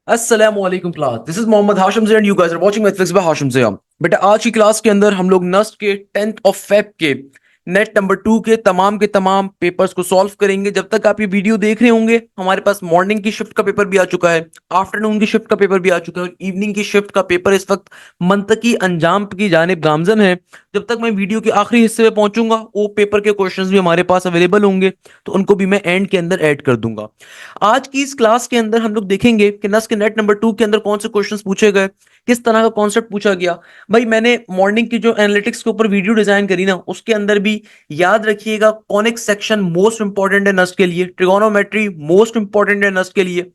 अस्सलामुअलैकुम class, this is Mohammad Hashim Zain and you guys are watching math physics by Hashim Zain. बेटा आज की क्लास के अंदर हम लोग नस्ट के 10th ऑफ फेब के नेट नंबर 2 के तमाम पेपर्स को सॉल्व करेंगे। जब तक आप ये वीडियो देख रहे होंगे हमारे पास मॉर्निंग की शिफ्ट का पेपर भी आ चुका है, आफ्टरनून की शिफ्ट का पेपर भी आ चुका है और इवनिंग की शिफ्ट का पेपर इस वक्त मंतकी अंजाम की जानिब गामजन है। जब तक मैं वीडियो के आखिरी हिस्से में पहुंचूंगा वो पेपर के क्वेश्चंस भी हमारे पास अवेलेबल होंगे, तो उनको भी मैं एंड के अंदर ऐड कर दूंगा। आज की इस क्लास के अंदर हम लोग देखेंगे कि नस के नेट नंबर 2 के अंदर कौन से क्वेश्चंस पूछे गए, किस तरह का कॉन्सेप्ट पूछा गया। भाई मैंने मॉर्निंग की जो एनालिटिक्स के ऊपर वीडियो डिजाइन करी ना, उसके अंदर भी याद रखिएगा कॉनिक सेक्शन मोस्ट इंपॉर्टेंट है नस्ट के लिए, ट्रिगोनोमेट्री मोस्ट इंपॉर्टेंट है नस्ट के लिए।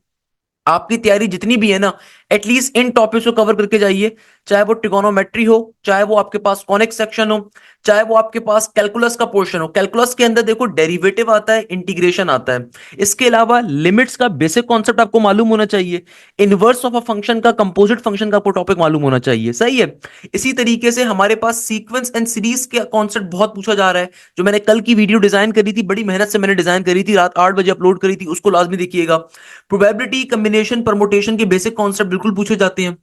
आपकी तैयारी जितनी भी है ना, एटलीस्ट इन टॉपिक्स को कवर करके जाइए, चाहे वो ट्रिगोनोमेट्री हो, चाहे वो आपके पास कॉनिक सेक्शन हो, चाहे वो आपके पास कैलकुलस का पोर्शन हो। कैलकुलस के अंदर देखो डेरिवेटिव आता है, इंटीग्रेशन आता है, इसके अलावा लिमिट्स का बेसिक कॉन्सेप्ट आपको मालूम होना चाहिए, इनवर्स ऑफ अ फंक्शन का, कंपोजिट फंक्शन का आपको टॉपिक मालूम होना चाहिए। सही है। इसी तरीके से हमारे पास सीक्वेंस एंड सीरीज के कॉन्सेप्ट बहुत पूछा जा रहा है। जो मैंने कल की वीडियो डिजाइन करी थी, बड़ी मेहनत से मैंने डिजाइन करी थी, रात 8 बजे अपलोड करी थी, उसको लाजमी देखिएगा। प्रोबेबिलिटी, कम्बिनेशन, परमुटेशन के बेसिक कॉन्सेप्ट बिल्कुल पूछे जाते हैं।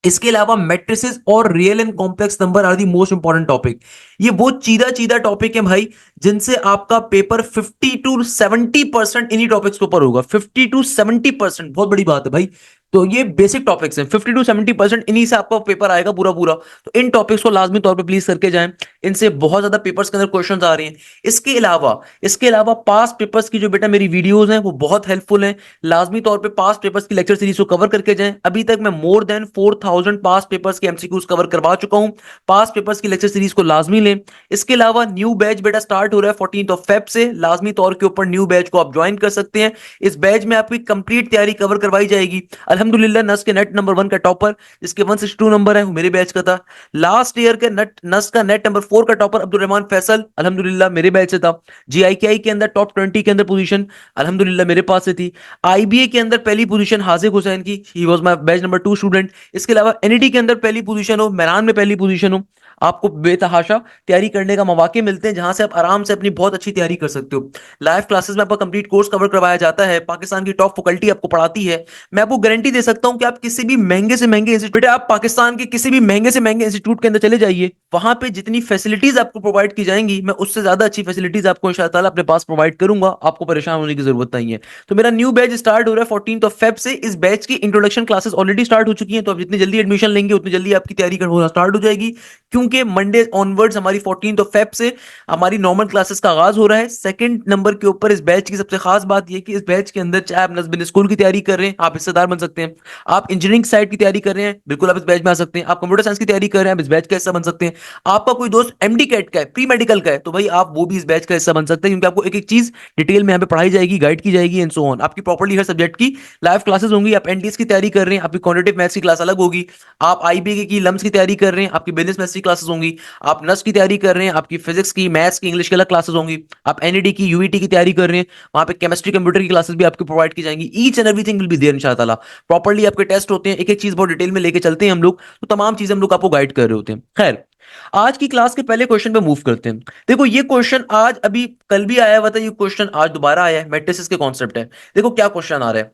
इसके अलावा मैट्रिसेस और real and complex number are the most important topic. ये वो चीदा चीदा टॉपिक है भाई, जिनसे आपका पेपर 50 to 70% इन्हीं टॉपिक्स के ऊपर होगा। 50 to 70% बहुत बड़ी बात है भाई। तो ये बेसिक टॉपिक्स हैं, 50 to 70% इन्हीं से आपका पेपर आएगा पूरा पूरा। तो इन टॉपिक्स को लाजमी तौर पे प्लीज करके जाएं, इनसे बहुत ज्यादा पेपर्स के अंदर क्वेश्चंस आ रहे हैं। इसके अलावा पास पेपर्स की जो बेटा मेरी वीडियोस हैं वो बहुत हेल्पफुल हैं। लाजमी तौर पे पास पेपर्स की लेक्चर सीरीज को कवर करके जाएं। अभी तक मैं मोर देन 4000 पास पेपर्स के एमसीक्यूज कवर करवा चुका हूं। पास पेपर्स की लेक्चर सीरीज को लाजमी लें। इसके अलावा न्यू बैच बेटा स्टार्ट हो रहा है 14th ऑफ फेब से, लाजमी तौर के ऊपर न्यू बैच को आप ज्वाइन कर सकते हैं। इस बैच में आपकी कंप्लीट तैयारी कवर करवाई जाएगी। अल्हम्दुलिल्लाह नस के नेट नंबर 1 का टॉपर, जिसके 162 नंबर है, वो मेरे बैच का था। लास्ट ईयर के नस का नेट नंबर 4 का टॉपर अब्दुल रहमान फैसल, अल्हम्दुलिल्लाह मेरे बैच से था। जीआईकेआई के अंदर टॉप 20 के अंदर पोजीशन अल्हम्दुलिल्लाह मेरे पास से थी। आईबीए के अंदर पहली पोजीशन हाजिक हुसैन की, he was my batch number 2 student. इसके अलावा एनईटी के अंदर पहली पोजीशन हो, मैरान में पहली पोजीशन हो। आपको बेतहाशा तैयारी करने का मौके मिलते हैं, जहां से आप आराम से अपनी बहुत अच्छी तैयारी कर सकते हो। लाइव क्लासेस में आपका कंप्लीट कोर्स कवर करवाया जाता है, पाकिस्तान की टॉप फैकल्टी आपको पढ़ाती है। मैं आपको गारंटी दे सकता हूं कि आप किसी भी महंगे से महंगे इंस्टीट्यूट, बेटा आप पाकिस्तान के किसी भी महंगे से महंगे इंस्टीट्यूट के अंदर चले जाइए, वहां पे जितनी फैसिलिटीज आपको प्रोवाइड की जाएंगी, मैं उससे ज्यादा अच्छी फैसिलिटीज आपको इंशाअल्लाह अपने पास प्रोवाइड करूंगा। आपको परेशान होने की जरूरत नहीं है। तो मेरा न्यू बैच स्टार्ट हो रहा है 14th ऑफ फेब से। इस बैच की इंट्रोडक्शन क्लासेस ऑलरेडी स्टार्ट हो चुकी हैं, तो आप जितनी जल्दी एडमिशन लेंगे उतनी जल्दी आपकी तैयारी होना स्टार्ट हो जाएगी। क्योंकि मंडे ऑनवर्ड्स हमारी 14th ऑफ फेब से हमारी नॉर्मल क्लासेस का आगाज हो रहा है। सेकंड नंबर के ऊपर इस बैच की सबसे खास बात यह कि इस बैच के अंदर चाहे आप नस्बिन स्कूल की तैयारी कर रहे हैं, आप हिस्सेदार बन सकते हैं। आप इंजीनियरिंग साइड की तैयारी कर रहे हैं, बिल्कुल आप इस बैच में आ सकते हैं। आप कंप्यूटर साइंस की तैयारी कर रहे हैं, आप इस बैच का हिस्सा बन सकते हैं। आपका कोई दोस्त एमडी कैट का है, प्री मेडिकल का है, तो भाई आप वो भी इस बैच का हिस्सा बन सकते हैं, क्योंकि आपको एक एक चीज डिटेल में यहाँ पे पढ़ाई जाएगी, गाइड की जाएगी एंड सो ऑन। आपकी प्रॉपर्ली हर सब्जेक्ट की लाइव क्लासेस होंगी। आप एनडीएस की तैयारी कर रहे हैं, आपकी क्वांटिटेटिव मैथ्स की क्लास अलग होगी। आप आईबीए की लम्स की तैयारी कर रहे हैं, आपकी बिजनेस मैथ्स की क्लासेस होंगी। आप नस की तैयारी कर रहे हैं, आपकी फिजिक्स की, मैथ्स की, इंग्लिश की अलग क्लासेस होंगी। आप एनईडी की, यूईटी की तैयारी कर रहे हैं, वहां पे केमिस्ट्री कंप्यूटर की क्लासेस भी आपको प्रोवाइड की जाएंगी। Each and everything will be there इंशाल्लाह। प्रॉपर्ली आपके टेस्ट होते हैं, एक एक चीज बहुत डिटेल में लेके चलते हैं हम लोग, तो तमाम चीजें हम लोग आपको गाइड कर रहे होते हैं। खैर, आज की क्लास के पहले क्वेश्चन पे मूव करते हैं। देखो ये क्वेश्चन आज, अभी कल भी आया हुआ था, ये क्वेश्चन आज दोबारा आया है, मैट्रिसेस के कॉन्सेप्ट है। देखो क्या क्वेश्चन आ रहा है।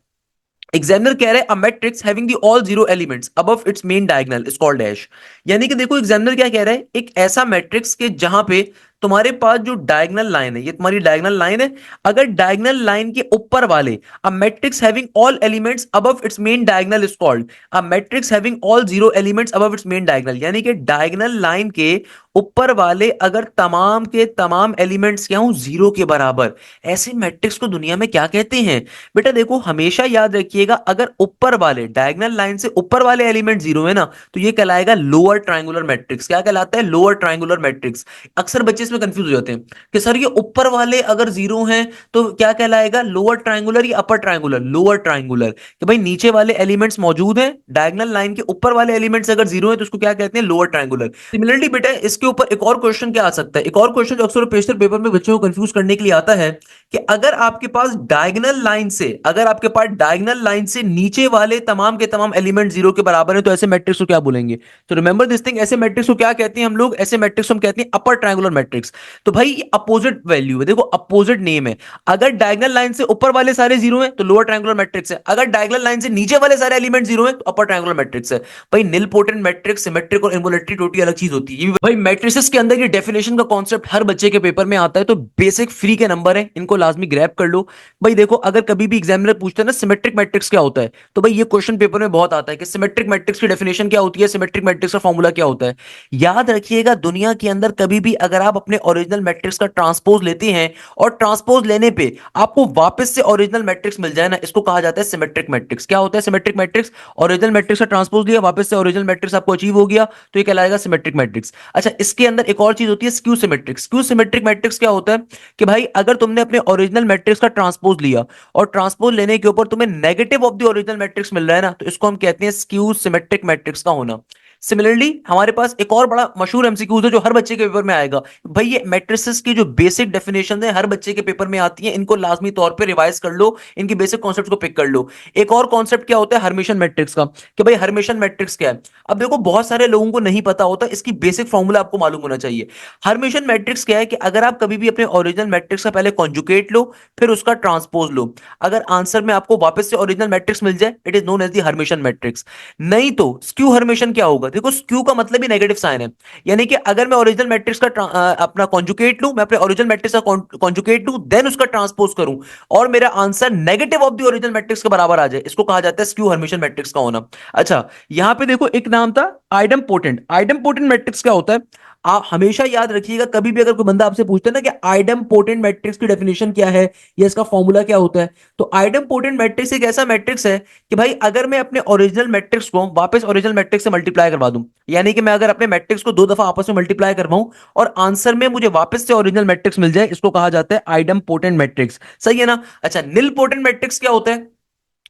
एग्जामिनर कह रहा है a matrix having the all zero elements above it's main diagonal is called dash. यानी कि देखो एग्जामिनर क्या कह रहा है, एक ऐसा मैट्रिक्स के जहां पे तुम्हारे पास जो डायगोनल लाइन है, ये तुम्हारी डायगोनल लाइन है, अगर डायगोनल लाइन के ऊपर वाले a matrix having all elements above it's main diagonal is called a matrix having all zero elements above it's main diagonal. यानी कि डायगोनल लाइन के ऊपर वाले अगर तमाम के तमाम एलिमेंट्स क्या हो, जीरो के बराबर, ऐसे मैट्रिक्स को दुनिया में क्या कहते हैं। बेटा देखो हमेशा याद रखिएगा, अगर ऊपर वाले डायगोनल लाइन से ऊपर वाले एलिमेंट जीरो है ना, तो ये कहलाएगा लोअर ट्रायंगुलर मैट्रिक्स। क्या कहलाता है? Lower triangular matrix. अक्सर बच्चे इसमें कंफ्यूज हो जाते हैं कि सर ये ऊपर वाले अगर जीरो हैं तो क्या कहलाएगा, लोअर ट्रायंगुलर या अपर ट्रायंगुलर? Lower triangular. कि भाई नीचे वाले एलिमेंट्स मौजूद हैं, डायगोनल लाइन के ऊपर वाले एलिमेंट्स अगर जीरो हैं तो उसको क्या कहते हैं? Lower triangular. सिमिलरली बेटा इसके ऊपर एक और क्वेश्चन क्या आ सकता है, एक और क्वेश्चन जो अक्सर पेशतर पेपर में बच्चों को कंफ्यूज करने के लिए आता है, कि अगर आपके पास डायगोनल लाइन से, अगर आपके पास डायगोनल लाइन से नीचे वाले तमाम के तमाम एलिमेंट जीरो के बराबर है, तो ऐसे मैट्रिक्स को क्या बोलेंगे? तो रिमेंबर दिस थिंग, ऐसे मैट्रिक्स को क्या कहते हैं हम लोग? ऐसे मैट्रिक्स को हम कहते हैं अपर ट्रायंगुलर मैट्रिक्स। मैट्रिक्स। तो भाई ये अपोजिट वैल्यू है, देखो अपोजिट नेम है। अगर डायगोनल लाइन से ऊपर वाले सारे जीरो हैं तो लोअर ट्रायंगुलर मैट्रिक्स है, अगर डायगोनल लाइन से नीचे वाले सारे एलिमेंट जीरो हैं तो अपर ट्रायंगुलर मैट्रिक्स है। भाई निलपोटेंट मैट्रिक्स, सिमेट्रिक और इनवॉलेटरी टोटली अलग चीज होती है। ये भी भाई मैट्रिसेस के अंदर ये डेफिनेशन का कॉन्सेप्ट हर बच्चे के पेपर में आता है, तो बेसिक फ्री के नंबर है, इनको लाजमी ग्रैब कर लो। भाई देखो अगर कभी भी एग्जामिनर पूछता है ना सिमेट्रिक मैट्रिक्स क्या होता है, तो भाई ये क्वेश्चन पेपर में बहुत आता है कि सिमेट्रिक मैट्रिक्स की डेफिनेशन क्या होती है, सिमेट्रिक मैट्रिक्स का फॉर्मूला क्या होता है। याद रखिएगा दुनिया के अंदर कभी भी अगर आप अपने ओरिजिनल मैट्रिक्स का ट्रांसपोज लेते हैं और ट्रांसपोज लेने पे आपको वापस से ओरिजिनल मैट्रिक्स मिल जाए ना, इसको कहा जाता है सिमेट्रिक मैट्रिक्स। क्या होता है सिमेट्रिक मैट्रिक्स? ओरिजिनल मैट्रिक्स का ट्रांसपोज लिया, वापस से ओरिजिनल मैट्रिक्स आपको अचीव हो गया, तो ये कहलाएगा सिमेट्रिक मैट्रिक्स। अच्छा, इसके अंदर एक और चीज होती है स्क्यू सिमेट्रिक्स। स्क्यू सिमेट्रिक मैट्रिक्स क्या होता है कि भाई अगर तुमने अपने ओरिजिनल मैट्रिक्स का ट्रांसपोज लिया और ट्रांसपोज लेने के ऊपर तुम्हें negative of the original matrix मिल रहा है ना, तो इसको हम कहते हैं स्क्यू सिमेट्रिक मैट्रिक्स का होना। सिमिलरली हमारे पास एक और बड़ा मशहूर एमसीक्यूज है जो हर बच्चे के पेपर में आएगा। भाई ये मैट्रिसेस की जो बेसिक डेफिनेशन है हर बच्चे के पेपर में आती है, इनको लाजमी तौर पे रिवाइज कर लो, इनकी बेसिक कॉन्सेप्ट को पिक कर लो। एक और कॉन्सेप्ट क्या होता है हर्मिशन मैट्रिक्स का, कि भाई हर्मिशन मैट्रिक्स क्या है। अब देखो बहुत सारे लोगों को नहीं पता होता, इसकी बेसिक फॉर्मूला आपको मालूम होना चाहिए। हर्मिशन मैट्रिक्स क्या है कि अगर आप कभी भी अपने ओरिजिनल मैट्रिक्स का पहले कॉन्जुगेट लो फिर उसका ट्रांसपोज लो, अगर आंसर में आपको वापस से ओरिजिनल मैट्रिक्स मिल जाए, it is known as the hermitian matrix. नहीं तो स्क्यू हर्मिशन क्या होगा? देखो स्क्यू का मतलब ही नेगेटिव साइन है, यानी कि अगर मैं ओरिजिनल मैट्रिक्स का अपना कॉन्जुगेट लूं, मैं अपने ओरिजिनल मैट्रिक्स का कॉन्जुगेट लूं देन उसका ट्रांसपोज करूं और मेरा answer negative of the original matrix के बराबर आ जाए, इसको कहा जाता है स्क्यू हर्मिशन मैट्रिक्स का होना। अच्छा, यहां पे देखो एक नाम था idem potent. Idem potent matrix क्या होता है? आप हमेशा याद रखिएगा, कभी भी अगर कोई बंदा आपसे पूछता है ना कि आइडम पोटेंट मैट्रिक्स की डेफिनेशन क्या है या इसका फॉर्मूला क्या होता है, तो आइडम पोटेंट मैट्रिक्स एक ऐसा मैट्रिक्स है कि भाई अगर मैं अपने ओरिजिनल मैट्रिक्स को वापस ओरिजिनल मैट्रिक्स से मल्टीप्लाई करवा दूं, यानी कि मैं अगर अपने मैट्रिक्स को दो दफा आपस में मल्टीप्लाई करवाऊं और आंसर में मुझे वापस से ओरिजिनल मैट्रिक्स मिल जाए, इसको कहा जाता है आइडम पोटेंट मैट्रिक्स। सही है ना? अच्छा, निल पोटेंट मैट्रिक्स क्या होता है?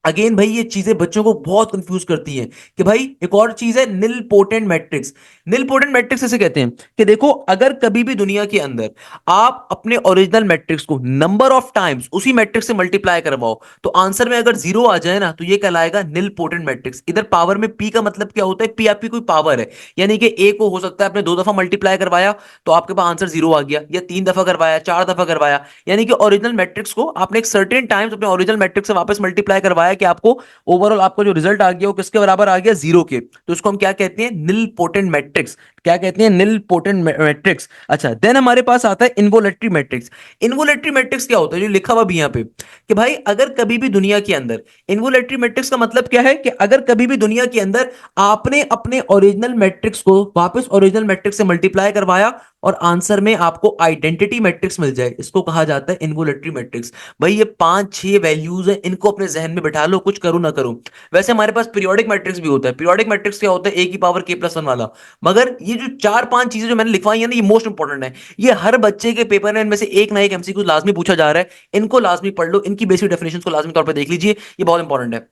अगेन भाई ये चीजें बच्चों को बहुत कंफ्यूज करती हैं कि भाई एक और चीज है निल पोटेंट मैट्रिक्स। निल पोटेंट मैट्रिक्स ऐसे कहते हैं कि देखो अगर कभी भी दुनिया के अंदर आप अपने ओरिजिनल मैट्रिक्स को नंबर ऑफ टाइम्स उसी मैट्रिक्स से मल्टीप्लाई करवाओ तो आंसर में अगर जीरो आ जाए ना, तो ये कहलाएगा निल पोटेंट मैट्रिक्स। इधर पावर में पी का मतलब क्या होता है? पी आपकी कोई पावर है, यानी कि ए को हो सकता है आपने दो दफा मल्टीप्लाई करवाया तो आपके पास आंसर जीरो आ गया, या तीन दफा करवाया, चार दफा करवाया, यानी कि ओरिजिनल मैट्रिक्स को आपने एक सर्टेन टाइम्स अपने ओरिजिनल मैट्रिक्स से वापस मल्टीप्लाई करवाया कि आपको ओवरऑल आपका जो रिजल्ट आ गया वो किसके बराबर आ गया? जीरो के। तो इसको हम क्या कहते हैं? निल पोटेंट मैट्रिक्स। क्या कहते हैं? निल पोटेंट मैट्रिक्स। अच्छा, देन हमारे पास आता है इनवोलेटरी मैट्रिक्स। इनवोलेटरी मैट्रिक्स क्या होता है? जो लिखा हुआ भी यहां पे कि भाई अगर कभी भी दुनिया के अंदर, इनवोलेटरी मैट्रिक्स का मतलब क्या है कि अगर कभी भी दुनिया के अंदर आपने अपने ओरिजिनल मैट्रिक्स को वापस ओरिजिनल मैट्रिक्स से मल्टीप्लाई करवाया और आंसर में आपको आइडेंटिटी मैट्रिक्स मिल जाए, इसको कहा जाता है इनवोलेटरी मैट्रिक्स। भाई ये पांच छह वैल्यूज हैं, इनको अपने जहन में बैठा लो, कुछ करो ना करो। वैसे हमारे पास पीरियोडिक मैट्रिक्स भी होता है। पीरियोडिक मैट्रिक्स क्या होता है? ए की पावर के प्लस वन वाला। मगर ये जो चार पांच चीजें जो मैंने लिखवाई है ना, ये मोस्ट इंपॉर्टेंट है, ये हर बच्चे के पेपर में इनमें से एक ना एक एमसीक्यू लाजमी पूछा जा रहा है, इनको लाजमी पढ़ लो, इनकी बेसिक डेफिनेशन को लाजमी तौर पर देख लीजिए, ये बहुत इंपॉर्टेंट है।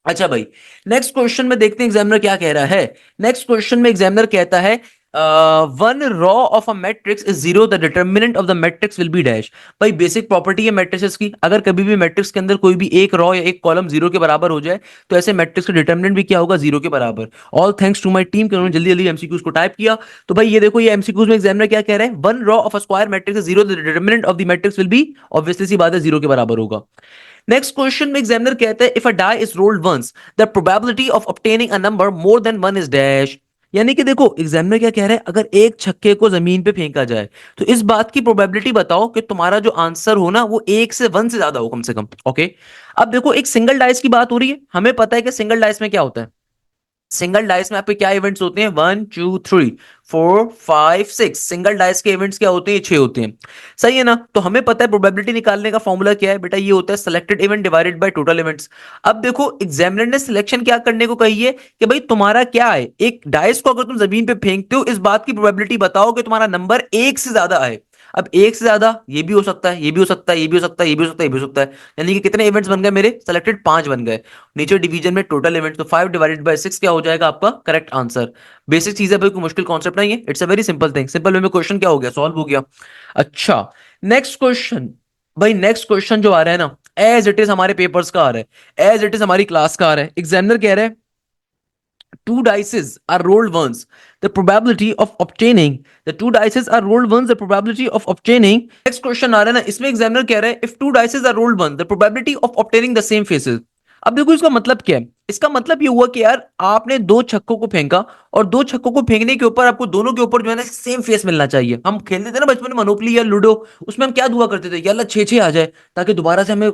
अच्छा भाई, नेक्स्ट क्वेश्चन में देखते हैं एग्जामिनर क्या कह रहा है। नेक्स्ट क्वेश्चन में एग्जामिनर कहता है one row of a matrix is zero, the determinant of the matrix will B dash. भाई बेसिक प्रॉपर्टी है मैट्रिसेस की, अगर कभी भी मैट्रिक्स के अंदर कोई भी एक रॉ या एक कॉलम जीरो के बराबर हो जाए तो ऐसे मैट्रिक्स का डिटर्मिनेंट भी क्या होगा? जीरो के बराबर। All thanks to my team कि उन्होंने जल्दी जल्दी एमसीक्यूज को टाइप किया। तो भाई ये देखो, ये एमसीक्यूज में एग्जामिनर क्या कह रहे हैं? One row of a square matrix is zero, the determinant of the matrix will be, obviously सी बात है, जीरो के बराबर होगा। नेक्स्ट क्वेश्चन में एग्जामिनर कहता है if a die is rolled once the probability of obtaining a number more than one is dash. यानी कि देखो एग्जामिनर क्या कह रहा है, अगर एक छक्के को जमीन पे फेंका जाए तो इस बात की प्रोबेबिलिटी बताओ कि तुम्हारा जो आंसर हो ना वो एक से वन से ज्यादा हो कम से कम। ओके, अब देखो एक सिंगल डाइस की बात हो रही है, हमें पता है कि सिंगल डाइस में क्या होता है। सिंगल डाइस में आपके क्या इवेंट्स होते हैं? One two three four five six. Single dice के इवेंट्स क्या होते हैं? छह होते हैं। सही है ना? तो हमें पता है प्रोबेबिलिटी निकालने का फॉर्मूला क्या है बेटा, ये होता है selected event divided by total events. अब देखो एग्जामिनर ने सिलेक्शन क्या करने को कही है कि भाई तुम्हारा क्या है, एक डाइस को अगर तुम जमीन पे फेंकते हो इस बात की प्रोबेबिलिटी बताओ कि तुम्हारा नंबर एक से ज्यादा आए। अब एक से ज्यादा ये भी हो सकता है, ये भी हो सकता है, ये भी हो सकता है, ये भी हो सकता है, ये भी हो सकता है, यानी कि कितने इवेंट्स बन गए मेरे? सेलेक्टेड पांच बन गए। नीचे डिवीजन में टोटल इवेंट्स, तो फाइव डिवाइडेड बाय सिक्स क्या हो जाएगा आपका करेक्ट आंसर। बेसिक चीज है भाई, कोई मुश्किल कॉन्सेप्ट नहीं है, it's a very simple thing. Simple way में क्वेश्चन क्या हो गया? सॉल्व हो गया। अच्छा, नेक्स्ट क्वेश्चन। भाई नेक्स्ट क्वेश्चन जो आ रहा है ना, एज इट इज हमारे पेपर्स का आ रहा है, एज इट इज हमारी क्लास का आ रहा है। एग्जामिनर कह रहा है two dices are rolled once, the probability of obtaining the two dices are rolled once, the probability of obtaining. Next question आ रहा है ना, इसमें एग्जामिनर कह रहा है if two dices are rolled once, the probability of obtaining the same faces. अब देखो इसका मतलब क्या है, इसका मतलब ये हुआ कि यार आपने दो छक्कों को फेंका और दो छक्कों को फेंकने के ऊपर आपको दोनों के ऊपर जो है ना सेम फेस मिलना चाहिए। हम खेलते थे ना बचपन में मनोपली या लूडो, उसमें हम क्या दुआ करते थे कि अल्लाह छह छह आ जाए ताकि दोबारा से हमें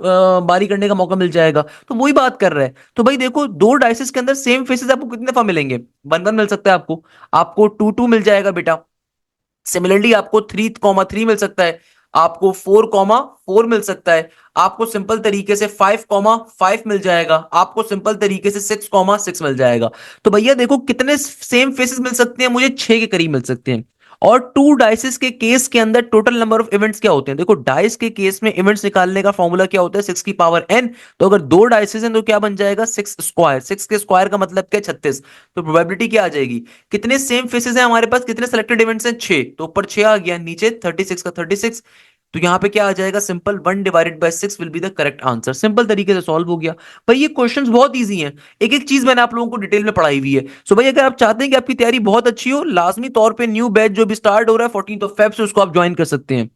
बारी करने का मौका मिल जाएगा। तो वही बात कर रहा है। तो भाई देखो दो डाइसेस के अंदर सेम फेसेस आपको कितने दफा मिलेंगे, वन वन मिल सकता है आपको, आपको टू टू मिल जाएगा बेटा। सिमिलरली आपको 3,3 मिल सकता है, आपको 4,4 मिल सकता है, आपको सिंपल तरीके से 5,5 मिल जाएगा, आपको सिंपल तरीके से 6,6 मिल जाएगा। तो भैया देखो कितने सेम फेसेस मिल सकते हैं, मुझे 6 के करीब मिल सकते हैं। और टू डाइसेस के केस के अंदर टोटल नंबर ऑफ इवेंट्स क्या होते हैं, देखो डाइस के केस में इवेंट्स निकालने का फॉर्मूला क्या होता है, 6 की पावर n। तो अगर दो डाइसेस हैं तो क्या बन जाएगा, 6 स्क्वायर, 6 के स्क्वायर का मतलब क्या, 36। तो प्रोबेबिलिटी क्या आ जाएगी, कितने सेम फेसेस हैं हमारे पास, कितने सेलेक्टेड इवेंट्स हैं, 6। तो ऊपर 6 आ गया, नीचे 36 का 36। तो यहां पे क्या आ जाएगा, simple 1/6 will be the correct answer. Simple तरीके से सॉल्व हो गया। भाई ये क्वेश्चंस बहुत इजी हैं, एक एक चीज मैंने आप लोगों को डिटेल में पढ़ाई हुई है। सो भाई अगर आप चाहते हैं कि आपकी तैयारी बहुत अच्छी हो, लाजमी तौर पे न्यू बैच जो भी स्टार्ट हो रहा है 14 फेब से, उसको आप ज्वाइन कर सकते हैं।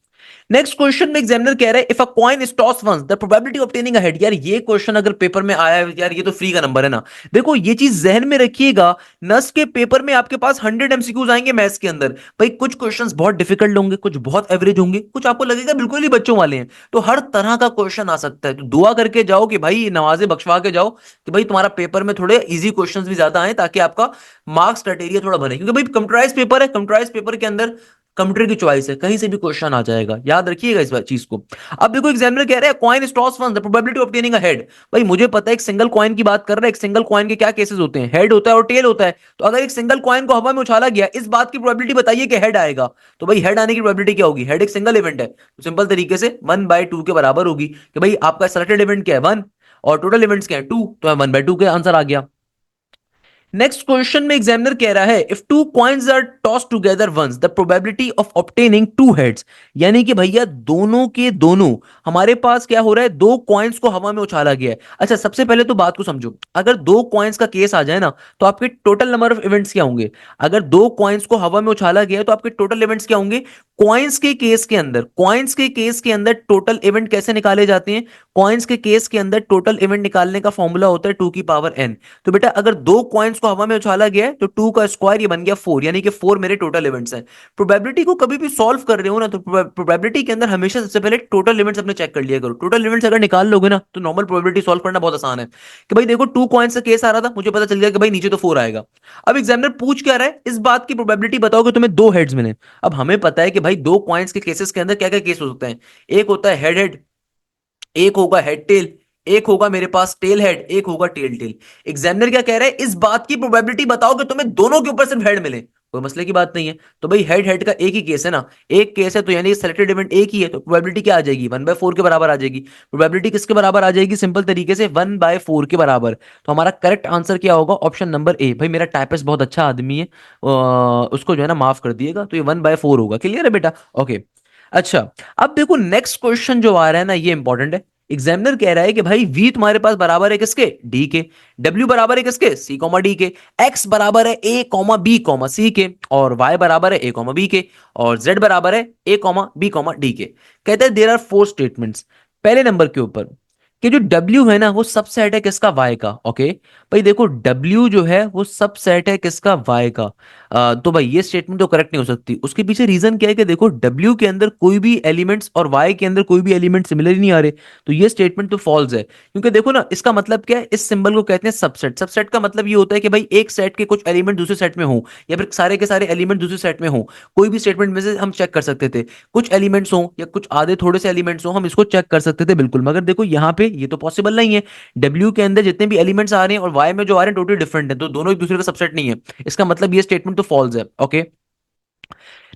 नेक्स्ट क्वेश्चन में एग्जामिनर कह रहा है if a coin is toss once the probability of obtaining a head. यार ये क्वेश्चन अगर पेपर में आया है यार, ये तो फ्री का नंबर है ना। देखो ये चीज जहन में रखिएगा, नस के पेपर में आपके पास 100 एमसीक्यूज आएंगे मैथ्स के अंदर। भाई कुछ क्वेश्चंस बहुत डिफिकल्ट होंगे, कुछ बहुत एवरेज होंगे, कुछ आपको लगेगा बिल्कुल ही बच्चों वाले हैं। तो हर तरह का क्वेश्चन आ सकता है। तो दुआ करके जाओ कि भाई नवाजे बख्शवा के जाओ कि भाई तुम्हारा पेपर में थोड़े इजी क्वेश्चंस भी ज्यादा आए, ताकि आपका मार्क्स क्राइटेरिया थोड़ा बने। क्योंकि भाई कंप्यूटराइज पेपर है, कंप्यूटराइज पेपर के अंदर कंप्यूटर की चॉइस है, कहीं से भी क्वेश्चन आ जाएगा, याद रखिएगा इस चीज को। अब देखो एग्जामिनर कह रहा है coin is toss once the probability of obtaining a head. भाई मुझे पता है एक सिंगल कॉइन की बात कर रहा है, एक सिंगल कॉइन के क्या केसेस होते हैं, हेड होता है और टेल होता है। तो अगर एक सिंगल कॉइन को हवा में उछाला गया, इस बात की प्रोबेबिलिटी बताइए कि हेड आएगा। तो भाई हेड आने की प्रोबेबिलिटी क्या होगी, हेड एक सिंगल इवेंट है, तो सिंपल तरीके से 1/2 के बराबर होगी कि भाई आपका सेलेक्टेड इवेंट क्या है, 1, और टोटल इवेंट्स क्या है, 2। तो 1/2 के आंसर आ गया। नेक्स्ट क्वेश्चन में एग्जामिनर कह रहा है if two coins are toss together once the probability of obtaining two heads. यानी कि भैया दोनों के दोनों हमारे पास क्या हो रहा है, दो कॉइन्स को हवा में उछाला गया है। अच्छा सबसे पहले तो बात को समझो, अगर दो कॉइन्स का केस आ जाए ना, तो आपके टोटल नंबर ऑफ इवेंट्स क्या होंगे। अगर दो कॉइन्स को हवा में उछाला गया है तो आपके टोटल इवेंट्स क्या होंगे। कॉइन्स के केस के अंदर टोटल इवेंट कैसे निकाले जाते हैं, कॉइन्स के केस के अंदर टोटल इवेंट निकालने का फॉर्मूला होता है 2 की पावर n। तो बेटा अगर दो कॉइन्स को हवा में उछाला गया है तो 2 का स्क्वायर ये बन गया 4, यानी कि 4 मेरे टोटल इवेंट्स हैं। प्रोबेबिलिटी को कभी भी सॉल्व कर रहे हो ना, तो प्रोबेबिलिटी के अंदर हमेशा सबसे पहले टोटल इवेंट्स अपने चेक कर लिया करो। टोटल इवेंट्स अगर निकाल लोगे ना तो नॉर्मल प्रोबेबिलिटी सॉल्व करना बहुत आसान है। कि भाई देखो 2 कॉइन्स का केस आ रहा था, मुझे पता चल गया कि भाई नीचे तो 4 आएगा। अब एग्जामिनर पूछ क्या रहा है, इस बात की प्रोबेबिलिटी बताओ कि तुम्हें दो हेड्स मिले। अब हमें पता है कि भाई दो कॉइन्स के केसेस के अंदर क्या क्या केस हो सकते हैं, एक होता है हेड हेड, एक होगा हेड टेल, एक होगा मेरे पास टेल हेड, एक होगा टेल टेल। एग्जामिनर क्या कह रहा है, इस बात की प्रोबेबिलिटी बताओ कि तुम्हें दोनों के ऊपर सिर्फ हेड मिले। कोई मसले की बात नहीं है। तो भाई हेड हेड का एक ही केस है ना, एक केस है, तो यानी सेलेक्टेड इवेंट एक ही है, तो प्रोबेबिलिटी क्या आ जाएगी, 1/4 के बराबर आ जाएगी। प्रोबेबिलिटी किसके बराबर आ जाएगी, सिंपल तरीके से 1/4 के बराबर। तो हमारा करेक्ट आंसर क्या होगा, ऑप्शन नंबर ए। भाई मेरा टाइपिस्ट बहुत अच्छा आदमी है, उसको जो है ना माफ कर दिएगा, तो ये 1/4 होगा। क्लियर है बेटा, ओके। अच्छा अब देखो नेक्स्ट क्वेश्चन जो आ रहा है ना, ये इंपॉर्टेंट है। एग्जामिनर कह रहा है कि भाई v तुम्हारे पास बराबर है किसके, d के, w बराबर है किसके, c कॉमा d के, x बराबर है a comma b comma c के, और y बराबर है a कॉमा b के, और z बराबर है a comma b comma d के। कहते हैं देयर आर 4 स्टेटमेंट्स। पहले नंबर के ऊपर कि जो W है ना वो सबसेट है किसका, Y का। ओके भाई देखो W जो है वो सबसेट है किसका, Y का। तो भाई ये स्टेटमेंट तो करेक्ट नहीं हो सकती। उसके पीछे रीजन क्या है कि देखो W के अंदर कोई भी एलिमेंट्स और Y के अंदर कोई भी एलिमेंट सिमिलर ही नहीं आ रहे, तो ये स्टेटमेंट तो फॉल्स है। क्योंकि देखो ना इसका मतलब क्या है, इस सिंबल को कहते हैं सबसेट। सबसेट का मतलब ये होता है कि भाई एक सेट के कुछ एलिमेंट दूसरे सेट में हो, या फिर सारे के सारे एलिमेंट दूसरे सेट में हो। कोई भी स्टेटमेंट में से हम चेक कर सकते थे, कुछ एलिमेंट्स हो या कुछ आधे थोड़े से एलिमेंट्स हो, हम इसको चेक कर सकते थे बिल्कुल। मगर देखो यहाँ पे ये तो पॉसिबल नहीं है। डब्ल्यू के अंदर जितने भी एलिमेंट्स आ रहे हैं और वाई में जो आ रहे हैं टोटली डिफरेंट है, तो दोनों एक दूसरे का सबसेट नहीं है। इसका मतलब ये स्टेटमेंट तो फॉल्स है। ओके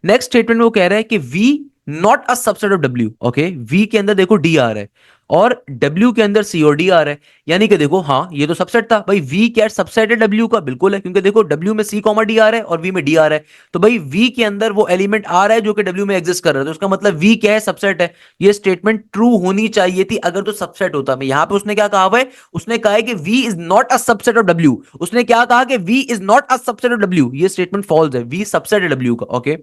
नेक्स्ट स्टेटमेंट में वो कह रहा है कि V not a subset of W. Okay V के अंदर देखो डी आ रहा है, और W के अंदर C और D आ रहा है, यानी कि देखो हाँ ये तो सबसेट था भाई, V क्या सबसेट है W का? बिल्कुल है, क्योंकि देखो W में C कॉमा D आ रहा है और V में D आ रहा है, तो भाई V के अंदर वो एलिमेंट आ रहा है जो कि W में एग्जिस्ट कर रहा है, तो उसका मतलब V क्या है? सबसेट है। ये स्टेटमेंट ट्रू होनी चाहिए थी अगर तो सबसेट होता। मैं यहां पे उसने क्या कहा है? उसने कहा है कि V is not a subset of W। उसने क्या कहा कि V is not a subset of W। ये स्टेटमेंट फॉल्स है, V सबसेट है W का। ओके,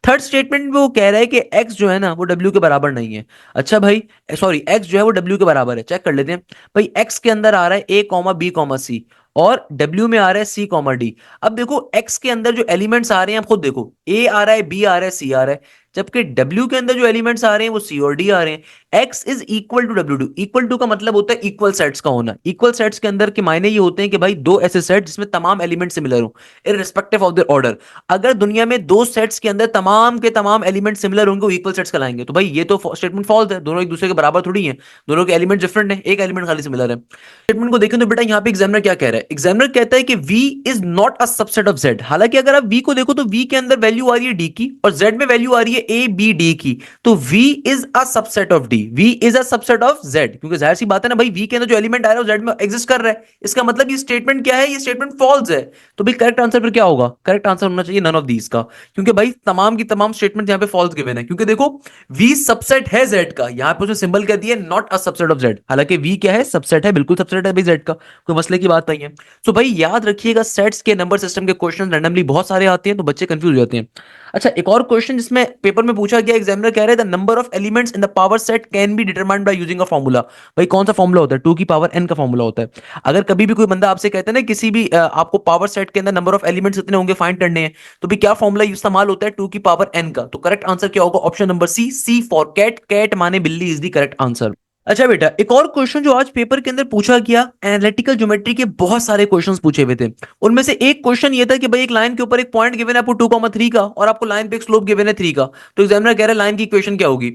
थर्ड स्टेटमेंट में वो कह रहा है कि x जो है ना वो w के बराबर नहीं है। अच्छा भाई, सॉरी, x जो है वो w के बराबर है। चेक कर लेते हैं भाई, x के अंदर आ रहा है a comma b comma c और w में आ रहा है c कॉमा d। अब देखो x के अंदर जो एलिमेंट्स आ रहे हैं आप खुद देखो, a आ रहा है, b आ रहा है, c आ रहा है, जबकि w के अंदर जो एलिमेंट्स आ रहे हैं वो c और d आ रहे हैं। x is equal to w2। Equal to का मतलब होता है इक्वल सेट्स का होना। इक्वल सेट्स के अंदर के मायने ये होते हैं कि भाई दो ऐसे सेट जिसमें तमाम एलिमेंट सिमिलर हो, इररिस्पेक्टिव ऑफ देयर ऑर्डर। अगर दुनिया में दो सेट्स के अंदर तमाम के तमाम एलिमेंट सिमिलर होंगे, वो इक्वल सेट्स कहलाएंगे। तो भाई ये तो स्टेटमेंट फॉल्स है, दोनों एक दूसरे के बराबर थोड़ी हैं, दोनों के एलिमेंट डिफरेंट है, एक एलिमेंट खाली सिमिलर है। स्टेटमेंट को देखें तो बेटा यहाँ पे एग्जामिनर क्या कह रहा है? एग्जामिनर कहता है कि V is not a subset of Z। हालांकि अगर आप V को देखो तो V के अंदर वैल्यू आ रही है D की और Z में वैल्यू आ रही है A B D की, तो V is a subset of D। V is a subset of Z, क्योंकि जाहिर सी बात है ना भाई, V के अंदर जो एलिमेंट आ रहा है वो Z में एग्जिस्ट कर रहा है। इसका मतलब ये स्टेटमेंट क्या है? ये स्टेटमेंट फॉल्स है। तो भाई करेक्ट आंसर फिर क्या होगा? करेक्ट आंसर होना चाहिए नन ऑफ दीज का, क्योंकि भाई तमाम की तमाम स्टेटमेंट यहाँ पे फॉल्स गिवन है। क्योंकि देखो V सबसेट है Z का, यहाँ पे उसने सिंबल कह दिया not a subset of Z, हालांकि V क्या है? सबसेट है, बिल्कुल सबसेट है भाई Z का, कोई मसले की बात नहीं है। सो भाई याद रखिएगा, सेट्स के नंबर सिस्टम के क्वेश्चन रैंडमली बहुत सारे आते हैं तो बच्चे कंफ्यूज हो जाते हैं। अच्छा, एक और क्वेश्चन जिसमें पेपर में पूछा गया, एग्जामिनर कह रहे हैं the number of elements in the power set can be determined by using a formula. भाई कौन सा फॉर्मूला होता है? 2 की पावर n का फॉर्मूला होता है। अगर कभी भी कोई बंदा आपसे कहता है ना किसी भी आपको पावर सेट के अंदर नंबर ऑफ एलिमेंट्स कितने होंगे फाइंड करने हैं, तो भी क्या फॉर्मूला इस्तेमाल होता है? 2 की पावर n का। तो करेक्ट आंसर क्या होगा? Option number C for cat. Cat माने बिल्ली इज द करेक्ट आंसर। अच्छा बेटा, एक और क्वेश्चन जो आज पेपर के अंदर पूछा गया, एनालिटिकल ज्योमेट्री के बहुत सारे क्वेश्चंस पूछे हुए थे। उनमें से एक क्वेश्चन ये था कि भाई एक लाइन के ऊपर एक पॉइंट गिवन है आपको 2,3 का और आपको लाइन पे एक स्लोप गिवन है 3 का, तो एग्जामिनर कह रहा है लाइन की इक्वेशन क्या होगी?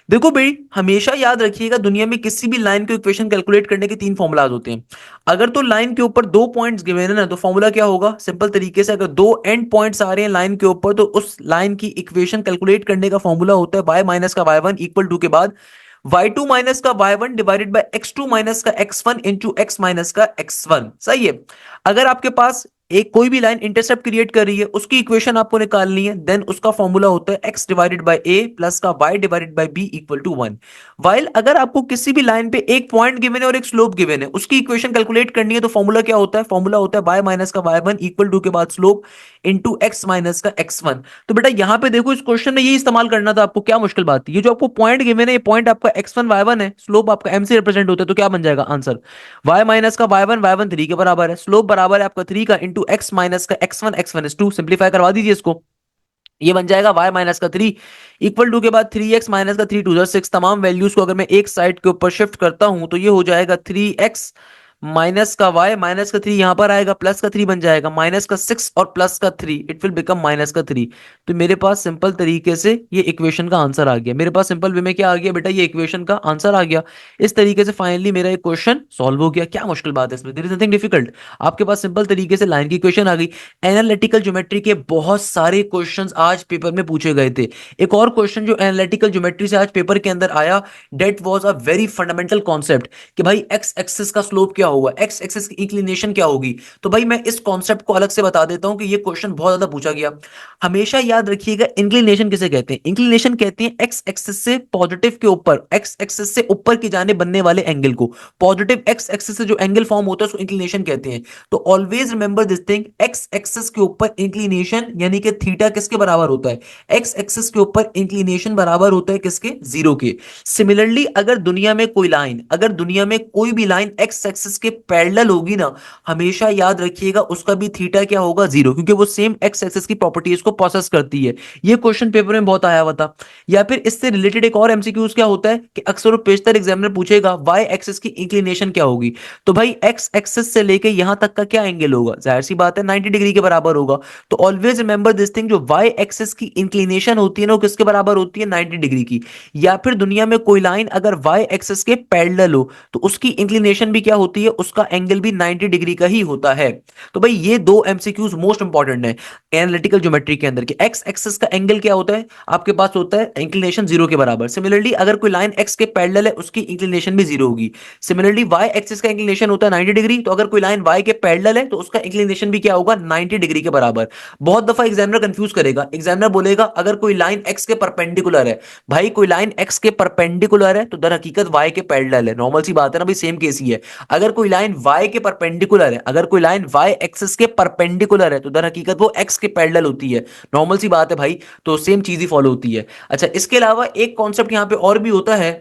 देखो भाई, हमेशा याद रखिएगा, दुनिया में किसी भी लाइन की इक्वेशन कैलकुलेट करने के तीन फॉर्मुलाज होते हैं। अगर तो लाइन के ऊपर दो पॉइंट्स गिवन है ना, तो फॉर्मूला क्या होगा? सिंपल तरीके से, अगर दो एंड पॉइंट्स आ रहे हैं लाइन के ऊपर, तो उस लाइन की इक्वेशन कैलकुलेट करने का फॉर्मूला होता है y माइनस का y1 इक्वल टू के बाद y2 माइनस का y1 divided by x2 minus का x1 इंटू x माइनस का x1। सही है। अगर आपके पास एक कोई भी लाइन इंटरसेप्ट क्रिएट कर रही है, उसकी इक्वेशन आपको निकालनी है, देन उसका फॉर्मूला होता है x divided by a plus का y divided by b equal to 1। While अगर आपको किसी भी लाइन पे एक पॉइंट गिवन है और एक स्लोप गिवन है, उसकी इक्वेशन कैलकुलेट करनी है, तो फॉर्मूला क्या होता है? फॉर्मूला होता है y माइनस का y1 इक्वल टू के बाद स्लोप इंटू x माइनस का x1। तो बेटा यहां पे देखो, इस क्वेश्चन में ये इस्तेमाल करना था आपको, क्या मुश्किल बात थी? ये जो आपको पॉइंट गिवन है, ये पॉइंट आपका x1 y1 है, स्लोप आपका m से रिप्रेजेंट होता है, तो क्या बन जाएगा आंसर? y माइनस का y1 3 के बराबर है, स्लोप बराबर है आपका 3 का इंटू x माइनस का x1 इज 2। सिंप्लीफाई करवा दीजिए इसको, ये बन जाएगा y माइनस का 3 इक्वल टू के बाद 3x माइनस का 3 2 6। तमाम वैल्यूज को अगर मैं एक साइड के ऊपर शिफ्ट करता हूं तो ये हो जाएगा 3x माइनस का y माइनस का 3 यहां पर आएगा, प्लस का 3 बन जाएगा, माइनस का 6 और प्लस का 3, इट विल बिकम माइनस का 3। तो मेरे पास सिंपल तरीके से ये इक्वेशन का आंसर आ गया। मेरे पास सिंपल वे में क्या आ गया बेटा? ये इक्वेशन का आंसर आ गया। इस तरीके से फाइनली मेरा एक क्वेश्चन सॉल्व हो गया। क्या मुश्किल बात है इसमें? There is nothing difficult. आपके पास सिंपल तरीके से लाइन की इक्वेशन आ गई। एनालिटिकल ज्योमेट्री के बहुत सारे क्वेश्चंस आज पेपर में पूछे गए थे। एक और क्वेश्चन जो एनालिटिकल ज्योमेट्री से आज पेपर के अंदर आया, that was a very fundamental concept कि भाई एक्स एक्सिस का स्लोप क्या होगा, एक्स एक्सिस की इंक्लिनेशन क्या होगी। तो भाई मैं इस कॉन्सेप्ट को अलग से बता देता हूं कि ये क्वेश्चन बहुत ज्यादा पूछा गया। हमेशा याद रखिएगा, इंक्लिनेशन किसे कहते हैं? इंक्लिनेशन कहते हैं एक्स एक्सिस से पॉजिटिव के ऊपर, एक्स एक्सिस से ऊपर की जाने बनने वाले एंगल को। पॉजिटिव एक्स एक्सिस से जो एंगल फॉर्म होता है उसको इंक्लिनेशन कहते हैं। तो always remember this thing, x axis के ऊपर इंक्लिनेशन यानी कि थीटा किसके बराबर होता है? एक्स एक्सिस के ऊपर इंक्लिनेशन बराबर होता है किसके? जीरो के। सिमिलरली अगर दुनिया में कोई लाइन, अगर दुनिया में कोई भी लाइन एक्स एक्सिस के पैरेलल होगी ना, हमेशा याद रखिएगा उसका भी थीटा क्या होगा? जीरो, क्योंकि वो सेम एक्स एक्सिस की प्रॉपर्टीज को प्रोसेस करती है। ये क्वेश्चन पेपर में बहुत आया हुआ था। या फिर इससे रिलेटेड एक और एमसीक्यूज क्या होता है कि अक्सर पेशतर एग्जामिनर पूछेगा वाई एक्सिस की इंक्लिनेशन क्या होगी। तो भाई एक्स एक्सिस से लेके यहां तक का क्या एंगल होगा? जाहिर सी बात है 90 डिग्री के बराबर होगा। तो ऑलवेज रिमेंबर दिस थिंग, जो वाई एक्सिस की इंक्लिनेशन होती है ना, वो किसके बराबर होती है? 90 डिग्री की। या फिर दुनिया में कोई लाइन अगर वाई एक्सिस के पैरेलल हो तो उसकी इंक्लिनेशन भी क्या होती है? है उसका एंगल भी 90 डिग्री का ही होता है। तो भाई ये दो एमसीक्यूज मोस्ट इंपॉर्टेंट है एनालिटिकल ज्योमेट्री के अंदर। कि एक्स एक्सिस का एंगल क्या होता है आपके पास होता है इंक्लिनेशन जीरो के बराबर। सिमिलरली अगर कोई लाइन एक्स के पैरेलल है उसकी इंक्लिनेशन भी जीरो होगी। सिमिलरली वाई एक्सिस का इंक्लिनेशन होता है 90 डिग्री, तो अगर कोई लाइन वाई के पैरेलल है तो उसका इंक्लिनेशन भी क्या होगा 90 डिग्री के बराबर। बहुत दफा एग्जामिनर कंफ्यूज करेगा, एग्जामिनर बोलेगा अगर कोई लाइन एक्स के परपेंडिकुलर है, भाई कोई लाइन एक्स के परपेंडिकुलर है तो दर हकीकत वाई के पैरेलल है, नॉर्मल सी बात है ना भाई, सेम केस ही है। अगर कोई लाइन वाई के परपेंडिकुलर है, अगर कोई लाइन वाई एक्सिस के परपेंडिकुलर है तो दर हकीकत वो एक्स के पैरेलल होती है, नॉर्मल सी बात है भाई। तो सेम चीज ही फॉलो होती है। अच्छा, इसके अलावा एक कॉन्सेप्ट यहां पे और भी होता है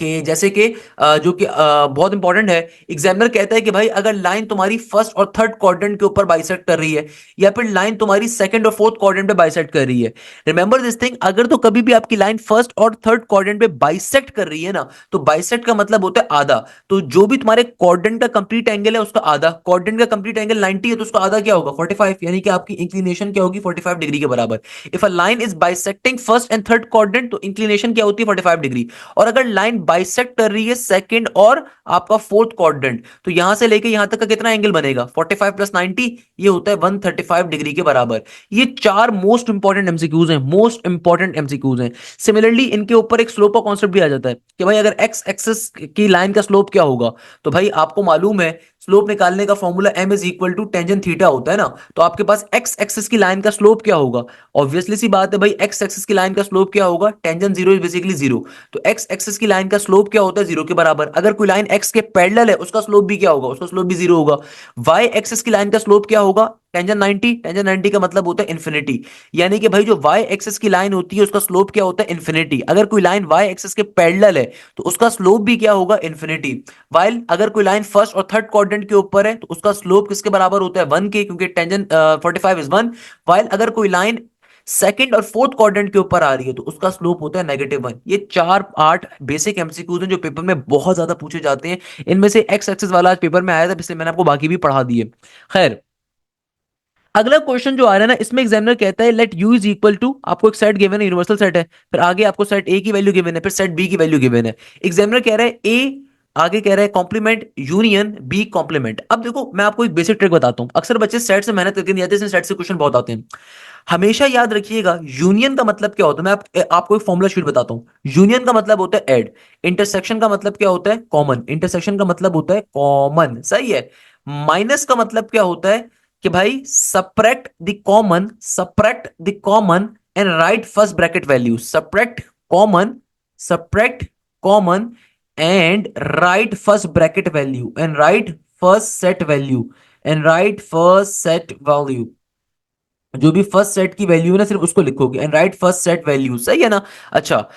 कि जैसे कि जो कि बहुत इंपॉर्टेंट है, एग्जामिनर कहता है कि भाई अगर लाइन तुम्हारी फर्स्ट और थर्ड क्वाड्रेंट के ऊपर बाइसेक्ट कर रही है या फिर लाइन तुम्हारी सेकंड और फोर्थ क्वाड्रेंट पे बाइसेक्ट कर रही है, रिमेंबर दिस थिंग, अगर तो कभी भी आपकी लाइन फर्स्ट और थर्ड क्वाड्रेंट पे बाइसेक्ट कर रही है ना, तो बाइसेक्ट का मतलब होता है आधा। तो जो भी तुम्हारे क्वाड्रेंट का कंप्लीट एंगल है उसका आधा, क्वाड्रेंट का कंप्लीट एंगल 90 है तो उसका आधा क्या होगा 45, यानी कि आपकी इंक्लिनेशन क्या होगी 45 डिग्री के बराबर। If a line is bisecting first and third quadrant तो इंक्लिनेशन क्या होती है 45 डिग्री। और अगर लाइन बाइसेक्ट कर रही है सेकंड और आपका फोर्थ क्वाड्रेंट तो यहां से लेके यहां तक का कितना एंगल बनेगा 45 प्लस 90, ये होता है 135 डिग्री के बराबर। ये चार मोस्ट इंपॉर्टेंट एमसीक्यूज हैं, मोस्ट इंपॉर्टेंट एमसीक्यूज हैं। सिमिलरली इनके ऊपर एक स्लोप का कॉन्सेप्ट भी आ जाता है कि भाई अगर एक्स एक्सिस की लाइन का स्लोप क्या होगा, तो भाई आपको मालूम है स्लोप निकालने का formula m is equal to tangent theta होता है ना। तो आपके पास एक्स एक्सिस की लाइन का स्लोप क्या होगा, ऑब्वियसली सी बात है भाई, एक्स एक्सिस की लाइन का स्लोप क्या होगा, tangent zero is basically zero. तो एक्स एक्सिस की लाइन का स्लोप क्या होता है जीरो के बराबर। अगर कोई लाइन एक्स के पैरेलल है उसका स्लोप भी क्या होगा, उसका स्लोप भी जीरो होगा। वाई एक्सिस की लाइन का स्लोप क्या होगा टेंजेंट 90, टेंजेंट 90 का मतलब होता है इन्फिनिटी। यानी कि भाई जो वाई एक्सिस की लाइन होती है उसका स्लोप क्या होता है इन्फिनिटी। अगर कोई लाइन वाई एक्सिस के पैरेलल है तो उसका स्लोप भी क्या होगा इन्फिनिटी। वाइल अगर कोई लाइन फर्स्ट और थर्ड क्वाड्रेंट के ऊपर है तो उसका स्लोप किसके बराबर होता है 1 के, क्योंकि टेंजेंट 45 इज 1। वाइल अगर कोई लाइन सेकंड और फोर्थ क्वाड्रेंट के ऊपर आ रही है तो उसका स्लोप होता है -1। ये चार आठ बेसिक एमसीक्यूज हैं जो पेपर में बहुत ज्यादा पूछे जाते हैं। इनमें से एक्स एक्सिस वाला आज पेपर में आया था, इसलिए मैंने आपको बाकी भी पढ़ा दिए। खैर, अगला क्वेश्चन जो आ रहा है ना, इसमें एग्जामिनर कहता है let U is equal to, आपको एक सेट गिवन है, यूनिवर्सल सेट है, फिर आगे आपको सेट ए की वैल्यू गिवन है, फिर सेट बी की वैल्यू गिवन है। एग्जामिनर कह रहा है ए, आगे कह रहा है कॉम्प्लीमेंट यूनियन बी कॉम्प्लीमेंट। अब देखो मैं आपको एक बेसिक ट्रिक बताता हूं, अक्सर बच्चे सेट से मेहनत करके नहीं आते, इसलिए सेट से क्वेश्चन बहुत आते हैं। हमेशा याद रखिएगा यूनियन का मतलब क्या होता है। आपको एक फॉर्मूला शीट बताता हूं। यूनियन का मतलब होता है ऐड, इंटरसेक्शन का मतलब क्या होता है कॉमन, इंटरसेक्शन का मतलब होता है कॉमन, सही है। माइनस का मतलब क्या होता है कि भाई subtract the common, subtract the common and right first bracket value, subtract common, subtract common and right first bracket value and right first set value and right first set value. जो भी first set की value है ना सिर्फ उसको लिखोगे and right first set value, सही है ना। अच्छा,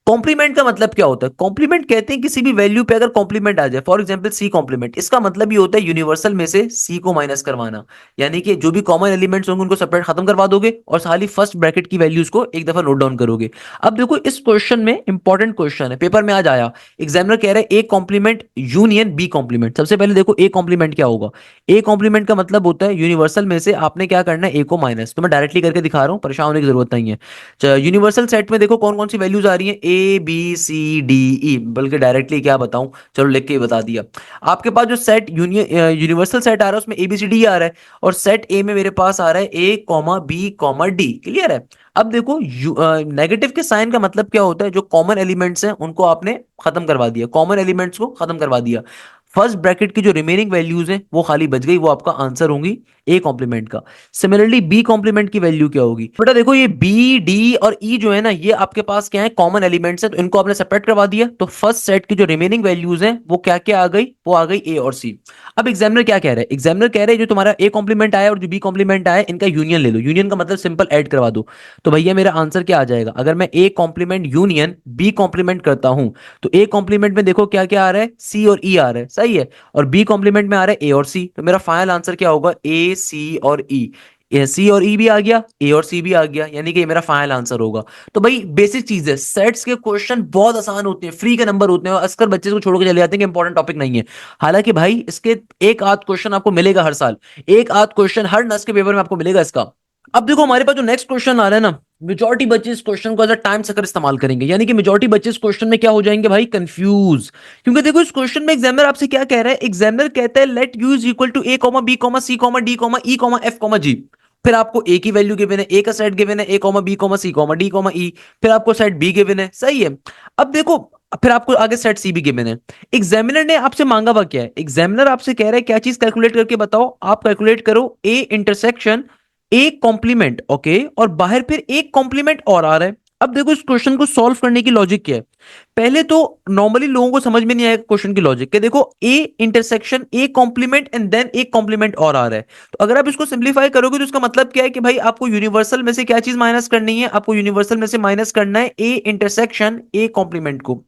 कॉम्प्लीमेंट का मतलब क्या होता है, कॉम्प्लीमेंट कहते हैं किसी भी वैल्यू पे अगर कॉम्प्लीमेंट आ जाए, फॉर एग्जांपल सी कॉम्प्लीमेंट, इसका मतलब ये होता है यूनिवर्सल में से सी को माइनस करवाना। यानी कि जो भी कॉमन एलिमेंट्स होंगे उनको सेपरेट खत्म करवा दोगे और खाली फर्स्ट ब्रैकेट की वैल्यूज को एक दफा नोट डाउन करोगे। अब देखो इस क्वेश्चन में इंपॉर्टेंट क्वेश्चन है, पेपर में आज आया, एग्जामिनर कह रहे हैं A complement union B complement. सबसे पहले देखो ए कॉम्प्लीमेंट क्या होगा। ए कॉम्प्लीमेंट का मतलब होता है यूनिवर्सल में से आपने क्या करना है ए को माइनस, तो मैं डायरेक्टली करके दिखा रहा हूं, परेशान होने की जरूरत नहीं है। यूनिवर्सल सेट में देखो कौन कौन सी वैल्यूज आ रही हैं, A B C D E, बल्कि डायरेक्टली क्या बताऊं, चलो लिख के ही बता दिया। आपके पास जो सेट यूनिवर्सल सेट आ रहा है उसमें ए बी सी डी आ रहा है, और सेट ए में मेरे पास आ रहा है A comma B comma D, clear है। अब देखो नेगेटिव के साइन का मतलब क्या होता है, जो कॉमन एलिमेंट्स हैं उनको आपने खत्म करवा दिया, कॉमन एलिमेंट्स को खत्म करवा दिया, फर्स्ट ब्रैकेट की जो रिमेनिंग वैल्यूज हैं वो खाली बच गई, वो आपका आंसर होंगी ए कॉम्प्लीमेंट का। सिमिलरली बी कॉम्प्लीमेंट की वैल्यू क्या होगी, बेटा देखो ये बी डी और ई जो है ना ये आपके पास क्या है कॉमन एलिमेंट्स है, तो इनको आपने सेपरेट करवा दिया, तो फर्स्ट सेट की जो रिमेनिंग वैल्यूज हैं वो क्या क्या आ गई, वो आ गई ए और सी। अब एग्जामिनर क्या कह रहा है, एग्जामिनर कह रहे हैं जो तुम्हारा ए कॉम्प्लीमेंट आया और जो बी कॉम्प्लीमेंट आया इनका यूनियन ले लो, यूनियन का मतलब सिंपल ऐड करवा दो। तो भैया मेरा आंसर क्या आ जाएगा, अगर मैं A complement union B complement करता हूं तो ए कॉम्प्लीमेंट में देखो क्या क्या आ रहा है, सी और ई आ रहा है, सही है, और बी कॉम्प्लीमेंट में आ रहा है ए और सी, तो मेरा फाइनल आंसर क्या होगा ए सी और ई। सी और ई भी आ गया, ए और सी भी आ गया, यानी कि ये मेरा फाइनल आंसर होगा। तो भाई बेसिक चीज है, सेट्स के क्वेश्चन बहुत आसान होते हैं, फ्री के नंबर होते हैं, और अक्सर बच्चे को छोड़ के चले जाते हैं कि इंपॉर्टेंट टॉपिक नहीं है। हालांकि भाई इसके एक आध क्वेश्चन आपको मिलेगा हर साल, एक आध क्वेश्चन हर नस के पेपर में आपको मिलेगा इसका। अब देखो हमारे पास जो नेक्स्ट क्वेश्चन आ रहा है ना, मेजॉरिटी बच्चे इस क्वेश्चन को एज अ टाइम सकर इस्तेमाल करेंगे, यानी कि मेजॉरिटी बच्चे इस क्वेश्चन में क्या हो जाएंगे भाई, कंफ्यूज। क्योंकि देखो इस क्वेश्चन में एग्जामिनर आपसे क्या कह रहा है, एग्जामिनर कहता है let U is equal to A comma B comma C comma D comma E comma F comma G. फिर आपको ए की वैल्यू गिवन है, ए का सेट गिवन है, A comma B comma C comma D comma ई। फिर आपको सेट बी गिवन है, सही है। अब देखो, फिर आपको आगे सेट सी भी गिवन है। एग्जामिनर ने आपसे मांगा हुआ क्या है, एग्जामिनर आपसे कह रहा है क्या चीज कैलकुलेट करके बताओ। आप कैलकुलेट करो ए इंटरसेक्शन एक कॉम्प्लीमेंट, ओके, और बाहर फिर एक कॉम्प्लीमेंट और आ रहा है। अब देखो इस क्वेश्चन को सॉल्व करने की लॉजिक क्या है। पहले तो नॉर्मली लोगों को समझ में नहीं आएगा क्वेश्चन की लॉजिक के, देखो A intersection A complement and then एक कॉम्प्लीमेंट और आ रहा है। तो अगर आप इसको सिंप्लीफाई करोगे तो इसका मतलब क्या है कि भाई आपको यूनिवर्सल में से क्या चीज माइनस करनी है, आपको यूनिवर्सल में से माइनस करना है ए इंटरसेक्शन ए कॉम्प्लीमेंट को।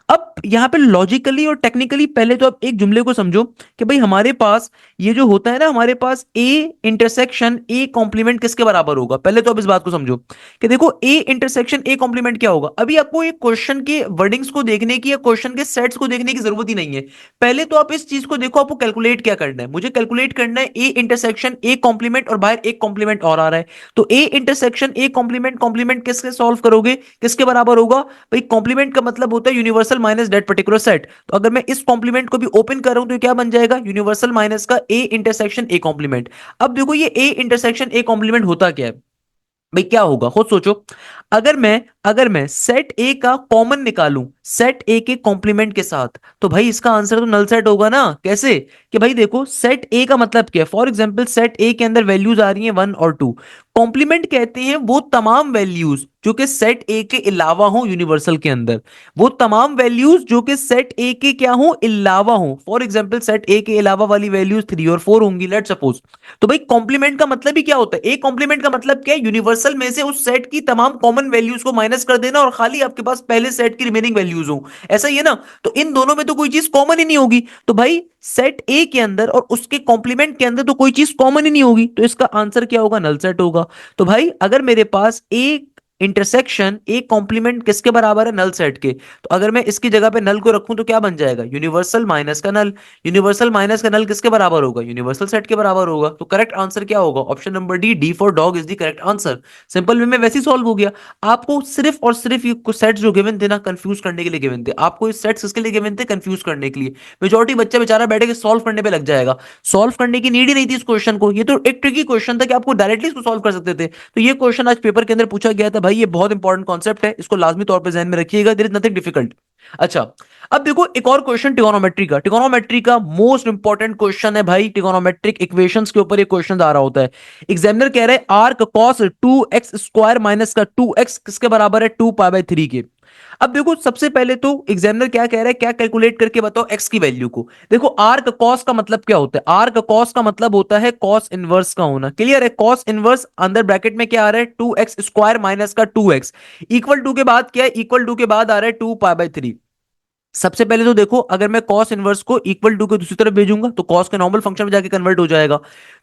अब यहां पे लॉजिकली और टेक्निकली पहले तो आप एक जुमले को समझो कि भाई हमारे पास ये जो होता है ना, हमारे पास ए इंटरसेक्शन ए कॉम्प्लीमेंट किसके बराबर होगा। पहले तो आप इस बात को समझो कि देखो ए इंटरसेक्शन ए कॉम्प्लीमेंट क्या होगा। अभी आपको एक क्वेश्चन के वर्डिंग्स को देखने की या क्वेश्चन के सेट्स को देखने की जरूरत ही नहीं है। पहले तो आप इस चीज को देखो, आपको कैलकुलेट क्या करना है। मुझे कैलकुलेट करना है ए इंटरसेक्शन ए कॉम्प्लीमेंट और बाहर एक कॉम्प्लीमेंट और आ रहा है। तो A intersection A complement, complement किसके सॉल्व करोगे, किसके बराबर होगा भाई। कॉम्प्लीमेंट का मतलब होता है universal minus that particular set. तो अगर मैं इस कॉम्प्लीमेंट को भी ओपन कर रहा हूं तो क्या बन जाएगा, यूनिवर्सल माइनस का ए इंटरसेक्शन ए कॉम्प्लीमेंट। अब देखो ये ए इंटरसेक्शन ए कॉम्प्लीमेंट होता क्या है भाई, क्या होगा खुद सोचो। अगर मैं सेट ए का कॉमन निकालूं सेट ए के कॉम्प्लीमेंट के साथ, तो भाई इसका आंसर तो नल सेट होगा ना। कैसे, कि भाई देखो सेट ए का मतलब क्या है, फॉर एग्जांपल सेट ए के अंदर वैल्यूज आ रही हैं 1 और 2। कॉम्प्लीमेंट कहते हैं वो तमाम वैल्यूज जो कि सेट ए के अलावा हो यूनिवर्सल के अंदर, वो तमाम वैल्यूज जो कि सेट ए के क्या हो, अलावा हो। फॉर एग्जांपल सेट ए के अलावा वाली वैल्यूज 3 और 4 होंगी, लेट सपोज। तो भाई कॉम्प्लीमेंट का मतलब ही क्या होता है, ए कॉम्प्लीमेंट का मतलब क्या है, यूनिवर्सल में से उस सेट की तमाम कॉमन वैल्यूज को माइनस कर देना और खाली आपके पास पहले सेट की रिमेनिंग वैल्यूज हो। ऐसा ही है ना। तो इन दोनों में तो कोई चीज कॉमन ही नहीं होगी। तो भाई सेट ए के अंदर और उसके कॉम्प्लीमेंट के अंदर तो कोई चीज कॉमन ही नहीं होगी, तो इसका आंसर क्या होगा, नल सेट होगा। तो भाई अगर मेरे पास ए इंटरसेक्शन ए कॉम्प्लीमेंट किसके बराबर है, नल सेट के, तो अगर मैं इसकी जगह पे नल को रखूं तो क्या बन जाएगा, यूनिवर्सल माइनस का नल। यूनिवर्सल माइनस का नल किसके बराबर होगा, यूनिवर्सल सेट के बराबर होगा। तो करेक्ट आंसर क्या होगा, option number D, D for dog is the correct answer. Simple way में वैसे ही सॉल्व हो गया। आपको सिर्फ और सिर्फ ये सेट्स जो गिवन थे ना, कंफ्यूज करने के लिए गिवन थे। आपको ये सेट्स किसके लिए गिवन थे, कंफ्यूज करने के लिए। मेजॉरिटी बच्चा बेचारा बैठे के सॉल्व करने पे लग जाएगा। सॉल्व करने की नीड ही नहीं थी इस क्वेश्चन को, ये तो एक ट्रिकी क्वेश्चन था कि आपको डायरेक्टली इसको सॉल्व कर सकते थे। तो ये क्वेश्चन आज पेपर के अंदर पूछा गया था भाई, ये बहुत इंपॉर्टेंट कॉन्सेप्ट है, इसको लाजमी तौर पर ध्यान में रखिएगा, देयर इज नथिंग डिफिकल्ट। अच्छा, अब देखो एक और क्वेश्चन ट्रिगोनोमेट्री का। ट्रिगोनोमेट्री का मोस्ट इंपॉर्टेंट क्वेश्चन है भाई, ट्रिगोनोमेट्रिक इक्वेशंस के ऊपर ये क्वेश्चन आ रहा होता है। एग्जामिनर कह रहा है आर्क कॉस 2x² माइनस का 2x किसके बराबर है, 2π/3 के। अब देखो सबसे पहले तो एग्जामिनर क्या कह रहा है, क्या कैलकुलेट करके बताओ एक्स की वैल्यू को। देखो आर्क कॉस का मतलब क्या होता है, आर्क कॉस का मतलब होता है कॉस इनवर्स का होना। क्लियर है, कॉस इनवर्स अंदर ब्रैकेट में क्या आ रहा है, 2x² माइनस का 2x इक्वल टू के बाद क्या है, इक्वल टू के बाद आ रहा है 2π/3। सबसे पहले तो देखो अगर मैं cos इनवर्स को इक्वल टू के दूसरी तरफ भेजूंगा तो cos के नॉर्मल फंक्शन में जाके कन्वर्ट हो जाएगा।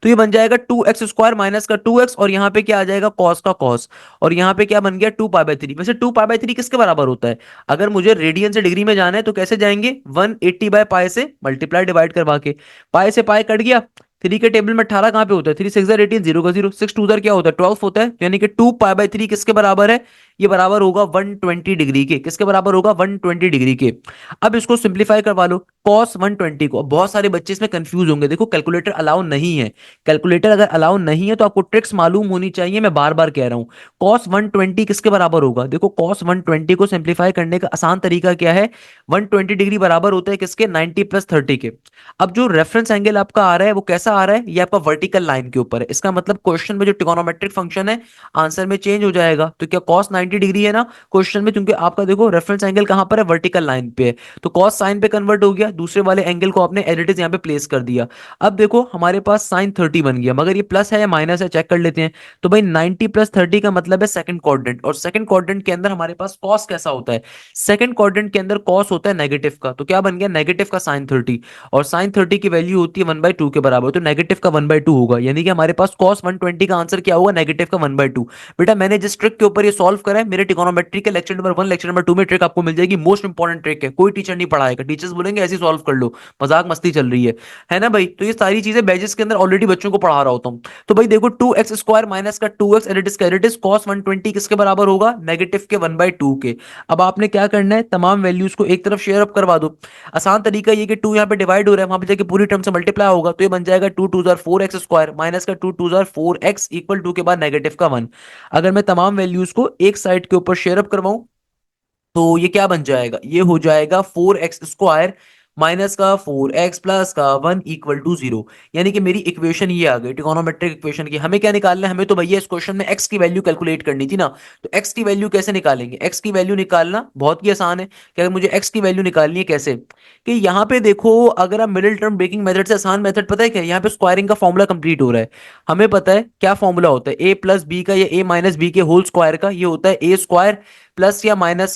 तो ये बन जाएगा 2x² माइनस का 2x और यहाँ पे क्या आ जाएगा, cos का cos। और यहाँ पे क्या बन गया, 2π/3। वैसे 2π/3 किसके बराबर होता है, अगर मुझे रेडियन से डिग्री में जाना है तो कैसे जाएंगे, 180/π से मल्टीप्लाई डिवाइड करवा के। पाई से पाई कट गया, 3 के टेबल में 18 कहां पे होता है, 3 6 18, 0 का 0, 6 2 क्या होता है, 12 होता है। यानी कि 2π/3 किसके बराबर है, ये बराबर होगा 120 डिग्री के। किसके बराबर होगा, 120 डिग्री के। अब इसको सिंप्लीफाई करवा लो cos 120 को। अब बहुत सारे बच्चे इसमें कंफ्यूज होंगे, देखो कैलकुलेटर अलाउ नहीं है। कैलकुलेटर अगर अलाउ नहीं है तो आपको ट्रिक्स मालूम होनी चाहिए, मैं बार बार कह रहा हूं। cos 120 किसके बराबर होगा, देखो cos 120 को सिंप्लीफाई करने का आसान तरीका क्या है, 120 डिग्री बराबर होता है किसके, 90 + 30 के। अब जो रेफरेंस एंगल आपका आ रहा है वो कैसा आ रहा है, ये आपका वर्टिकल लाइन के ऊपर है। इसका मतलब क्वेश्चन में जो ट्रिगोनोमेट्रिक फंक्शन है आंसर में चेंज हो जाएगा। तो क्या cos 90 डिग्री है ना क्वेश्चन में, क्योंकि आपका देखो रेफरेंस एंगल कहां पर है, वर्टिकल लाइन पे है। तो cos साइन पे कन्वर्ट हो गया, दूसरे वाले एंगल को आपने एज इट इज यहाँ पे प्लेस कर दिया। अब देखो हमारे पास sin 30 बन गया, मगर ये प्लस है या माइनस है चेक कर लेते हैं। तो भाई 90 + 30 का मतलब है सेकंड क्वाड्रेंट, और सेकंड क्वाड्रेंट के अंदर हमारे पास cos कैसा होता है, सेकंड क्वाड्रेंट के अंदर cos होता है नेगेटिव का। तो क्या बन गया, नेगेटिव का sin 30। और sin 30 की वैल्यू होती है 1/2 के बराबर, तो नेगेटिव का 1/2 होगा। यानी कि हमारे पास cos 120 का आंसर क्या होगा, नेगेटिव का 1/2। बेटा मैंने जिस ट्रिक के ऊपर ये सॉल्व करा है, मेरे ट्रिगोनोमेट्री के लेक्चर नंबर 1 लेक्चर नंबर 2 में ट्रिक आपको मिल जाएगी। मोस्ट इंपॉर्टेंट ट्रिक है, कोई टीचर नहीं पढ़ाएगा, टीचर्स बोलेंगे ऐसी सॉल्व कर लो, मजाक मस्ती चल रही है ना भाई। तो ये सारी चीजें बैजेस के अंदर ऑलरेडी बच्चों को पढ़ा रहा होता हूँ। तो भाई देखो 2x² माइनस का 2x एडिट इज कॉस 120 किसके बराबर होगा, नेगेटिव के 1/2 के। अब आपने क्या करना है, तमाम वैल्यूज को एक तरफ शेयर अप करवा दो। आसान तरीका ये कि 2 यहाँ पे डिवाइड हो रहा है, वहां पे जाके पूरी टर्म से मल्टीप्लाई होगा, तो ये बन जाएगा 2 2 4x² माइनस का 2 2 4x इक्वल टू के बाद नेगेटिव का 1। अगर मैं तमाम वैल्यूज को एक साइड के ऊपर शेयर अप करवाऊं तो ये क्या बन जाएगा, ये हो जाएगा 4x² माइनस का 4x प्लस का 1 इक्वल टू 0। यानी कि मेरी इक्वेशन ये आ गई ट्रिगोनोमेट्रिक इक्वेशन की। हमें क्या निकालना है, हमें तो भैया इस क्वेश्चन में x की वैल्यू कैलकुलेट करनी थी ना। तो x की वैल्यू कैसे निकालेंगे, x की वैल्यू निकालना बहुत ही आसान है कि अगर मुझे x की वैल्यू निकालनी है कैसे, कि यहाँ पे देखो अगर आप मिडिल टर्म ब्रेकिंग मेथड से, आसान मेथड पता है क्या, यहाँ पे स्क्वायरिंग का फॉर्मूला कंप्लीट हो रहा है। हमें पता है क्या फॉर्मूला होता है, a प्लस बी का या a माइनस बी के होल स्क्वायर का, ये होता है a² प्लस या माइनस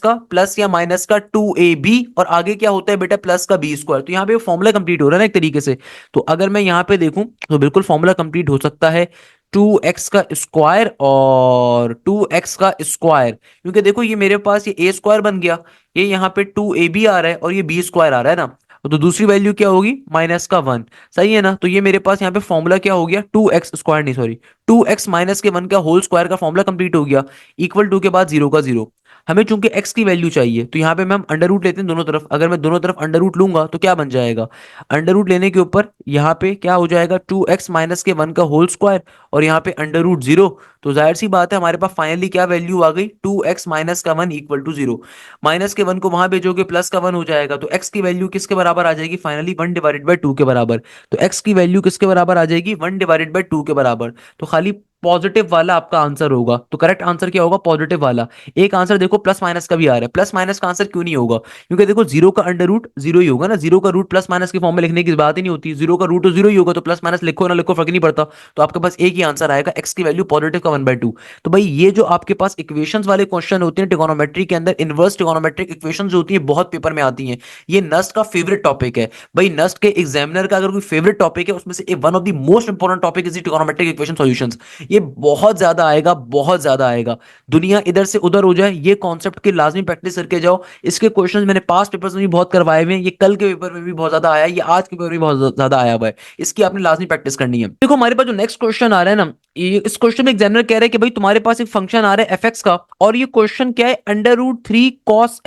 का 2ab, और आगे क्या होता है बेटा प्लस का b²। तो यहाँ पे फॉर्मूला कंप्लीट हो रहा है ना एक तरीके से। तो अगर मैं यहाँ पे देखूं तो बिल्कुल फॉर्मूला कंप्लीट हो सकता है 2x का स्क्वायर और 2x का स्क्वायर, क्योंकि देखो ये मेरे पास ये a² बन गया, ये यहाँ पे 2ab आ रहा है और ये b² आ रहा है ना। तो दूसरी वैल्यू क्या होगी, माइनस का 1। सही है ना। तो ये मेरे पास यहाँ पे फॉर्मूला क्या हो गया, 2x² नहीं सॉरी 2x माइनस के 1 का होल स्क्वायर का फॉर्मूला कंप्लीट हो गया, इक्वल टू के बाद 0 का 0। हमें चूंकि x की वैल्यू चाहिए तो यहाँ पे मैं हम अंडर रूट लेते हैं दोनों तरफ। अगर मैं दोनों तरफ अंडर रूट लूंगा तो क्या बन जाएगा, अंडर रूट लेने के ऊपर यहाँ पे क्या हो जाएगा 2x माइनस के 1 का होल स्क्वायर और यहाँ पे अंडर रूट 0। तो जाहिर सी बात है हमारे पास फाइनली क्या वैल्यू आ गई, 2x माइनस का 1 इक्वल टू 0। माइनस के 1 को वहां भेजोगे प्लस का 1 हो जाएगा, तो x की वैल्यू किसके बराबर आ जाएगी फाइनली, 1/2 के बराबर। तो x की वैल्यू किसके बराबर आ जाएगी, 1/2 के बराबर। तो खाली पॉजिटिव वाला आपका आंसर होगा। तो करेक्ट आंसर क्या होगा, पॉजिटिव वाला। एक आंसर देखो प्लस माइनस का भी आ रहा है, प्लस माइनस का आंसर क्यों नहीं होगा, क्योंकि देखो जीरो का अंडर रूट जीरो ही होगा ना, जीरो का रूट प्लस माइनस के फॉर्म में लिखने की बात ही नहीं होती, जीरो का रूट तो जीरो ही होगा, तो प्लस माइनस लिखो ना लिखो फर्क नहीं पड़ता। तो आपके पास एक ही आंसर आएगा, एक्स की वैल्यू पॉजिटिव का 1/2। तो भाई ये जो आपके पास इक्वेशंस वाले क्वेश्चन होते हैं ट्रिगोनोमेट्री के अंदर, इनवर्स ट्रिगोनोमेट्रिक इक्वेशंस जो होती है बहुत पेपर में आती हैं। ये नस्ट का फेवरेट टॉपिक है भाई, नस्ट के एग्जामिनर का अगर कोई फेवरेट टॉपिक है उसमें से one of the most important topic is trigonometric equation solutions. ये बहुत ज्यादा आएगा, बहुत ज्यादा आएगा। दुनिया इधर से उधर हो जाए, ये कॉन्सेप्ट की लाजमी प्रैक्टिस करके जाओ। इसके क्वेश्चंस मैंने पास्ट पेपर्स में भी बहुत करवाए हुए हैं, ये कल के पेपर में भी बहुत ज्यादा आया है, ये आज के पेपर में भी बहुत ज्यादा आया हुआ है। इसकी आपने लाजमी प्रैक्टिस करनी है। देखो हमारे पास जो नेक्स्ट क्वेश्चन आ रहा है ना, ये इस क्वेश्चन में एग्जामिनर कह रहे हैं कि भाई तुम्हारे पास एक फंक्शन आ रहा है एफ एक्स का, और ये क्वेश्चन क्या है, अंडर रूट 3 cos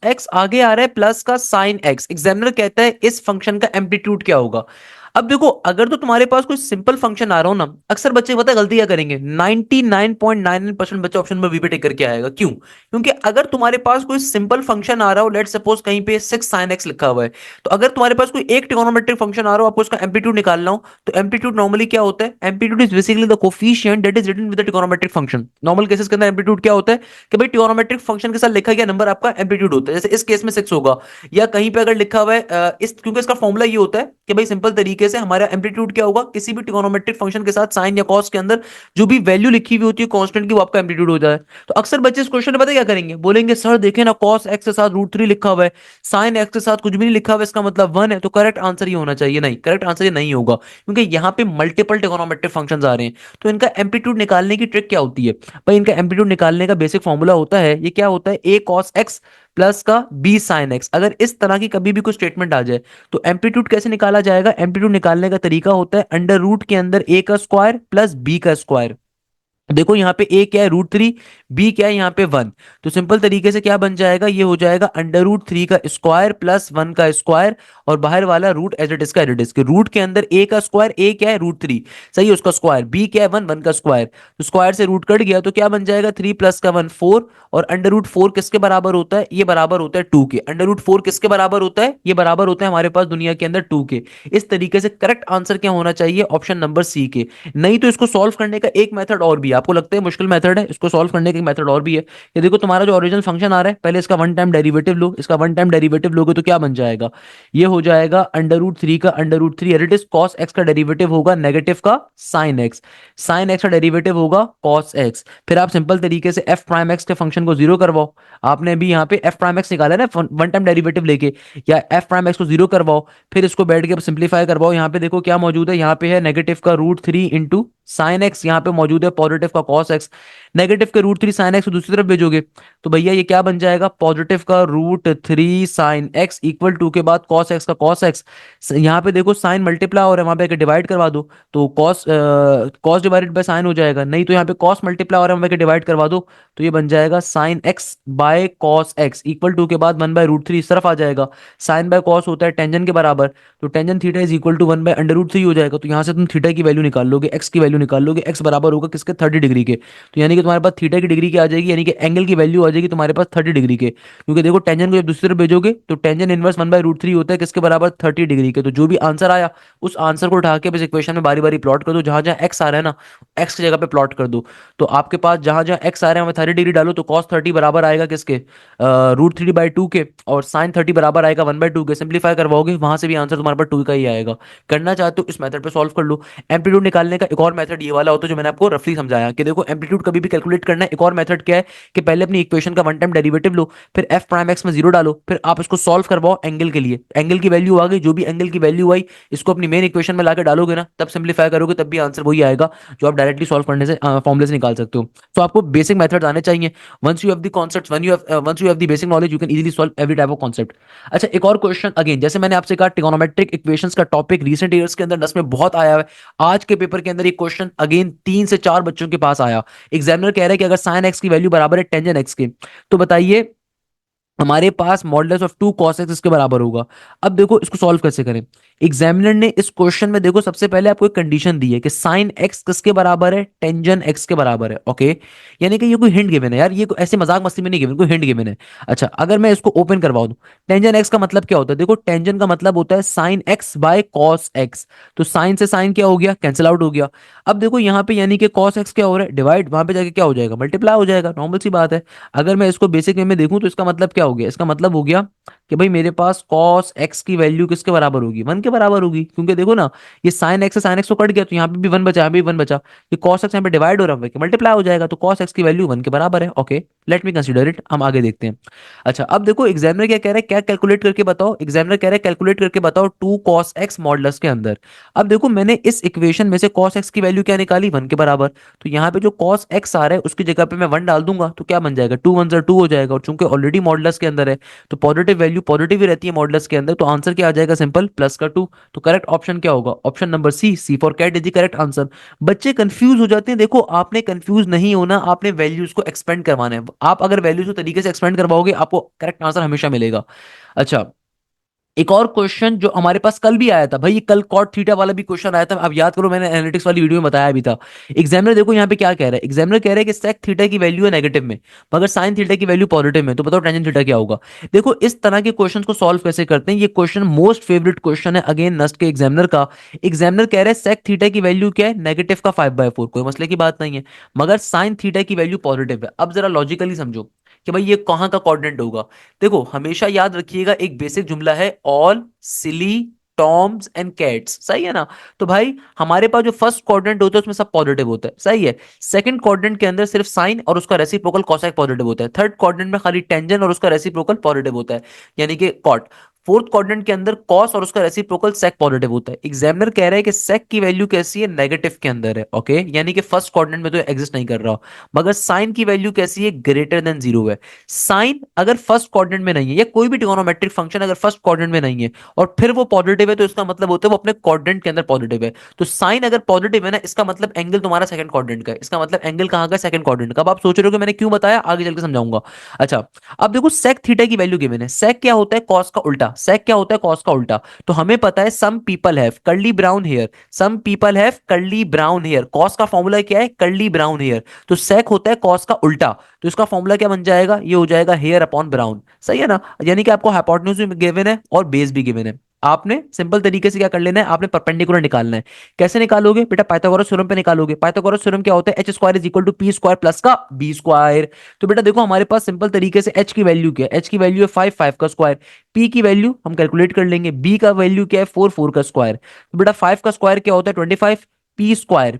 x आगे आ रहा है प्लस का साइन एक्स। एग्जामिनर कहता है इस फंक्शन का एम्पलीट्यूड क्या होगा। अब देखो अगर तो तुम्हारे पास कोई सिंपल फंक्शन आ रहा हो ना, अक्सर बच्चे पता है गलती क्या करेंगे, 99.99% बच्चे ऑप्शन में बी पे टिक करके आएगा। क्यों, क्योंकि अगर तुम्हारे पास कोई सिंपल फंक्शन आ रहा हो, लेट सपोज कहीं पे 6 sin x लिखा हुआ है, तो अगर तुम्हारे पास कोई एक ट्रिगोनोमेट्रिक फंक्शन आ रहा हो, आपको उसका एम्पलीट्यूड निकालना हो, तो एम्पलीट्यूड नॉर्मली क्या होता है, amplitude is basically the coefficient that is written with the trigonometric function. Normal cases के अंदर एम्पलीट्यूड क्या होता है कि भाई ट्रिगोनोमेट्रिक फंक्शन के साथ लिखा गया नंबर आपका एम्पलीट्यूड होता है। जैसे इस केस में 6 होगा, या कहीं पे अगर लिखा हुआ है इस, क्योंकि इसका फॉर्मूला ये होता है कि भाई सिंपल तरीके से हमारा एम्पलीट्यूड क्या होगा, किसी भी ट्रिगोनोमेट्रिक फंक्शन के साथ साइन या कॉस के अंदर जो भी वैल्यू लिखी हुई होती है कांस्टेंट की, वो आपका एम्पलीट्यूड हो जाए। तो अक्सर बच्चे इस क्वेश्चन में पता है क्या करेंगे, बोलेंगे सर देखें ना कॉस एक्स के साथ √3 लिखा हुआ है, साइन एक्स के साथ कुछ भी नहीं लिखा हुआ है, इसका मतलब 1 है। तो करेक्ट आंसर ये होना चाहिए, नहीं करेक्ट आंसर ये नहीं होगा, क्योंकि यहाँ पे मल्टीपल ट्रिगोनोमेट्रिक फंक्शंस आ रहे हैं। तो इनका एम्पलीट्यूड निकालने की ट्रिक क्या होती है भाई, इनका एम्पलीट्यूड निकालने का बेसिक फॉर्मूला होता है, ये क्या होता है, a cos x प्लस का b sin x। अगर इस तरह की कभी भी कोई स्टेटमेंट आ जाए तो एम्पलीट्यूड कैसे निकाला जाएगा, एम्पलीट्यूड निकालने का तरीका होता है अंडर रूट के अंदर a का स्क्वायर प्लस b का स्क्वायर। देखो यहाँ पे a क्या है √3, b क्या है यहाँ पे 1। तो सिंपल तरीके से क्या बन जाएगा, ये हो जाएगा अंडर रूट 3 का स्क्वायर प्लस 1 का स्क्वायर, और बाहर वाला रूट एज इट इज का एज इट इज। रूट के अंदर a का स्क्वायर, a क्या है √3 सही है उसका स्क्वायर, b क्या है 1, 1 का स्क्वायर। तो स्क्वायर से रूट कट गया तो क्या बन जाएगा 3 प्लस का 1 4, और अंडर रूट 4 किसके बराबर होता है, ये बराबर होता है 2 के। अंडर रूट 4 किसके बराबर होता है, ये बराबर होता है हमारे पास दुनिया के अंदर 2 के। इस तरीके से करेक्ट आंसर क्या होना चाहिए, ऑप्शन नंबर सी के। नहीं तो इसको सॉल्व करने का एक मेथड और भी है, आपको लगता है मुश्किल मेथड है, इसको सॉल्व करने का एक मेथड और भी है। ये देखो तुम्हारा जो ओरिजिनल फंक्शन आ रहा है, पहले इसका वन टाइम डेरिवेटिव लो, इसका वन टाइम डेरिवेटिव लोगे तो क्या बन जाएगा, ये हो जाएगा अंडर रूट 3 का under root 3 at is cos X का डेरिवेटिव होगा नेगेटिव का साइन एक्स, साइन एक्स का डेरिवेटिव होगा कॉस एक्स। फिर आप सिंपल तरीके से एफ प्राइम एक्स के फंक्शन को जीरो करवाओ, आपने भी यहाँ पे एफ प्राइम एक्स निकाला है ना वन टाइम डेरिवेटिव लेके, या एफ प्राइम एक्स को जीरो करवाओ, फिर इसको बैठ के सिंप्लीफाई करवाओ। यहाँ पे देखो क्या मौजूद है, यहाँ पे है नेगेटिव का √3 इंटू साइन एक्स यहाँ पे मौजूद है, पॉजिटिव का कॉस एक्स, नेगेटिव के रूट थ्री साइन एक्स दूसरी तरफ भेजोगे तो भैया ये क्या बन जाएगा, पॉजिटिव का root three sine X equal to के बाद कॉस एक्स का कॉस एक्स। यहाँ पे देखो साइन मल्टीप्लाई और वहां पे डिवाइड करवा दो तो cos cos divided by sine हो जाएगा, नहीं तो यहाँ पे कॉस मल्टीप्लाई और वहां पे डिवाइड करवा दो तो ये बन जाएगा sine X by cos X equal to के बाद वन बाय रूट थ्री इस तरफ आ जाएगा। साइन बाय कॉस होता है टेंजन के बराबर, तो tangent theta is equal to one by under root three हो जाएगा। तो यहाँ से तुम थीटा की वैल्यू निकाल लोगे, एक्स की वैल्यू निकाल लोगे, एक्स बराबर होगा किसके, 30 डिग्री के। तो यानी कि तुम्हारे पास थीटा की डिग्री की आ जाएगी, यानी कि एंगल की वैल्यू आ जाएगी तुम्हारे पास 30 डिग्री के, क्योंकि देखो टेंजन को जब दूसरी तरफ भेजोगे तो tangent inverse one by root three होता है किसके बराबर, 30 डिग्री के। तो जो भी आंसर आया उस आंसर को उठा के बस इक्वेशन में बारी बारी प्लॉट कर दो, जहां जहां एक्स आ रहा है ना एक्स की जगह पे प्लॉट कर दो। तो आपके पास जहां जहां एक्स आ रहे हैं वहां 30 डिग्री डालो तो कॉस 30 बराबर आएगा किसके, रूट थ्री बाई टू के, और साइन 30 बराबर आएगा वन बाई टू के। सिंप्लीफाई करवाओगे वहां से भी आंसर तुम्हारे पास टू का ही आएगा। करना चाहते हो इस मेथड पे सॉल्व कर लो। एम्पलीट्यूड निकालने का एक और मेथड ये वाला होता है जो मैंने आपको रफली समझाया कि देखो एम्पलीट्यूड कभी भी कैलकुलेट करना है, एक और मेथड क्या है कि पहले अपनी इक्वेशन का वन टाइम डेरिवेटिव लो, फिर एफ प्राइम एक्स में जीरो डालो, फिर आप इसको सॉल्व करवाओ एंगल के लिए, एंगल की वैल्यू आ गई, जो भी एंगल की वैल्यू आई इसको अपनी मेन इक्वेशन में लाके डालोगे ना, तब सिंप्लीफाई करोगे तब भी आंसर वही आएगा जो आप डायरेक्टली सॉल्व करने से फॉर्मुले से निकाल सकते हो। तो आपको बेसिक मेथड्स आने चाहिए। Once you have the concepts, once you have the basic knowledge, you can easily solve every type of concept. अच्छा एक और क्वेश्चन, अगेन जैसे मैंने आपसे कहा ट्रिगोनोमेट्रिक इक्वेशंस का टॉपिक रिसेंट ईयर्स के अंदर नस में बहुत आया है। आज के पेपर के अंदर एक क्वेश्चन अगेन 3 से 4 बच्चों के पास आया। एग्जामिनर कह रहा है कि अगर साइन एक्स की वैल्यू बराबर है टेंजन एक्स के, तो बताइए हमारे पास modulus of two cos x इसके बराबर होगा। अब देखो इसको सॉल्व कैसे करें। एग्जामिनर ने इस क्वेश्चन में देखो सबसे पहले आपको एक कंडीशन दी है कि साइन एक्स किसके बराबर है, टेंजन एक्स के बराबर है। ओके, यानी कि ये कोई हिंट गिवन है यार, ये ऐसे मजाक मस्ती में नहीं गिवन, कोई हिंट गिवन है। अच्छा अगर मैं इसको ओपन करवा दूं, टेंजन एक्स का मतलब क्या होता है, देखो टेंजन का मतलब होता है sign X by cos x. तो साइन से साइन क्या हो गया, कैंसिल आउट हो गया। अब देखो यहाँ पे यानी कि कॉस एक्स क्या हो रहा है, डिवाइड, वहां पे जाके क्या हो जाएगा, मल्टीप्लाई हो जाएगा, नॉर्मल सी बात है। अगर मैं इसको बेसिक वे में देखूं तो इसका मतलब क्या हो गया, इसका मतलब हो गया कि भाई मेरे पास cos x की वैल्यू किसके बराबर होगी, वन के बराबर होगी, क्योंकि देखो ना ये sin x से sin x तो कट गया तो यहाँ पे भी वन बचा, यहाँ पे भी वन बचा, ये cos x यहाँ पे डिवाइड हो रहा है मल्टीप्लाई हो जाएगा, तो cos x की वैल्यू वन के बराबर है। Okay, let me consider it, हम आगे देखते हैं। अच्छा अब देखो एग्जामिनर क्या कह रहा है, क्या कैलकुलेट करके बताओ, एग्जामिनर कह रहा है कैलकुलेट करके बताओ टू cos x मॉडुलस के अंदर। अब देखो मैंने इस इक्वेशन में से cos x की वैल्यू क्या निकाली, वन के बराबर, तो यहाँ पे जो cos x आ रहा है उसकी जगह पे मैं वन डाल दूंगा तो क्या बन जाएगा, टू वन जर टू हो जाएगा, और चूंकि ऑलरेडी मॉडुलस के अंदर है तो पॉजिटिव वैल्यू पॉजिटिव ही रहती है मॉडुलस के अंदर, तो आंसर क्या आ जाएगा, सिंपल प्लस का टू। तो करेक्ट ऑप्शन क्या होगा, option number C, C for cat is the correct answer. बच्चे कंफ्यूज हो जाते हैं, देखो आपने कंफ्यूज नहीं होना, आपने वैल्यूज को एक्सपेंड करवाना है। आप अगर वैल्यूज को तरीके से एक्सपेंड करवाओगे आपको करेक्ट आंसर हमेशा मिलेगा। अच्छा एक और क्वेश्चन जो हमारे पास कल भी आया था भाई, ये कल कॉट थीटा वाला भी क्वेश्चन आया था, आप याद करो मैंने एनालिटिक्स वाली वीडियो में बताया भी था। एग्जामिनर देखो यहाँ पे क्या कह रहा है, एग्जामिनर कह रहा है कि सेक थीटा की वैल्यू है नेगेटिव में मगर साइन थीटा की वैल्यू पॉजिटिव में, तो बताओ टेंजेंट थीटा क्या होगा। देखो इस तरह के क्वेश्चन को सॉल्व कैसे करते हैं, ये क्वेश्चन मोस्ट फेवरेट क्वेश्चन है अगेन नस्ट के एग्जामिनर का। एग्जामिनर कह रहे हैं सेक थीटा की वैल्यू क्या है, नेगेटिव का 5/4, कोई मसले की बात नहीं है, मगर साइन थीटा की वैल्यू पॉजिटिव है। अब जरा लॉजिकली समझो कि भाई ये कहाँ का कोऑर्डिनेट होगा। देखो हमेशा याद रखिएगा एक बेसिक जुमला है, all silly Tom's and cats, सही है ना। तो भाई हमारे पास जो फर्स्ट कोऑर्डिनेट होता है उसमें सब पॉजिटिव होता है, सही है। सेकंड कोऑर्डिनेट के अंदर सिर्फ साइन और उसका रेसिप्रोकल कोसेक पॉजिटिव होता है। थर्ड कोऑर्डिनेट में खाली टेंजेंट और उसका रेसिप्रोकल पॉजिटिव होता है, यानी कि कॉट। फोर्थ कोऑर्डिनेट के अंदर कॉस और उसका रेसिप्रोकल सेक पॉजिटिव होता है। एग्जामिनर कह रहा है कि सेक की वैल्यू कैसी है, नेगेटिव के अंदर है। ओके, यानी कि फर्स्ट कोऑर्डिनेट में तो एग्जिस्ट नहीं कर रहा, मगर साइन की वैल्यू कैसी है, ग्रेटर देन जीरो है। साइन अगर फर्स्ट क्वाड्रेंट में नहीं है, या कोई भी ट्रिगोनोमेट्रिक फंक्शन अगर फर्स्ट क्वाड्रेंट में नहीं है और फिर वो पॉजिटिव है, तो इसका मतलब होता है वो अपने क्वाड्रेंट के अंदर पॉजिटिव है। तो साइन अगर पॉजिटिव है ना, इसका मतलब एंगल तुम्हारा सेकंड क्वाड्रेंट का है, इसका मतलब एंगल कहां का, सेकंड क्वाड्रेंट का। अब आप सोच रहे हो कि मैंने क्यों बताया, आगे चल के समझाऊंगा। अच्छा अब देखो सेक थीटा की वैल्यू गिवन है, सेक क्या होता है, कॉस का उल्टा, सेक क्या होता है, कॉस का उल्टा। तो हमें पता है some people have curly brown hair, some people have curly brown hair, cos का फॉर्मूला क्या है, कर्ली ब्राउन हेयर। तो सेक होता है कॉस का उल्टा, तो इसका फॉर्मूला क्या बन जाएगा, ये हो जाएगा हेयर अपॉन ब्राउन, सही है ना। यानी कि आपको हाइपोटेन्यूज भी गिवन है और बेस भी गिवन है। आपने सिंपल तरीके से क्या कर लेना है, आपने परपेंडिकुलर निकालना है। कैसे निकालोगे बेटा, पाइथागोरस थ्योरम पे निकालोगे। पाइथागोरस थ्योरम क्या होता है, H square is equal to P square plus का बी स्क्वायर। तो बेटा देखो हमारे पास सिंपल तरीके से एच की वैल्यू क्या है, एच की वैल्यू है 5, 5 का स्क्वायर। पी की वैल्यू हम कैलकुलेट कर लेंगे, बी का वैल्यू क्या है 4, 4 का स्क्वायर। तो बेटा 5 का स्क्वायर क्या होता है 25, पी स्क्वायर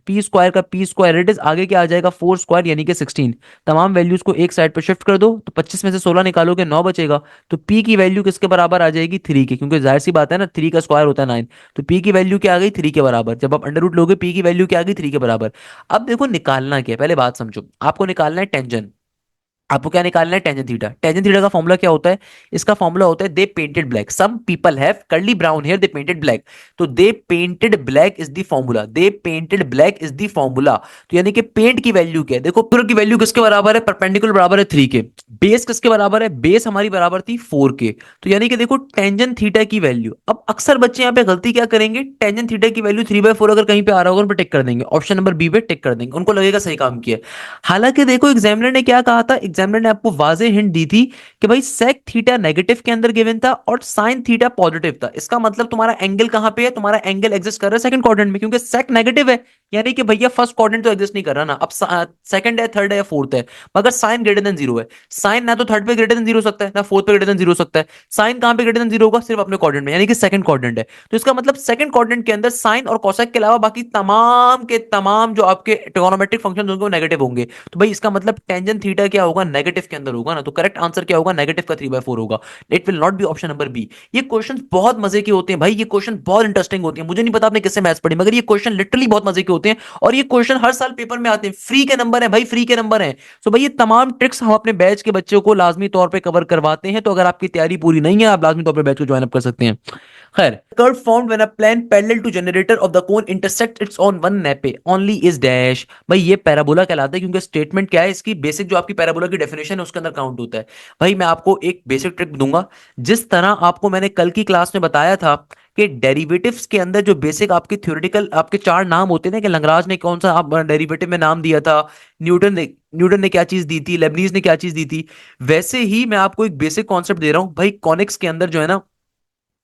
का पी स्क्वायर इट इज आगे क्या आ जाएगा 4 स्क्वायर यानी कि 16। तमाम वैल्यूज को एक साइड पर शिफ्ट कर दो तो 25 में से 16 निकालोगे 9 बचेगा। तो पी की वैल्यू किसके बराबर आ जाएगी 3 के, क्योंकि जाहिर सी बात है ना 3 का स्क्वायर होता है 9। तो पी की वैल्यू क्या आ गई 3 के बराबर। जब आप अंडर रूट लोगे पी की वैल्यू क्या आ गई 3 के बराबर। अब देखो निकालना क्या है, पहले बात समझो। आपको निकालना है टेंजेंट। आपको क्या निकालना है टेंजेंट थीटा। टेंजेंट थीटा का फॉर्मूला क्या होता है, इसका फॉर्मूला होता है they painted black, some people have curly brown hair they painted black. तो they painted black is the formula, they painted black is the formula. तो यानी कि पेंट की वैल्यू क्या है, देखो पूरा की वैल्यू किसके बराबर है, परपेंडिकुलर बराबर है 3 के। बेस किसके बराबर है, बेस हमारी बराबर थी 4 के। तो यानी कि देखो टेंजेंट थीटा की वैल्यू, अब अक्सर बच्चे यहाँ पे गलती क्या करेंगे, टेंजेंट थीटा की वैल्यू 3/4 अगर कहीं पे आ रहा होगा उन पर टिक कर देंगे, ऑप्शन नंबर बी पे टिक कर देंगे, उनको लगेगा सही काम किया। हालांकि देखो एग्जामिनर ने क्या कहा था, एग्जामिनर ने आपको वाजे हिंट दी थी कि भाई सेक थीटा नेगेटिव के अंदर गिवन था और साइन थीटा पॉजिटिव था। इसका मतलब तुम्हारा एंगल कहां पे है, तुम्हारा एंगल एग्जिस्ट कर रहा है सेकंड क्वाड्रेंट में, क्योंकि सेक नेगेटिव है। यानी कि भैया फर्स्ट क्वाड्रेंट तो एग्जिस्ट नहीं कर रहा ना, अब सेकंड है थर्ड है या फोर्थ है, मगर साइन ग्रेटर देन जीरो है। साइन ना तो थर्ड पे ग्रेटर देन जीरो हो सकता है ना फोर्थ पे ग्रेटर देन जीरो हो सकता है। साइन कहां पे ग्रेटर देन जीरो होगा, सिर्फ अपने क्वाड्रेंट में, यानी कि सेकंड क्वाड्रेंट है। तो इसका मतलब सेकंड क्वाड्रेंट के अंदर साइन और कोसेक के अलावा बाकी तमाम के तमाम जो आपके ट्रिगोनोमेट्रिक फंक्शन होंगे वो नेगेटिव होंगे। तो भाई इसका मतलब टेंजेंट थीटा क्या होगा, नेगेटिव के अंदर होगा ना। तो करेक्ट आंसर क्या होगा, नेगेटिव का 3/4 होगा। It will not be option number B. ये क्वेश्चन बहुत मजे के होते हैं भाई, ये क्वेश्चन बहुत इंटरेस्टिंग होते हैं। मुझे नहीं पता आपने किससे मैथ्स पढ़ी, मगर ये क्वेश्चन लिटरली बहुत मजे के होते हैं। और ये क्वेश्चन हर साल पेपर में आते हैं, फ्री के नंबर है भाई, फ्री के नंबर है। सो भाई ये तमाम ट्रिक्स हम अपने बैच के बच्चों को लाजमी तौर पर कवर करवाते हैं। तो अगर आपकी तैयारी पूरी नहीं है आप लाजमी तौर पर बैच को ज्वाइन अप कर सकते हैं। खैर, curve formed when a plane parallel to generator of the cone intersects its on one nape only is dash। भाई ये पैराबोला कहलाता है, क्योंकि स्टेटमेंट क्या है इसकी, बेसिक जो आपकी पैराबोला की डेफिनेशन है उसके अंदर काउंट होता है। भाई मैं आपको एक बेसिक ट्रिक दूंगा, जिस तरह आपको मैंने कल की क्लास में बताया था कि डेरिवेटिव्स के अंदर जो बेसिक आपके थ्योरेटिकल आपके चार नाम होते हैं ना, कि लंगराज ने कौन सा आप डेरिवेटिव में नाम दिया था, न्यूटन ने क्या चीज दी थी, लेबनीज ने क्या चीज दी थी, वैसे ही मैं आपको एक बेसिक कॉन्सेप्ट दे रहा हूं भाई। कॉनिक्स के अंदर जो है ना,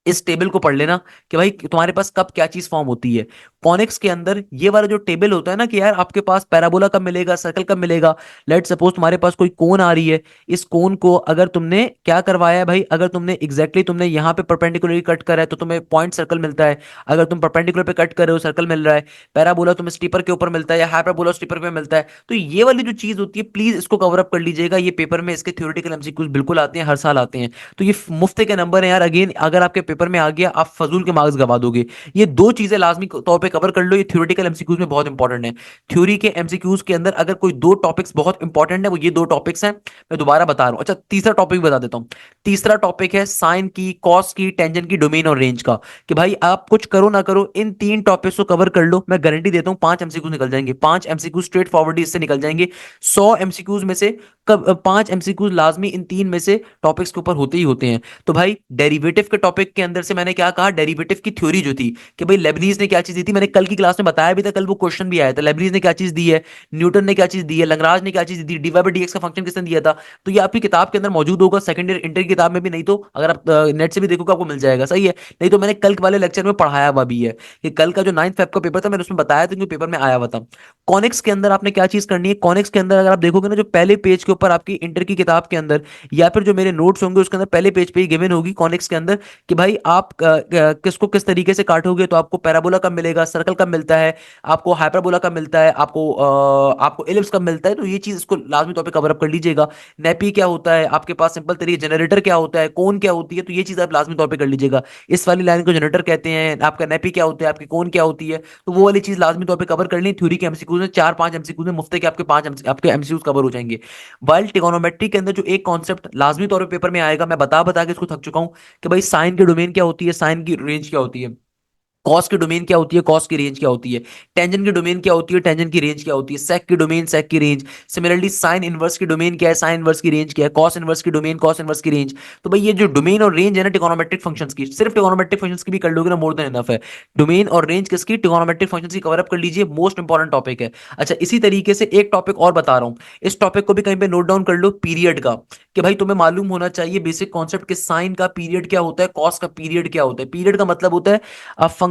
इस टेबल को पढ़ लेना कि भाई तुम्हारे पास कब क्या चीज फॉर्म होती है। कॉनिक्स के अंदर ये वाला जो टेबल होता है ना, कि यार आपके पास पैराबोला कब मिलेगा, सर्कल कब मिलेगा। लेट सपोज तुम्हारे पास कोई कोन आ रही है, इस कोन को अगर तुमने क्या करवाया है भाई, अगर तुमने तुमने यहाँ पे परपेंडिकुलरली कट करा है तो तुम्हें पॉइंट सर्कल मिलता है। अगर तुम परपेंडिकुलर पे कट कर रहे हो सर्कल मिल रहा है। पैराबोला तुम्हें स्टीपर के ऊपर मिलता है या हाइपरबोला स्टीपर पे मिलता है। तो ये वाली जो चीज होती है प्लीज इसको कवर अप कर लीजिएगा, ये पेपर में इसके थ्योरेटिकल एमसीक्यूज बिल्कुल आते हैं, हर साल आते हैं। तो ये मुफ्त के नंबर है यार, अगेन अगर आपके पेपर में आ गया आप फजूल के मार्क्स गवा दोगे। ये दो चीजें लाजमी तौर पे कवर कर लो, ये थ्योरेटिकल एमसीक्यूज में बहुत इंपॉर्टेंट है। थ्योरी के एमसीक्यूज के अंदर अगर कोई दो टॉपिक्स बहुत इंपॉर्टेंट है वो ये दो टॉपिक्स हैं। मैं दोबारा बता रहा हूं, अच्छा तीसरा टॉपिक बता देता हूं। तीसरा टॉपिक है साइन की, कॉस की, टेंजेंट की, डोमेन और रेंज का। कि भाई आप कुछ करो ना करो इन तीन टॉपिक्स को कवर कर लो, मैं गारंटी देता हूं 5 एमसीक्यूज निकल जाएंगे, 5 एमसीक्यूज स्ट्रेट फॉरवर्ड इससे निकल जाएंगे। 100 एमसीक्यूज में से कब 5 एमसीक्यूज लाजमी इन तीन में से टॉपिक्स के ऊपर होते ही होते हैं। तो भाई डेरिवेटिव के टॉपिक के अंदर से मैंने क्या कहा, डेरिवेटिव की थ्योरी जो थी कि भाई लेबनीज ने क्या चीज दी थी, मैंने कल की क्लास में बताया भी था, कल वो क्वेश्चन भी आया था। लेबनीज ने क्या चीज दी है, न्यूटन ने क्या चीज दी है, लंगराज ने क्या चीज दी, D Y by D X का फंक्शन किसने दिया था। तो ये आपकी किताब के अंदर मौजूद होगा, सेकंड ईयर इंटर की किताब में भी, नहीं तो अगर आप नेट से भी देखोगे आपको मिल जाएगा, सही है। नहीं तो मैंने कल वाले लेक्चर में पढ़ाया हुआ भी है कि कल का जो 9 फेब का पेपर था मैंने उसमें बताया था, क्योंकि पेपर में आया हुआ था। कॉनिक्स के अंदर आपने क्या चीज करनी है, कॉनिक्स के अंदर अगर आप देखोगे ना, जो पहले पेज के ऊपर आपकी इंटर की किताब के अंदर या फिर जो मेरे नोट्स होंगे उसके अंदर पहले पेज पे ही गिवन होगी कॉनिक्स के अंदर कि भाई आप किसको किस तरीके से काटोगे, तो आपको पैराबोला कब मिलेगा, सर्कल कब मिलता है, आपको हाइपरबोला कब मिलता है, आपको एलिप्स कब मिलता है। तो ये चीज इसको लाजमी तौर पे कवर अप कर लीजिएगा। नेपी क्या होता है आपके पास, सिंपल तरीके जनरेटर क्या होता है, कोन क्या होती है, तो ये चीज आप लाजमी तौर पे कर लीजिएगा। इस वाली लाइन को जनरेटर कहते हैं, आपका नेपी क्या होता है, आपकी कोन क्या होती है, तो वो वाली चीज लाजमी तौर पे कवर कर ली। थ्योरी के एमसीक्यूज में 4-5 एमसीक्यूज में मुफ्त के आपके आपके एमसीक्यूज कवर हो जाएंगे। वाइल ट्रिगोनोमेट्री के अंदर जो एक कॉन्सेप्ट लाजमी तौर पे पेपर में आएगा, मैं बता बता के इसको थक चुका हूं, कि भाई साइन की डोमेन क्या होती है, साइन की रेंज क्या होती है, कॉस की डोमेन क्या होती है, कॉस की रेंज क्या होती है, टेंजेंट की डोमेन क्या होती है, टेंजेंट की रेंज क्या होती है, सेक की डोमेन, सेक की रेंज। सिमिलरली साइन इनवर्स की डोमेन क्या है, साइन इनवर्स की रेंज क्या है, कॉस इनवर्स की डोमेन, कॉस इनवर्स की रेंज। तो भाई ये जो डोमेन और रेंज है ना ट्रिगोनोमेट्रिक फंक्शंस की, सिर्फ ट्रिगोनोमेट्रिक फंक्शंस की भी कर लोगे ना मोर देन इनफ है। डोमेन और रेंज किसकी, ट्रिगोनोमेट्रिक फंक्शंस की कवर अप कर लीजिए, मोस्ट इंपॉर्टेंट टॉपिक है। अच्छा इसी तरीके से एक टॉपिक और बता रहा हूं, इस टॉपिक को भी कहीं पे नोट डाउन कर लो, पीरियड का। कि भाई तुम्हें मालूम होना चाहिए बेसिक कॉन्सेप्ट कि साइन का पीरियड क्या होता है, कॉस का पीरियड क्या होता है। पीरियड का मतलब होता है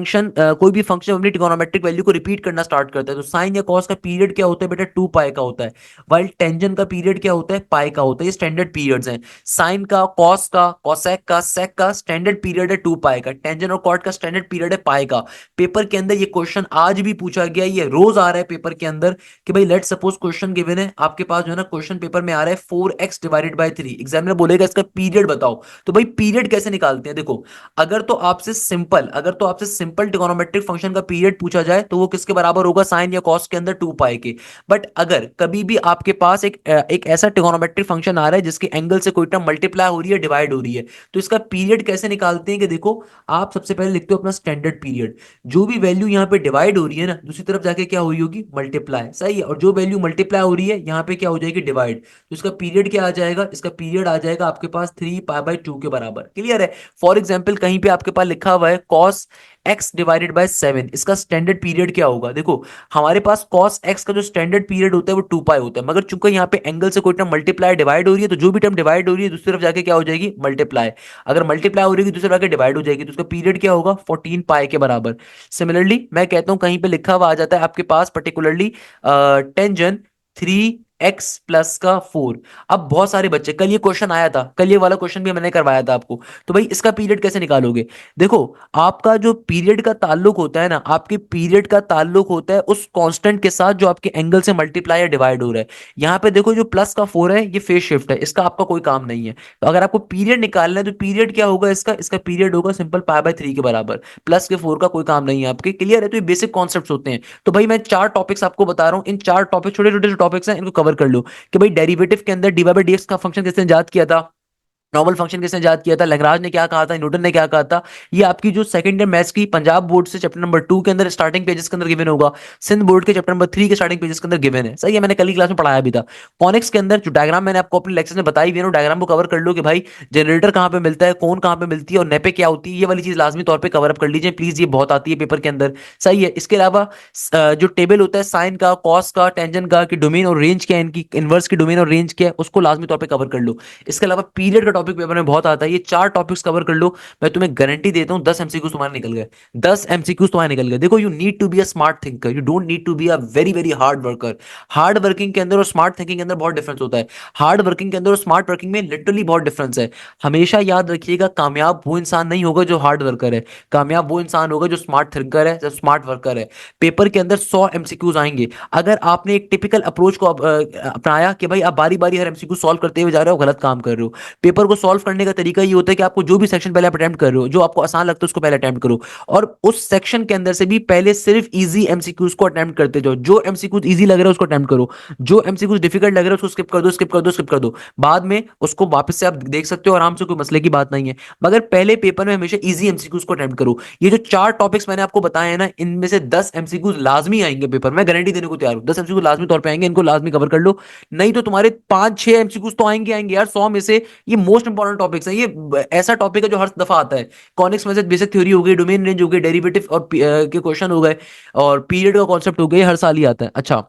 कोई भी फंक्शन अपनी ट्रिगोनोमेट्रिक वैल्यू को रिपीट करना स्टार्ट करता है तो साइन या कॉस का पीरियड क्या होता है बेटा, 2 पाई का होता है। वाइल टेंजेंट का पीरियड क्या होता है, पाई का होता है। ये स्टैंडर्ड पीरियड्स हैं। साइन का, कॉस का, कॉसेक का, सेक का स्टैंडर्ड पीरियड है 2 पाई का। टेंजेंट और कॉट का स्टैंडर्ड पीरियड है पाई का। पेपर के अंदर ये क्वेश्चन आज भी पूछा गया, ये रोज आ रहा है पेपर के अंदर कि भाई लेट सपोज क्वेश्चन गिवन है आपके पास जो है ना, क्वेश्चन पेपर में आ रहा है 4x/3। एग्जामिनर बोलेगा इसका पीरियड बताओ, तो भाई पीरियड कैसे निकालते हैं, देखो अगर तो आपसे सिंपल ट्रिगोनोमेट्रिक फंक्शन का पीरियड पूछा जाए तो वो किसके बराबर होगा, साइन या कॉस के अंदर 2 पाई के। बट अगर कभी भी आपके पास एक ऐसा ट्रिगोनोमेट्रिक फंक्शन आ रहा है जिसके एंगल से कोई टर्म मल्टीप्लाई हो रही है, डिवाइड हो रही है, तो इसका पीरियड कैसे निकालते हैं कि देखो, आप सबसे पहले लिखते हो अपना स्टैंडर्ड पीरियड। जो भी वैल्यू यहाँ पे डिवाइड हो रही है ना, दूसरी तरफ जाके क्या हुई होगी, मल्टीप्लाई, सही है। और जो वैल्यू मल्टीप्लाई हो रही है यहाँ पे क्या हो जाएगी, डिवाइड। तो इसका पीरियड क्या आ जाएगा, इसका पीरियड आ जाएगा आपके पास 3 पाई/2 के बराबर। क्लियर है। फॉर एग्जाम्पल कहीं पे आपके पास लिखा हुआ है कॉस x/7, इसका स्टैंडर्ड पीरियड क्या होगा, देखो हमारे पास कॉस x का जो स्टैंडर्ड पीरियड होता है वो 2 पाई होता है, मगर चूंकि यहाँ पे एंगल से कोई टर्म मल्टीप्लाई डिवाइड हो रही है, तो जो भी टर्म डिवाइड हो रही है दूसरी तरफ जाके क्या हो जाएगी, मल्टीप्लाई। अगर मल्टीप्लाई हो रही है दूसरी तरफ जाके डिवाइड हो जाएगी, तो उसका पीरियड क्या होगा, 14 पाई के बराबर। सिमिलरली मैं कहता हूं कहीं पे लिखा हुआ आ जाता है आपके पास पर्टिकुलरली टेंजन 3x+4। अब बहुत सारे बच्चे, कल ये क्वेश्चन आया था, कल ये वाला क्वेश्चन भी मैंने करवाया था आपको, तो भाई इसका पीरियड कैसे निकालोगे। देखो, आपका जो पीरियड का ताल्लुक होता है ना, आपके पीरियड का ताल्लुक होता है उस कांस्टेंट के साथ जो आपके एंगल से मल्टीप्लाई या डिवाइड हो रहा है। यहाँ पे देखो जो प्लस का 4 है, ये फेज शिफ्ट है, इसका आपका कोई काम नहीं है। तो अगर आपको पीरियड निकालना है तो पीरियड क्या होगा इसका, इसका पीरियड होगा सिंपल पाई/3 के बराबर। प्लस के 4 का कोई काम नहीं है आपके। क्लियर है। तो ये बेसिक कॉन्सेप्ट्स होते हैं। तो भाई मैं 4 टॉपिक्स आपको बता रहा हूँ, इन 4 टॉपिक, छोटे छोटे जो टॉपिक्स हैं, इनको कवर कर लो कि भाई डेरिवेटिव के अंदर dy/dx का फंक्शन किसने याद किया था, नॉर्मल फंक्शन किसने याद किया था, लैग्रांज ने क्या कहा था, न्यूटन ने क्या कहा था। ये आपकी जो सेकंड ईयर मैथ्स की पंजाब बोर्ड से चैप्टर नंबर 2 के अंदर स्टार्टिंग पेजेस के अंदर गिवन होगा, सिंध बोर्ड के चैप्टर नंबर 3 के स्टार्टिंग पेजेस के अंदर गिवन है। सही है, मैंने कल की क्लास में पढ़ाया भी था। कॉनिक्स के अंदर जो डायग्राम मैंने आपको अपने लेक्चर में बताई हुई है, डायग्राम को कवर कर लो कि भाई जनरेटर कहाँ पे मिलता है, कौन कहाँ पे मिलती है और नेपे क्या होती है, ये वाली चीज लाजमी तौर पर कवर अप कर लीजिए प्लीज, ये बहुत आती है पेपर के अंदर। सही है। इसके अलावा जो टेबल होता है साइन का, कॉस का, टेंजेंट का, कि डोमेन और रेंज क्या है, इनकी इनवर्स की डोमेन और रेंज क्या है, उसको लाजमी तौर पर कवर कर लो। इसके अलावा पीरियड का टॉपिक पेपर में बहुत आता है, ये 4 टॉपिक्स कवर कर लो, मैं तुम्हें गारंटी देता हूं 10 MCQs तुम्हारे निकल गए। 10 MCQs तुम्हारे निकल गए। देखो, you need to be a smart thinker, you don't need to be a very very hard worker. Hard working के अंदर और स्मार्ट थिंकिंग के अंदर बहुत डिफरेंस होता है। हार्ड वर्किंग के अंदर और स्मार्ट वर्किंग में लिटरली बहुत डिफरेंस है। हमेशा याद रखिएगा, कामयाब वो इंसान नहीं होगा जो हार्ड वर्कर है, कामयाब वो इंसान होगा जो स्मार्ट थिंकर है, जो स्मार्ट वर्कर है। पेपर के अंदर 100 MCQs आएंगे। अगर आपने एक टिपिकल अप्रोच को अपनाया कि भाई आप बारी बारी हर MCQ सॉल्व करते हुए जा रहे हो, गलत काम कर रहे हो। पेपर को सॉल्व करने का तरीका ये होता है कि आपको जो भी सेक्शन पहले आप अटेम्प्ट कर रहे हो, जो आपको आसान लगता है उसको पहले अटेम्प्ट करो, और उस सेक्शन के अंदर से भी पहले सिर्फ इजी एमसीक्यूज को अटेम्प्ट करते जाओ। जो एमसीक्यूज इजी लग रहा है उसको अटेम्प्ट करो, जो एमसीक्यूज डिफिकल्ट लग रहा है उसको स्किप कर दो, स्किप कर दो, स्किप कर दो। बाद में उसको वापस से आप देख सकते हो आराम से, कोई मसले की बात नहीं है। मगर पहले पेपर में हमेशा इजी एमसीक्यूज को अटेम्प्ट करो। ये जो 4 टॉपिक्स मैंने आपको बताए हैं ना, इनमें से 10 MCQs लाजमी आएंगे पेपर में, गारंटी देने को तैयार हूं। 10 MCQ लाजमी तौर पे आएंगे, इनको लाजमी कवर कर लो। नहीं तो तुम्हारे 5-6 MCQs तो आएंगे आएंगे यार 100 में से। ये मोस्ट इंपॉर्टेंट टॉपिक्स है, ये ऐसा टॉपिक है जो हर दफा आता है। कॉनिक्स में से बेसिक थ्योरी हो गई, डोमेन रेंज हो गई, डेरिवेटिव और के क्वेश्चन हो गए, और पीरियड का कॉन्सेप्ट हो गया, हर साल ही आता है। अच्छा,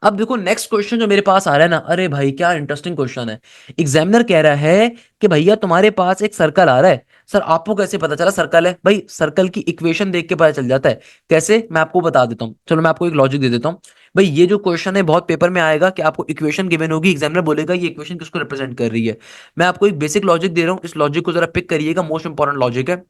अब देखो नेक्स्ट क्वेश्चन जो मेरे पास आ रहा है ना, अरे भाई क्या इंटरेस्टिंग क्वेश्चन है। एग्जामिनर कह रहा है कि भैया तुम्हारे पास एक सर्कल आ रहा है। सर आपको कैसे पता चला सर्कल है, भाई सर्कल की इक्वेशन देख के पता चल जाता है। कैसे, मैं आपको बता देता हूँ, चलो मैं आपको एक लॉजिक दे देता हूँ। भाई ये जो क्वेश्चन है बहुत पेपर में आएगा कि आपको इक्वेशन गिवन होगी, एग्जामिनर बोलेगा ये इक्वेशन किसको रिप्रेजेंट कर रही है। मैं आपको एक बेसिक लॉजिक दे रहा हूँ, इस लॉजिक को जरा पिक करिएगा, मोस्ट इंपॉर्टेंट लॉजिक है।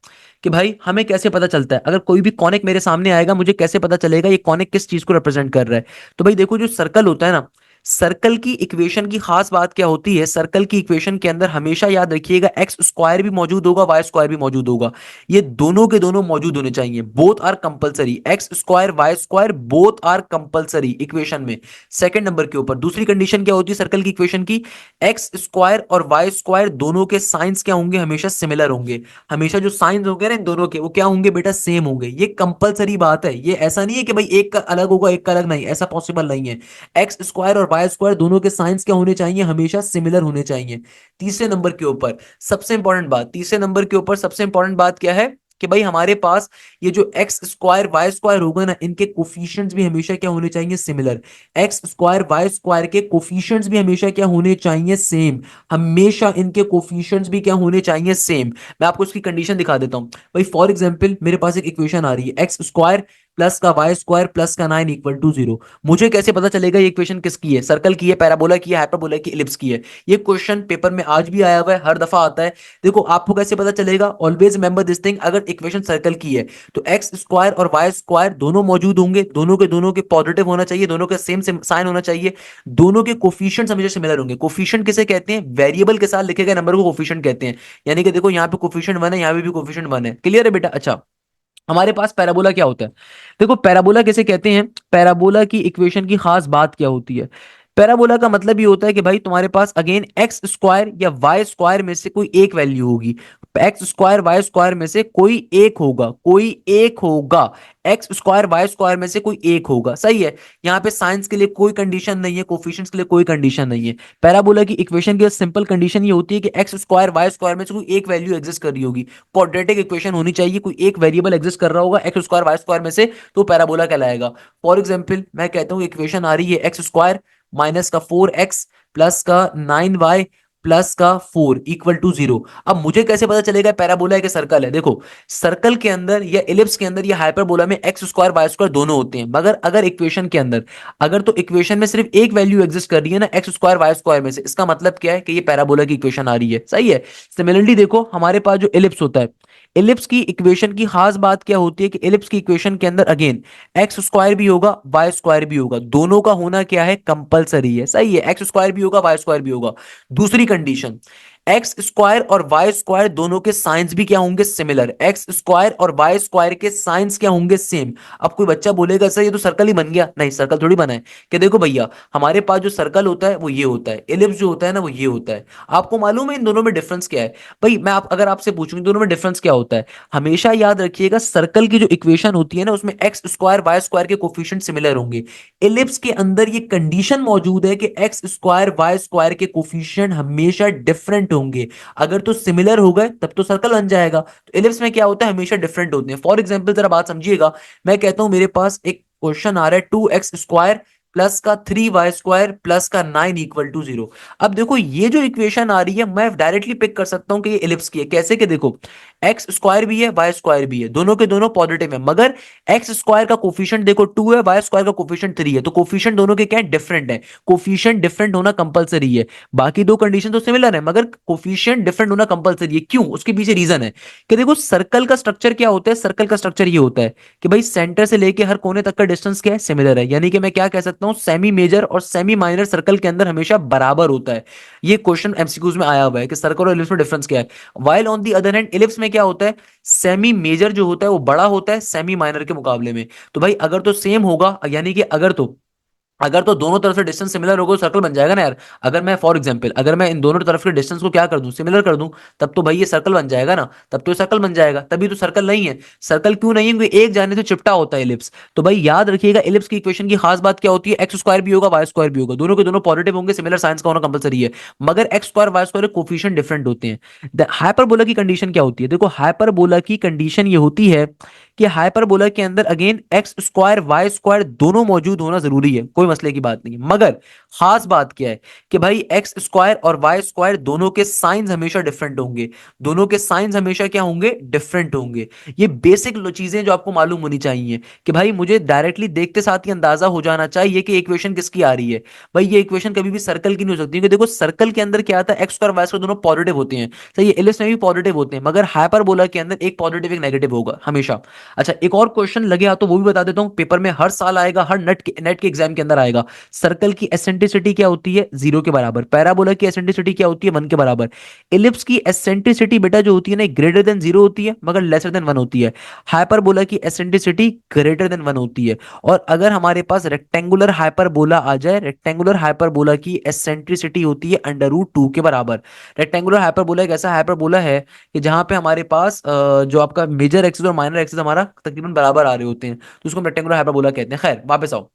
कि भाई हमें कैसे पता चलता है, अगर कोई भी कॉनिक मेरे सामने आएगा, मुझे कैसे पता चलेगा ये कॉनिक किस चीज को रिप्रेजेंट कर रहा है। तो भाई देखो, जो सर्कल होता है ना, सर्कल की इक्वेशन की खास बात क्या होती है, सर्कल की इक्वेशन के अंदर हमेशा याद रखिएगा एक्स स्क्वायर भी मौजूद होगा, वाई स्क्वायर भी मौजूद होगा। ये दोनों के दोनों मौजूद होने चाहिए, both are compulsory. X square Y square both are compulsory equation में। सेकंड नंबर के ऊपर दूसरी कंडीशन क्या होती है सर्कल की इक्वेशन की, एक्स स्क्वायर और वाई स्क्वायर दोनों के साइंस क्या होंगे, हमेशा सिमिलर होंगे। हमेशा जो साइंस होंगे ना इन दोनों के, वो क्या होंगे बेटा, सेम होंगे। ये कंपलसरी बात है, ये ऐसा नहीं है कि भाई एक का अलग होगा एक का अलग नहीं, ऐसा पॉसिबल नहीं है। एक्स स्क्वायर और वाई स्क्वायर दोनों के साइंस क्या होने चाहिए, हमेशा सिमिलर होने चाहिए। तीसरे नंबर के ऊपर सबसे इंपॉर्टेंट बात, तीसरे नंबर के ऊपर सबसे इंपॉर्टेंट बात क्या है कि भाई हमारे पास ये जो एक्स स्क्वायर वाई स्क्वायर होगा ना, इनके कोफिशिएंट्स भी हमेशा क्या होने चाहिए, similar. X square Y square के कोफिशिएंट्स भी हमेशा क्या होने चाहिए, सेम। हमेशा इनके कोफिशिएंट्स भी क्या होने चाहिए, सेम। मैं आपको इसकी कंडीशन दिखा देता हूं भाई। फॉर एग्जांपल मेरे पास एक इक्वेशन आ रही है, एक्स स्क्वायर प्लस का वाई स्क्वायर प्लस का 9 इक्वल टू 0। मुझे कैसे पता चलेगा ये इक्वेशन किसकी है, सर्कल की है, पैराबोला की है, हाइपरबोला की, इलिप्स की है? ये क्वेश्चन पेपर में आज भी आया हुआ है, हर दफा आता है। देखो आपको कैसे पता चलेगा, ऑलवेज रिमेंबर दिस थिंग, अगर इक्वेशन सर्कल की है तो एक्स स्क्वायर और वाई स्क्वायर दोनों मौजूद होंगे, दोनों के पॉजिटिव होना चाहिए, दोनों का सेम साइन होना चाहिए, दोनों के कोफिशिएंट्स हमेशा सिमिलर होंगे। कोफिशिएंट किसे कहते हैं, वेरिएबल के साथ लिखे गए नंबर को कोफिशिएंट कहते हैं। यानी कि देखो यहाँ पे कोफिशिएंट 1 है, यहाँ पे भी कोफिशिएंट 1 है। क्लियर है बेटा? अच्छा, हमारे पास पैराबोला क्या होता है? देखो पैराबोला किसे कहते हैं, पैराबोला की इक्वेशन की खास बात क्या होती है? पैराबोला का मतलब ये होता है कि भाई तुम्हारे पास अगेन एक्स स्क्वायर या वाई स्क्वायर में से कोई एक वैल्यू होगी। एक्स स्क्वायर वाई स्क्वायर में से कोई एक होगा, कोई एक होगा। एक्स स्क्वायर वाई स्क्वायर में से कोई एक होगा, सही है। यहाँ पे साइंस के लिए कोई कंडीशन नहीं है, कोफिशिएंट्स के लिए कोई कंडीशन नहीं है। पैराबोला की इक्वेशन की सिंपल कंडीशन ये होती है कि एक्स स्क्वायर वाई स्क्वायर में से कोई एक वैल्यू एग्जिस्ट कर रही होगी। क्वाड्रेटिक इक्वेशन होनी चाहिए, कोई एक वेरिएबल एग्जिस्ट कर रहा होगा एक्स स्क्वायर वाई स्क्वायर में से, तो पैराबोला कहलाएगा। फॉर एग्जाम्पल मैं कहता हूँ इक्वेशन आ रही है एक्स स्क्वायर माइनस का 4x प्लस का 9y प्लस का 4 इक्वल टू 0। अब मुझे कैसे पता चलेगा पैराबोला है कि सर्कल है? देखो सर्कल के अंदर या इलिप्स के अंदर या हाइपरबोला में एक्स स्क्वायर वाई स्क्वायर दोनों होते हैं, मगर अगर इक्वेशन के अंदर, अगर तो इक्वेशन में सिर्फ एक वैल्यू एग्जिस्ट कर रही है ना एक्स स्क्वायर वाई स्क्वायर में से, इसका मतलब क्या है कि ये पैराबोला की इक्वेशन आ रही है, सही है। सिमिलरली देखो हमारे पास जो इलिप्स होता है, इलिप्स की इक्वेशन की खास बात क्या होती है कि इलिप्स की इक्वेशन के अंदर अगेन एक्स स्क्वायर भी होगा वाई स्क्वायर भी होगा, दोनों का होना क्या है, कंपलसरी है, सही है। एक्स स्क्वायर भी होगा वाई स्क्वायर भी होगा। दूसरी कंडीशन, एक्स स्क्वायर और वाई स्क्वायर दोनों के साइंस भी क्या होंगे, सिमिलर। एक्स स्क्वायर और वाई स्क्वायर के साइंस क्या होंगे, सेम। अब कोई बच्चा बोलेगा सर ये तो सर्कल ही बन गया, नहीं सर्कल थोड़ी बना है। कि देखो भैया हमारे पास जो सर्कल होता है वो ये होता है, इलिप्स जो होता है ना वो ये होता है। आपको मालूम है इन दोनों में डिफरेंस क्या है? भाई मैं अगर आपसे पूछूं दोनों में डिफरेंस क्या होता है, हमेशा याद रखिएगा सर्कल की जो इक्वेशन होती है ना उसमें एक्स स्क्वायर वाई स्क्वायर के कोफिशिएंट सिमिलर होंगे। इलिप्स के अंदर ये कंडीशन मौजूद है कि एक्स स्क्वायर वाई स्क्वायर के कोफिशिएंट हमेशा डिफरेंट होंगे। अगर तो सिमिलर हो गए तब तो सर्कल बन जाएगा। तो इलिप्स में क्या होता है, हमेशा डिफरेंट होते हैं। फॉर एग्जाम्पल जरा बात समझिएगा, मैं कहता हूं मेरे पास एक क्वेश्चन आ रहा है 2x स्क्वायर प्लस का 3y स्क्वायर प्लस का 9 इक्वल टू 0। अब देखो ये जो इक्वेशन आ रही है मैं डायरेक्टली पिक कर सकता हूं कि ये इलिप्स की है। कैसे? कि देखो एक्स स्क्वायर भी है वाई स्क्वायर भी है, दोनों के दोनों पॉजिटिव है, मगर एक्स स्क्वायर का कोफिशिएंट देखो 2 है, वाई स्क्वायर का कोफिशिएंट 3 है, तो कोफिशिएंट दोनों के क्या है, डिफरेंट है। कोफिशिएंट डिफरेंट होना कंपलसरी है। बाकी दो कंडीशन तो सिमिलर है मगर कोफिशिएंट डिफरेंट होना कंपलसरी है। क्यों? उसके पीछे रीजन है कि देखो सर्कल का स्ट्रक्चर क्या होता है, सर्कल का स्ट्रक्चर ये होता है कि भाई सेंटर से लेके हर कोने तक का डिस्टेंस क्या है, सिमिलर है। यानी कि मैं क्या कह सकता हूं, सेमी मेजर और सेमी माइनर सर्कल के अंदर हमेशा बराबर होता है। ये क्वेश्चन एमसीक्यूज में आया हुआ है कि सर्कल और इलिप्स में डिफरेंस क्या है। While on the other hand ellipse में क्या होता है, सेमी मेजर जो होता है वो बड़ा होता है सेमी माइनर के मुकाबले में। तो भाई अगर तो सेम होगा, यानी कि अगर तो दोनों तरफ से डिस्टेंस सिमिलर होगा तो सर्कल बन जाएगा ना यार। अगर मैं फॉर एग्जांपल अगर मैं इन दोनों तरफ के डिस्टेंस को क्या कर दूं, सिमिलर कर दूं, तब तो भाई ये सर्कल बन जाएगा ना, तब तो ये सर्कल बन जाएगा। तभी तो सर्कल नहीं है। सर्कल क्यों नहीं है? क्योंकि एक जाने से चिपटा होता है इलिप्स। तो भाई याद रखिएगा इलिप्स की इक्वेशन की खास बात क्या होती है, एक्स स्क्वायर भी होगा वाई स्क्वायर भी होगा, दोनों के दोनों पॉजिटिव होंगे, सिमिलर साइंस का होना कंपलसरी है। मगर X square Y square coefficient different होते हैं। हाइपरबोला की कंडीशन क्या होती है? देखो हाइपरबोला की कंडीशन ये होती है कि हाइपरबोला के अंदर again X square Y square दोनों मौजूद होना जरूरी है, कोई मसले की बात नहीं है। मगर खास बात क्या है कि भाई एक्स स्क्वायर और वाई स्क्वायर दोनों के साइंस हमेशा डिफरेंट होंगे, दोनों के साइंस हमेशा क्या होंगे, डिफरेंट होंगे। ये बेसिक चीजें जो आपको मालूम होनी चाहिए कि भाई मुझे डायरेक्टली देखते साथ ही अंदाजा हो जाना चाहिए कि इक्वेशन किसकी आ रही है। भाई ये इक्वेशन कभी भी सर्कल की नहीं हो सकती, क्योंकि देखो सर्कल के अंदर क्या आता है, एक्स स्क्वायर वाई स्क्वायर दोनों पॉजिटिव होते हैं, सही है। इलिप्स में भी पॉजिटिव होते हैं, मगर हाइपरबोला के अंदर एक पॉजिटिव एक नेगेटिव होगा हमेशा। अच्छा एक और क्वेश्चन लगे हाथ तो वो भी बता देता हूं, पेपर में हर साल आएगा, हर नेट के एग्जाम के अंदर आएगा। सर्कल की एसेंट्रिसिटी क्या होती है, 0 के बराबर। पैराबोला की एसेंट्रिसिटी क्या होती है, 1 के बराबर। इलिप्स की एसेंट्रिसिटी बेटा जो होती है ना, ग्रेटर देन 0 होती है मगर लेसर देन 1 होती है। हाइपरबोला की एसेंट्रिसिटी ग्रेटर देन 1 होती है। और अगर हमारे पास रेक्टेंगुलर हाइपरबोला आ जाए, रेक्टेंगुलर हाइपरबोला की एसेंट्रिसिटी होती है अंडर रूट 2 के बराबर। रेक्टेंगुलर हाइपरबोला एक ऐसा हाइपरबोला है कि जहां पे हमारे पास जो आपका मेजर एक्सिस और माइनर एक्सिस हमारा तकरीबन बराबर आ रहे होते हैं, तो उसको हम रेक्टेंगुलर हाइपरबोला कहते हैं। खैर वापस आओ,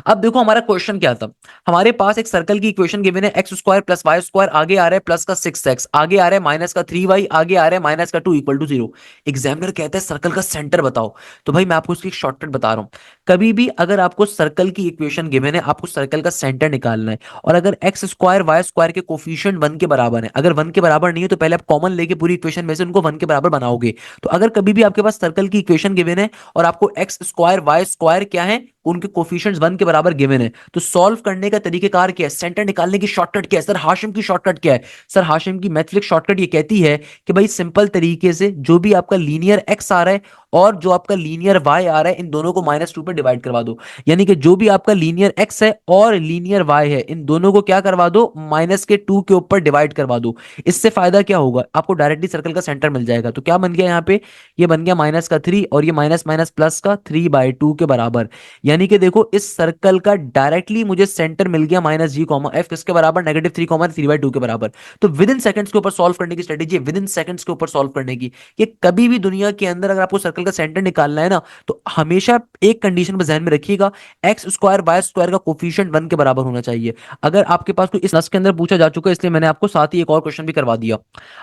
अब देखो हमारा क्वेश्चन क्या था, हमारे पास एक सर्कल की इक्वेशन गिवन है x square plus y square, आगे आ रहा है प्लस का 6x, आगे आ रहा है माइनस का 3y, आगे आ रहा है माइनस का 2 इक्वल टू 0। एग्जामिनर कहता है सर्कल का सेंटर बताओ। तो भाई मैं आपको इसकी शॉर्टकट बता रहा हूं, कभी भी अगर आपको सर्कल की इक्वेशन गिवन है, आपको सर्कल का सेंटर निकालना है। और अगर एक्स स्क्वायर वाई स्क्वायर के कोफिशिएंट 1 के बराबर है, अगर 1 के बराबर नहीं है तो पहले आप कॉमन लेके पूरी इक्वेशन में से उनको 1 के बराबर बनाओगे। तो अगर कभी भी आपके पास सर्कल की इक्वेशन गिवन है और आपको एक्स स्क्वायर वाई स्क्वायर क्या है, उनके कोफिशिएंट्स 1 के बराबर गिवन है, तो सॉल्व करने का तरीकेकार क्या है, सेंटर निकालने की शॉर्टकट क्या है, सर हाशिम की शॉर्टकट क्या है? सर हाशिम की मैथमेटिक्स शॉर्टकट ये कहती है कि भाई सिंपल तरीके से जो भी आपका लीनियर एक्स आ रहा है और जो आपका लीनियर वाई आ रहा है, इन दोनों को -2 पे डिवाइड करवा दो। यानी कि जो भी आपका लीनियर एक्स है और लीनियर वाई है, इन दोनों को क्या करवा दो, -2 के ऊपर डिवाइड करवा दो। इससे फायदा क्या होगा, आपको डायरेक्टली सर्कल का सेंटर मिल जाएगा। तो क्या बन गया यहाँ पे, ये बन गया माइनस का 3 और ये माइनस माइनस प्लस का 3/2 के बराबर। यानी कि देखो इस सर्कल का डायरेक्टली मुझे सेंटर मिल गया -g, f किसके बराबर, -3, 3/2 के बराबर। तो विद इन सेकंड्स के ऊपर सॉल्व करने की स्ट्रेटेजी है, विद इन सेकंड्स के ऊपर सॉल्व करने की। कि कभी भी दुनिया के अंदर अगर आपको सर्कल का सेंटर निकालना है ना, तो हमेशा एक कंडीशन में ध्यान में रखिएगा, एक्स स्क्वायर वाई स्क्वायर का कोफिशिएंट 1 के बराबर होना चाहिए। अगर आपके पास कोई इस नस के अंदर पूछा जा चुका है, इसलिए मैंने आपको साथ ही एक और क्वेश्चन भी करवा दिया।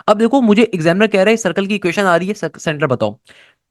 अब देखो मुझे एग्जामिनर कह रहा है सर्कल की इक्वेशन आ रही है, सेंटर बताओ।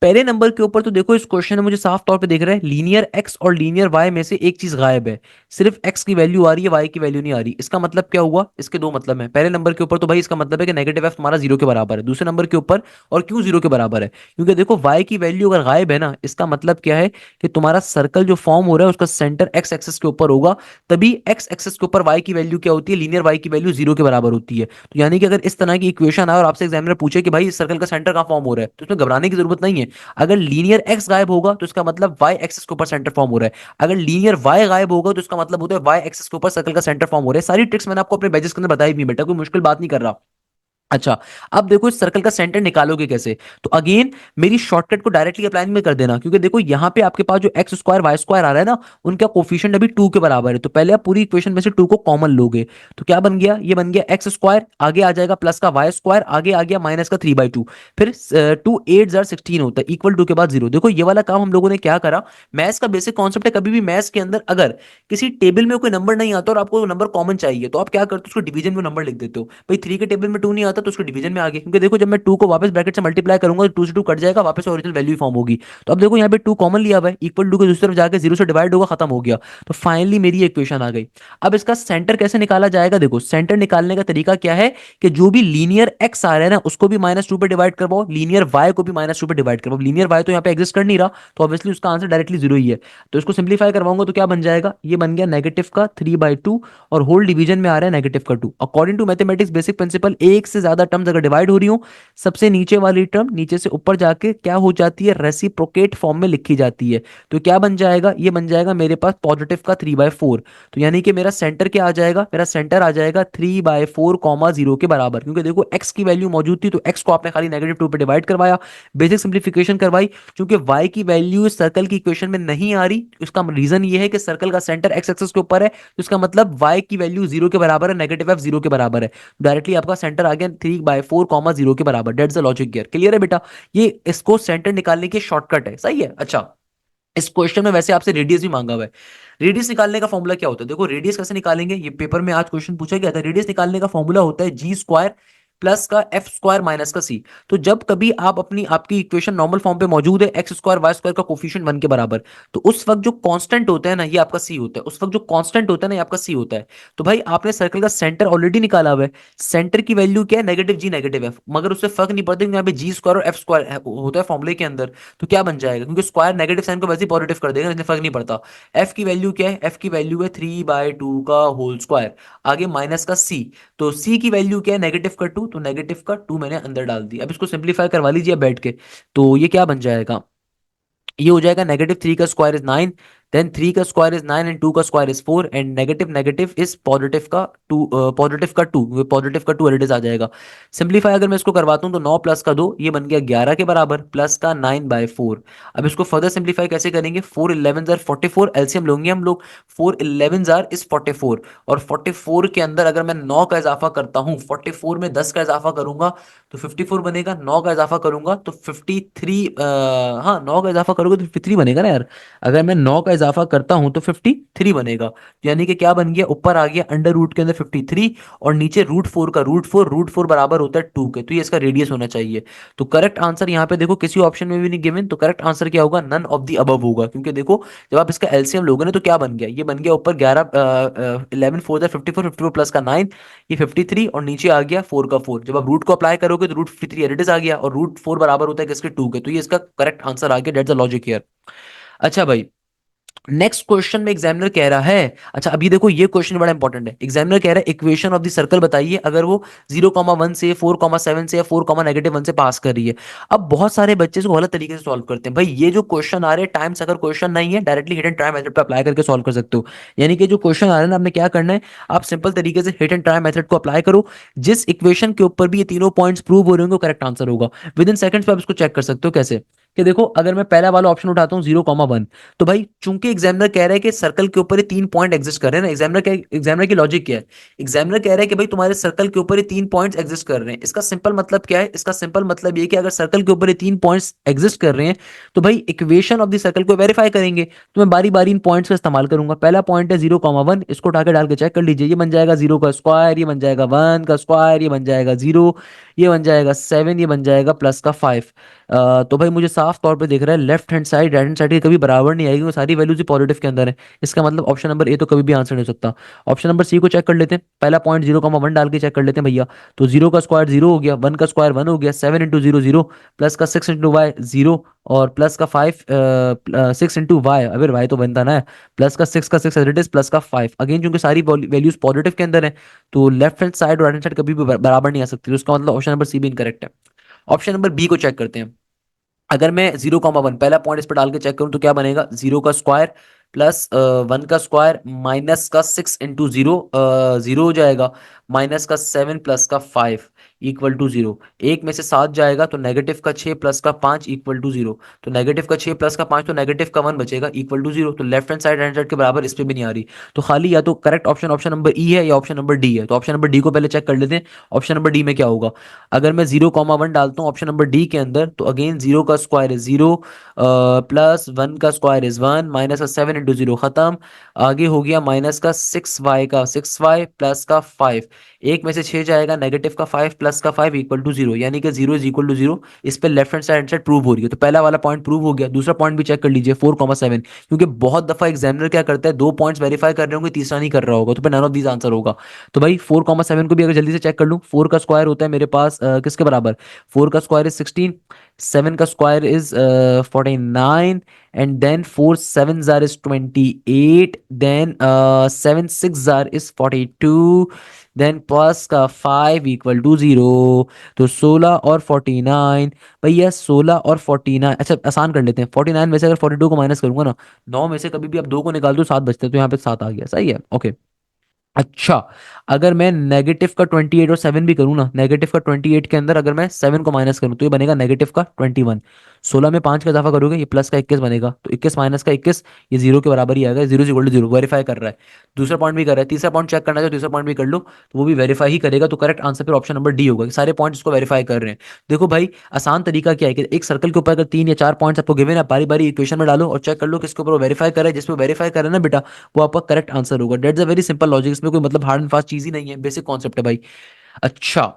पहले नंबर के ऊपर तो देखो इस क्वेश्चन में मुझे साफ तौर पे दिख रहा है लीनियर एक्स और लीनियर वाई में से एक चीज गायब है। सिर्फ एक्स की वैल्यू आ रही है, वाई की वैल्यू नहीं आ रही। इसका मतलब क्या हुआ, इसके दो मतलब है। पहले नंबर के ऊपर तो भाई इसका मतलब है कि नेगेटिव एफ तुम्हारा 0 के बराबर है। दूसरे नंबर के ऊपर और क्यों 0 के बराबर है, क्योंकि देखो वाई की वैल्यू अगर गायब है ना, इसका मतलब क्या है कि तुम्हारा सर्कल जो फॉर्म हो रहा है उसका सेंटर एक्स एक्सिस के ऊपर होगा। तभी एक्स एक्सिस के ऊपर वाई की वैल्यू क्या होती है, लीनियर वाई की वैल्यू 0 के बराबर होती है। तो यानी कि अगर इस तरह की इक्वेशन आए और आपसे एग्जामिनर पूछे कि भाई इस सर्कल का सेंटर कहाँ फॉर्म हो रहा है, तो इसमें घबराने की जरूरत नहीं है। अगर लीनियर एक्स गायब होगा तो इसका मतलब वाई एक्सिस के ऊपर सेंटर फॉर्म हो रहा है। अगर लीनियर वाई गायब होगा तो इसका मतलब होता है वाई एक्सिस के ऊपर सर्कल का सेंटर फॉर्म हो रहा है। सारी ट्रिक्स मैंने आपको अपने बैचेस के अंदर बताई भी है बेटा, कोई मुश्किल बात नहीं कर रहा। अच्छा, अब देखो इस सर्कल का सेंटर निकालोगे कैसे। तो अगेन मेरी शॉर्टकट को डायरेक्टली अप्लाई में कर देना, क्योंकि देखो यहाँ पे आपके पास जो एक्स स्क्वायर वाई स्क्वायर आ रहा है ना, उनका कोफिशिएंट अभी 2 के बराबर है। तो पहले आप पूरी इक्वेशन में से 2 को कॉमन लोगे। तो क्या बन गया, ये बन गया एक्स स्क्वायर, आगे आ जाएगा प्लस का वाई स्क्वायर, आगे आ गया माइनस का 3/2। फिर 2 8 16 होता है, इक्वल टू के बाद 0। देखो ये वाला काम हम लोगों ने क्या करा, मैथ्स का बेसिक कॉन्सेप्ट है, कभी भी मैथ्स के अंदर अगर किसी टेबल में कोई नंबर नहीं आता और आपको नंबर कॉमन चाहिए, तो आप क्या करते हो, उसको डिवीजन में नंबर लिख देते हो। भाई 3 के टेबल में 2 नहीं आता तो उसको डिवीजन में आ गया, क्योंकि देखो जब मैं 2 को वापस ब्रैकेट से मल्टीप्लाई करूंगा तो 2 से 2 कट जाएगा, वापस ओरिजिनल वैल्यू फॉर्म होगी। तो अब देखो यहाँ पे 2 कॉमन लिया हुआ है, इक्वल टू के दूसरी तरफ जाकर 0 से डिवाइड होगा, खत्म हो गया। तो फाइनली मेरी इक्वेशन आ गई। अब इसका सेंटर कैसे निकाला जाएगा, देखो सेंटर निकालने का तरीका क्या है कि जो भी लीनियर एक्स आ रहा है ना, उसको भी -2 पे डिवाइड करवाओ, लीनियर वाई को भी -2 पे डिवाइड करवाओ। लीनियर वाई तो यहाँ पे एग्जिस्ट कर नहीं रहा, तो ऑब्वियसली उसका आंसर डायरेक्टली 0 ही है। तो इसको सिंप्लीफाई करवाऊंगा तो क्या बन जाएगा, ये बन गया नेगेटिव का 3/2 और होल डिवीजन में आ रहा है नेगेटिव का 2। According to mathematics basic principle, एक से ज्यादा टर्म्स अगर डिवाइड हो रही हो, सबसे नीचे वाली टर्म नीचे से ऊपर जाके क्या हो जाती है, रेसिप्रोकेट फॉर्म में लिखी जाती है। तो क्या बन जाएगा, ये बन जाएगा मेरे पास पॉजिटिव का 3/4। तो यानी कि मेरा सेंटर क्या आ जाएगा, मेरा सेंटर आ जाएगा 3/4, 0 के बराबर। क्योंकि देखो एक्स की वैल्यू मौजूद थी तो एक्स को आपने खाली -2 पे डिवाइड करवाया, बेसिक सिंप्लीफिकेशन करवाई। क्योंकि वाई की वैल्यू इस सर्कल की इक्वेशन में नहीं आ रही, उसका रीजन ये है कि सर्कल का सेंटर एक्स एक्सिस के ऊपर है, तो इसका मतलब वाई की वैल्यू 0 के बराबर है, नेगेटिव एफ 0 के बराबर है। डायरेक्टली आपका सेंटर आ गया 3/4, 0 के बराबर। That's the logic here, clear है बेटा। ये इसको सेंटर निकालने की शॉर्टकट है, सही है। अच्छा, इस क्वेश्चन में वैसे आपसे रेडियस भी मांगा हुआ है। रेडियस निकालने का फॉर्मूला क्या होता है, देखो रेडियस कैसे निकालेंगे, ये पेपर में आज क्वेश्चन पूछा गया था। रेडियस निकालने का फॉर्मूला होता है जी स्क्वायर प्लस का एफ स्क्वायर माइनस का सी। तो जब कभी आप अपनी आपकी इक्वेशन नॉर्मल फॉर्म पे मौजूद है, एक्स स्क्वायर वाई स्क्वायर का कोफिशिएंट 1 के बराबर, तो उस वक्त जो कांस्टेंट होता है ना, ये आपका सी होता है। उस वक्त जो कांस्टेंट होता है ना, ये आपका सी होता है। तो भाई आपने सर्कल का सेंटर ऑलरेडी निकाला हुआ है, सेंटर की वैल्यू क्या है, नेगेटिव जी नेगेटिव एफ, मगर उससे फर्क नहीं पड़ता क्योंकि यहाँ पे जी स्क्वायर और एफ स्क्वायर होता है फॉर्मूले के अंदर। तो क्या बन जाएगा, क्योंकि स्क्वायर नेगेटिव साइन को वैसे ही पॉजिटिव कर देगा, इसलिए फर्क नहीं पड़ता। एफ की वैल्यू क्या है, एफ की वैल्यू है 3/2 का होल स्क्वायर, आगे माइनस का सी। तो सी की वैल्यू क्या है, नेगेटिव का 2, तो नेगेटिव का 2 मैंने अंदर डाल दिया। अब इसको सिंप्लीफाई करवा लीजिए बैठ के। तो ये क्या बन जाएगा, ये हो जाएगा -3 का स्क्वायर इज 9, देन 3 का स्क्वायर इज 9 एंड 2 का square is 4 and negative negative is positive का 2, पॉजिटिव का 2, पॉजिटिव का 2 एडिट आ जाएगा। सिंप्लीफाई अगर मैं इसको करवाता हूँ तो 9 प्लस का 2, ये बन गया 11 के बराबर, प्लस का 9/4। अब इसको फर्दर सिंप्लीफाई कैसे करेंगे, 4 11 आर 44, एलसीएम लोगे हम लोग। 4 11 आर इज 44, और 44 के अंदर अगर मैं 9 का इजाफा करता हूँ, 44 में 10 का इजाफा करूंगा, तो 54 बनेगा, 9 का इजाफा करूंगा तो 53, हाँ 9 का इजाफा करोगे तो 53 बनेगा ना यार। अगर मैं 9 का इजाफा करता हूं तो 53 बनेगा। यानी कि क्या बन गया, ऊपर आ गया अंडर रूट के अंदर 53 और नीचे रूट 4 का रूट फोर बराबर होता है 2 के, तो ये इसका रेडियस होना चाहिए। तो करेक्ट आंसर यहाँ पे देखो किसी ऑप्शन में भी नहीं गिवन, तो करेक्ट आंसर क्या होगा, नन ऑफ द अबव होगा। क्योंकि देखो जब आप इसका एलसीएम लोगे ना तो क्या बन गया, ये बन गया ऊपर 11, 11 4 54 प्लस का 9, ये 53 और नीचे आ गया 4 का 4। जब आप रूट को अप्लाई करोगे तो रूट 53 एडिटिस आ गया और रूट 4 बराबर होता है किसके, 2 के, तो ये इसका करेक्ट आंसर आ गया। That's the logic here. अच्छा भाई, नेक्स्ट क्वेश्चन में एग्जामिनर कह रहा है, अच्छा अभी देखो ये क्वेश्चन बड़ा इंपॉर्टेंट है। एग्जामिनर कह रहा है इक्वेशन ऑफ द सर्कल बताइए अगर वो 0,1 से 4,7 से या 4,-1 से पास कर रही है। अब बहुत सारे बच्चे इसको गलत तरीके से सॉल्व करते हैं। भाई ये जो क्वेश्चन आ रहे हैं टाइम्स अगर क्वेश्चन नहीं है, directly hit and try method पे अप्लाई करके सॉल्व कर सकते हो। यानी कि जो क्वेश्चन आ रहा है ना, आपने क्या करना है, आप सिंपल तरीके से हिट एंड ट्राई मेथड को अप्लाई करो। जिस इक्वेशन के ऊपर भी ये तीनों पॉइंट्स प्रूव हो रहे होंगे करेक्ट आंसर होगा। विद इन सेकंड्स पे आप इसको चेक कर सकते हो। कैसे कि देखो अगर मैं पहला वाला ऑप्शन उठाता हूँ 0,1, तो भाई चूंकि एग्जामिनर कह रहा है कि सर्कल के ऊपर ये 3 पॉइंट एग्जिस्ट कर रहे हैं ना, एग्जामिनर की लॉजिक क्या है, एग्जामिनर कह रहा है कि भाई तुम्हारे सर्कल के ऊपर ये 3 पॉइंट्स एग्जिस्ट कर रहे हैं। इसका सिंपल मतलब क्या है, इसका सिंपल मतलब ये कि अगर सर्कल के ऊपर ये 3 पॉइंट्स एग्जिस्ट कर रहे हैं तो भाई इक्वेशन ऑफ द सर्कल को वेरीफाई करेंगे। तो मैं बारी बारी इन पॉइंट्स का इस्तेमाल करूंगा। पहला पॉइंट है 0,1, इसको उठा के डाल के चेक कर लीजिए। ये बन जाएगा 0 का स्क्वायर, ये बन जाएगा 1 का स्क्वायर, ये बन जाएगा 0, ये बन जाएगा 7, ये बन जाएगा +5। तो भाई मुझे साफ तौर पे दिख रहा है left hand side right hand side के कभी बराबर नहीं आएगी, वो सारी वैल्यूज ही पॉजिटिव के अंदर है। इसका मतलब ऑप्शन नंबर ए तो कभी भी आंसर नहीं हो सकता। ऑप्शन नंबर सी को चेक कर लेते हैं। पहला पॉइंट 0,1 डाल के चेक कर लेते हैं भैया। तो 0 का स्क्वायर 0 हो गया, 1 का स्क्वायर 1 हो गया, 7 × 0 0, प्लस का 6 × y 0, और प्लस का 6 × y, अगर y तो बनता ना है, प्लस का 6 एज इट इज, प्लस का 5 अगेन, क्योंकि सारी वैल्यूज पॉजिटिव के अंदर है तो लेफ्ट हैंड साइड और राइट हैंड साइड कभी भी बराबर नहीं आ सकती। तो इसका मतलब ऑप्शन नंबर सी भी इनकरेक्ट है। ऑप्शन नंबर बी को चेक करते हैं। अगर मैं 0,1 पहला पॉइंट इस पर डाल के चेक करूं तो क्या बनेगा, 0 का स्क्वायर प्लस 1 का स्क्वायर माइनस का 6 × 0, 0 हो जाएगा, माइनस का 7 प्लस का 5 इक्वल टू 0। एक में से 7 जाएगा तो नेगेटिव का 6 प्लस का 5 इक्वल टू 0। तो नेगेटिव का 6 प्लस का 5 तो नेगेटिव का 1 बचेगा इक्वल टू 0। तो left hand side right side के बराबर इस पे भी नहीं आ रही। तो खाली या तो करेक्ट ऑप्शन ऑप्शन नंबर ई है या ऑप्शन नंबर डी है। तो ऑप्शन नंबर डी को पहले चेक कर लेते हैं, ऑप्शन नंबर डी में क्या होगा। अगर मैं 0,1 डालता हूँ ऑप्शन नंबर डी के अंदर तो अगेन 0 का स्क्वायर इज 0, प्लस 1 का स्क्वायर इज 1, माइनस का 7 × 0 खत्म। आगे हो गया माइनस का 6y प्लस का 5, एक में से 6 जाएगा, नेगेटिव का 5 प्लस का 5 इक्वल टू 0, यानी कि 0 = 0। इस पे लेफ्ट हैंड साइड प्रूव हो रही है। तो पहला वाला पॉइंट प्रूव हो गया। दूसरा पॉइंट भी चेक कर लीजिए 4,7, क्योंकि बहुत दफा एग्जामिनर क्या करता है, 2 पॉइंट्स वेरीफाई कर रहे होंगे, तीसरा नहीं कर रहा होगा, तो फिर नन ऑफ दीज आंसर होगा। तो भाई 4,7 को भी अगर जल्दी से चेक कर लूँ, 4 का स्क्वायर होता है मेरे पास किसके बराबर, 4 का स्क्वायर इज 16, 7 का square is 49, and then 4 7s are is 28, then 7 6 are is 42, then plus का 5 इक्वल टू 0। तो 16 और 49, भैया 16 और 49, अच्छा आसान कर लेते हैं, 49 में से अगर 42 को माइनस करूंगा ना, 9 में से कभी भी आप 2 को निकाल दो 7 बचते हैं, तो यहाँ पे 7 आ गया, सही है, ओके। अच्छा, अगर मैं नेगेटिव का 28 और 7 भी करूँ ना, नेगेटिव का 28 के अंदर अगर मैं 7 को माइनस करूँ तो ये बनेगा नेगेटिव का 21। 16 में 5 का इजाफा करोगे ये प्लस का 21 बनेगा, तो 21 माइनस का 21, ये 0 के बराबर ही आएगा। 0 = 0 वेरीफाई कर रहा है। दूसरा पॉइंट भी कर रहा है, तीसरा पॉइंट चेक करना है तो तीसरा पॉइंट भी कर लो, तो वो भी वेरीफाई ही करेगा। तो करेक्ट आंसर फिर ऑप्शन नंबर डी होगा कि सारे पॉइंट्स को वेरीफाई कर रहे हैं। देखो भाई आसान तरीका क्या है कि एक सर्कल के ऊपर अगर 3 या 4 पॉइंट्स आपको गिवन है, बारी बारी इक्वेशन में डालो और चेक कर लो किसके ऊपर वो वेरीफाई कर रहा है। जिसमें वेरीफाई कर रहा है ना बेटा, वो आपका करेक्ट आंसर होगा। Dates a very simple logic, इसमें कोई मतलब हार्ड एंड फास्ट चीज ही नहीं है, बेसिक कॉन्सेप्ट है भाई। अच्छा,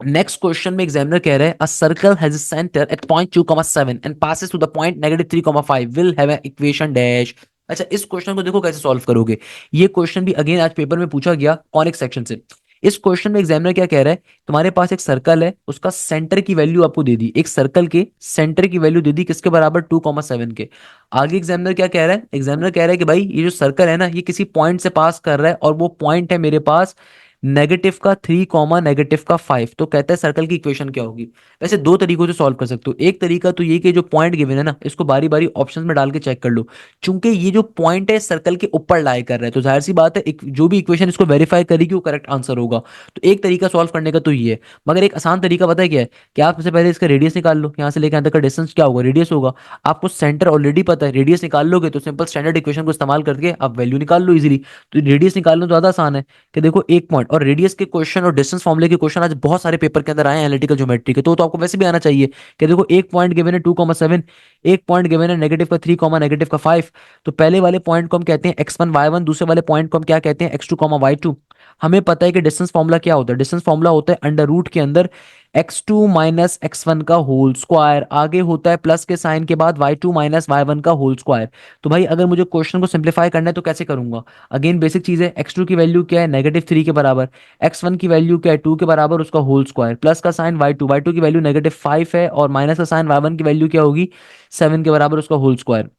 नेक्स्ट क्वेश्चन में एग्जामिनर कह रहे हैं a circle has a centre at point 2,7 and passes to the point -3,5 will have an equation dash. अच्छा, इस क्वेश्चन को देखो कैसे सॉल्व करोगे। ये क्वेश्चन भी अगेन आज पेपर में पूछा गया कॉनिक सेक्शन से। इस क्वेश्चन में एग्जामिनर क्या कह रहा है, तुम्हारे पास एक सर्कल है, उसका सेंटर की वैल्यू आपको दे दी, एक सर्कल के सेंटर की वैल्यू दे दी किसके बराबर, 2,7 के। आगे एग्जामिनर क्या कह रहा है, एग्जामिनर कह रहा है कि भाई ये जो सर्कल है ना, ये किसी पॉइंट से पास कर रहा है और वो पॉइंट है मेरे पास -3, -5। तो कहता है सर्कल की इक्वेशन क्या होगी। वैसे दो तरीकों से सॉल्व कर सकते हो। एक तरीका तो ये कि जो पॉइंट गिवन है ना, इसको बारी बारी ऑप्शन में डाल के चेक कर लो। चूंकि ये जो पॉइंट है सर्कल के ऊपर लाई कर रहा है, तो जाहिर सी बात है जो भी इक्वेशन इसको वेरीफाई करेगी वो करेक्ट आंसर होगा। तो एक तरीका सॉल्व करने का तो ये है। मगर एक आसान तरीका पता है क्या है, कि आप सबसे पहले इसका रेडियस निकाल लो, यहाँ से लेकर यहाँ तक का डिस्टेंस क्या होगा, रेडियस होगा। आपको सेंटर ऑलरेडी पता है, रेडियस निकाल लोगे तो सिंपल स्टैंडर्ड इक्वेशन को इस्तेमाल करके आप वैल्यू निकाल लो इजीली। तो रेडियस निकालना तो ज्यादा आसान है कि देखो एक पॉइंट, और रेडियस के क्वेश्चन और डिस्टेंस फॉर्मूले के क्वेश्चन आज बहुत सारे पेपर के अंदर आए हैं एनालिटिकल ज्योमेट्री के, तो आपको वैसे भी आना चाहिए कि देखो एक पॉइंट गिवन है 2,7, एक पॉइंट गिवन है -3, -5। तो पहले वाले पॉइंट को हम कहते हैं x1 y1, दूसरे वाले पॉइंट को हम क्या कहते हैं x2 y2। हमें पता है कि डिस्टेंस फॉर्मूला क्या होता है, डिस्टेंस फॉर्मूला होता है अंडर रूट के अंदर x2 - x1 का होल स्क्वायर, आगे होता है प्लस के साइन के बाद y2 - y1 का होल स्क्वायर। तो भाई अगर मुझे क्वेश्चन को सिंप्लीफाई करना है तो कैसे करूंगा? अगेन बेसिक चीज है, x2 की वैल्यू क्या है -3 के बराबर, x1 की वैल्यू क्या है 2 के बराबर, उसका होल स्क्वायर, प्लस का साइन y2 की वैल्यू -5 है, और माइनस का साइन y1 की वैल्यू क्या होगी 7 के बराबर, उसका होल स्क्वायर।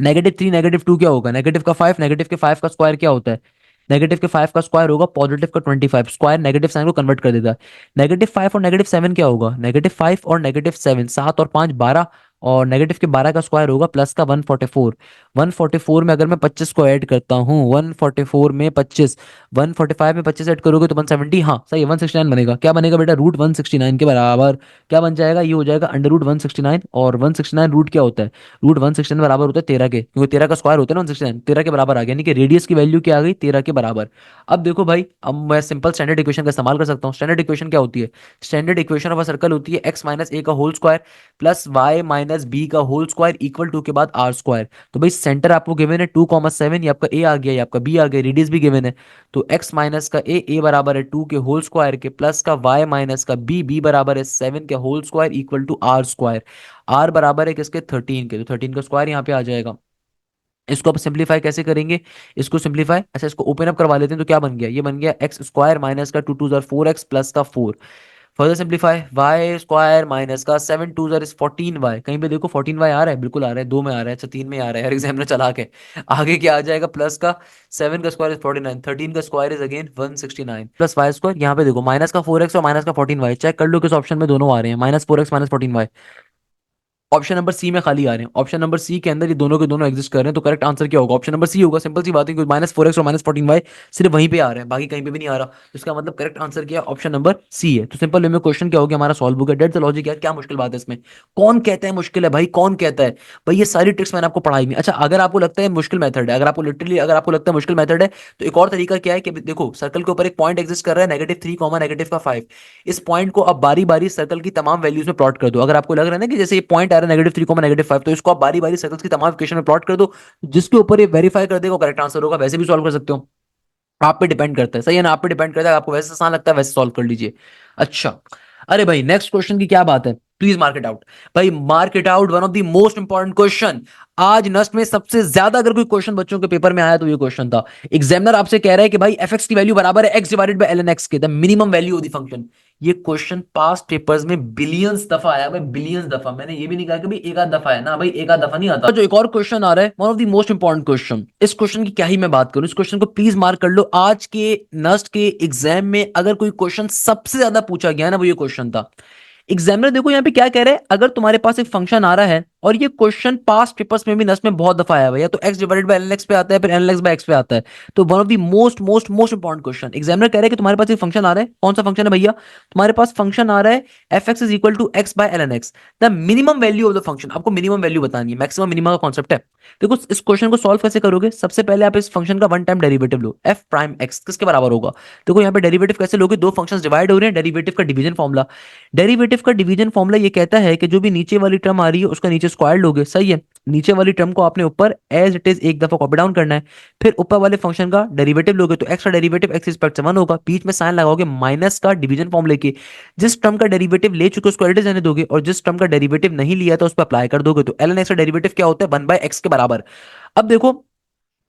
-3 -2 क्या होगा, नेगेटिव का 5, नेगेटिव के 5 का स्क्वायर क्या होता है, नेगेटिव के 5 का स्क्वायर होगा पॉजिटिव का 25, स्क्वायर नेगेटिव साइन को कन्वर्ट कर देता है। -5 और -7 क्या होगा, -5 और -7, 7 और 5 12, और नेगेटिव के 12 का स्क्वायर होगा प्लस का 144। 144 में अगर मैं 25 को ऐड करता हूँ, 144 में 25, 145 में 25 ऐड करोगे तो 170, हाँ सही है 169 बनेगा। क्या बनेगा बेटा, √169 के बराबर क्या बन जाएगा, ये हो जाएगा √169। और 169 रूट क्या होता है, √169 बराबर होता है 13 के, क्योंकि 13 का स्क्वायर होता है ना 169, 13 के बराबर आ गया, यानी कि रेडियस की वैल्यू क्या आ गई 13 के बराबर। अब देखो भाई, अब मैं सिंपल स्टैंडर्ड इक्वेशन का इस्तेमाल कर सकता हूँ। स्टैंडर्ड इक्वेशन क्या होती है, standard equation of a circle होती है x - a का whole square plus y - b का होल स्क्वायर इक्वल टू के बाद आर स्क्वायर। तो भाई सेंटर आपको गिवन है 2,7, ये आपका a आ गया, ये आपका b आ गया, रेडियस भी गिवन है। तो x माइनस का a बराबर है 2 के होल स्क्वायर के, प्लस का y माइनस का b बराबर है 7 के whole square equal to r square. R बराबर है किसके, 13 के, तो 13 का स्क्वायर यहाँ पे आ जाएगा। इसको आप सिंप्लीफाई कैसे करेंगे, इसको सिंप्लीफाई, अच्छा इसको ओपन अप करवा लेते हैं, तो क्या बन गया, ये बन गया एक्स स्क्वायर माइनस का 2 2 4x प्लस का 4। Further simplify, y square minus का 7 2 14y, कहीं पे देखो 14y आ रहा है, बिल्कुल आ रहा है, दो में आ रहा है, अच्छा तीन में आ रहा है यार, एग्जामिनर चला के। आगे क्या आ जाएगा, प्लस का 7 का स्क्वायर इज 49, 13 का square is again 169, plus y square, यहाँ पे देखो माइनस का 4x और माइनस का 14y, चेक कर लो किस ऑप्शन में दोनों आ रहे हैं, -4x -14y। ऑप्शन नंबर सी में खाली आ रहे हैं, ऑप्शन नंबर सी के अंदर ये दोनों के दोनों एग्जिस्ट कर रहे हैं, तो करेक्ट आंसर क्या होगा, ऑप्शन नंबर सी होगा। सिंपल सी बात है, क्योंकि -4x और -14y सिर्फ वहीं पे आ रहे हैं, बाकी कहीं पे भी नहीं आ रहा, तो इसका मतलब करेक्ट आंसर क्या है, ऑप्शन नंबर सी है। तो सिंपल वे में क्वेश्चन क्या हो गया हमारा, सॉल्व हो गया, डेट द लॉजिक यार, क्या मुश्किल बात है इसमें, कौन कहता है मुश्किल है भाई, कौन कहता है भाई, ये सारी ट्रिक्स मैंने आपको पढ़ाई में। अच्छा अगर आपको लगता है मुश्किल मेथड है, अगर आपको लिटरली अगर आपको लगता है मुश्किल मेथड है, तो एक और तरीका क्या है कि देखो सर्कल के ऊपर एक पॉइंट एग्जिस्ट कर रहा है -3, -5, इस पॉइंट को अब बारी बारी सर्कल की तमाम वैल्यूज में प्लॉट कर दो। अगर आपको लग रहा है ना कि जैसे ये पॉइंट आ रहा है -3, -5, तो इसको आप बारी बारी सर्कल्स की तमाम इक्वेशन में प्लॉट कर दो, जिसके ऊपर ये वेरीफाई कर देगा करेक्ट आंसर होगा। वैसे भी सॉल्व कर सकते हो, आप पे डिपेंड करता है, सही है ना, आप पे डिपेंड करता है, आपको वैसे आसान लगता है वैसे सॉल्व कर लीजिए। अच्छा, अरे भाई नेक्स्ट क्वेश्चन की क्या बात है, प्लीज मार्क इट आउट। भाई mark it out, one of the most important question. आज नस्ट में सबसे ज्यादा अगर कोई क्वेश्चन बच्चों के पेपर में आया तो ये क्वेश्चन था। एग्जामिनर आपसे कह रहा है कि भाई एफ एक्स की वैल्यू बराबर है x divided by L N x के, the minimum value of the function. ये क्वेश्चन पास्ट पेपर्स में बिलियंस दफा आया भाई, बिलियंस दफा। मैंने ये भी नहीं कहा कि भाई एक आध दफा है ना भाई, एक आध दफा नहीं आता। जो एक और क्वेश्चन आ रहा है, one of the most important question, इस क्वेश्चन की क्या ही मैं बात करूं, इस क्वेश्चन को प्लीज मार्क कर लो। आज के नस्ट के एग्जाम में अगर कोई क्वेश्चन सबसे ज्यादा पूछा गया ना, वो ये क्वेश्चन था। एग्जामिनर देखो यहाँ पे क्या कह रहे हैं, अगर तुम्हारे पास एक फंक्शन आ रहा है, और ये क्वेश्चन पास्ट पेपर्स में भी नस्ट में बहुत दफा आया हुआ है, या तो x divided by L x पे आता है, फिर एल एक्स बाय एक्स पे आता है। तो one of the most most most important question, examiner कह रहे हैं कि तुम्हारे पास एक फंक्शन आ रहा है, कौन सा फंक्शन है भैया, तुम्हारे पास फंक्शन आ रहा है f x is equal to x by L N x, the minimum value of the function. आपको मिनिमम वैल्यू बतानी है, मैक्सिमम मिनिमम का कॉन्सेप्ट है। देखो इस क्वेश्चन को सॉल्व कैसे करोगे, सबसे पहले आप इस फंक्शन का वन टाइम डेरिवेटिव लो, एफ प्राइम एक्स किसके बराबर होगा। देखो यहाँ पे डेरिवेटिव कैसे लोगे, दो फंक्शंस डिवाइड हो रहे हैं, डेरिवेटिव का डिवीजन फॉर्मूला। डेरिवेटिव का डिवीजन फॉर्मूला ये कहता है कि जो भी नीचे वाली टर्म आ रही है उसका नीचे स्क्वायर लोगे, सही है। नीचे वाली टर्म को आपने ऊपर एज इट इज एक दफा कॉपी डाउन करना है, फिर ऊपर वाले फंक्शन का डेरिवेटिव लोगे, तो एक्स का डेरिवेटिव एक्स रिस्पेक्ट से 1 होगा, बीच में साइन लगाओगे माइनस का डिवीजन फॉर्म लेके, जिस टर्म का डेरिवेटिव ले चुके उसको एज इट इज रहने दोगे, और जिस टर्म का डेरिवेटिव नहीं लिया था उस पर अप्लाई कर दोगे, तो एल एन एक्स का डेरिवेटिव क्या होता है, 1/x के बराबर। अब देखो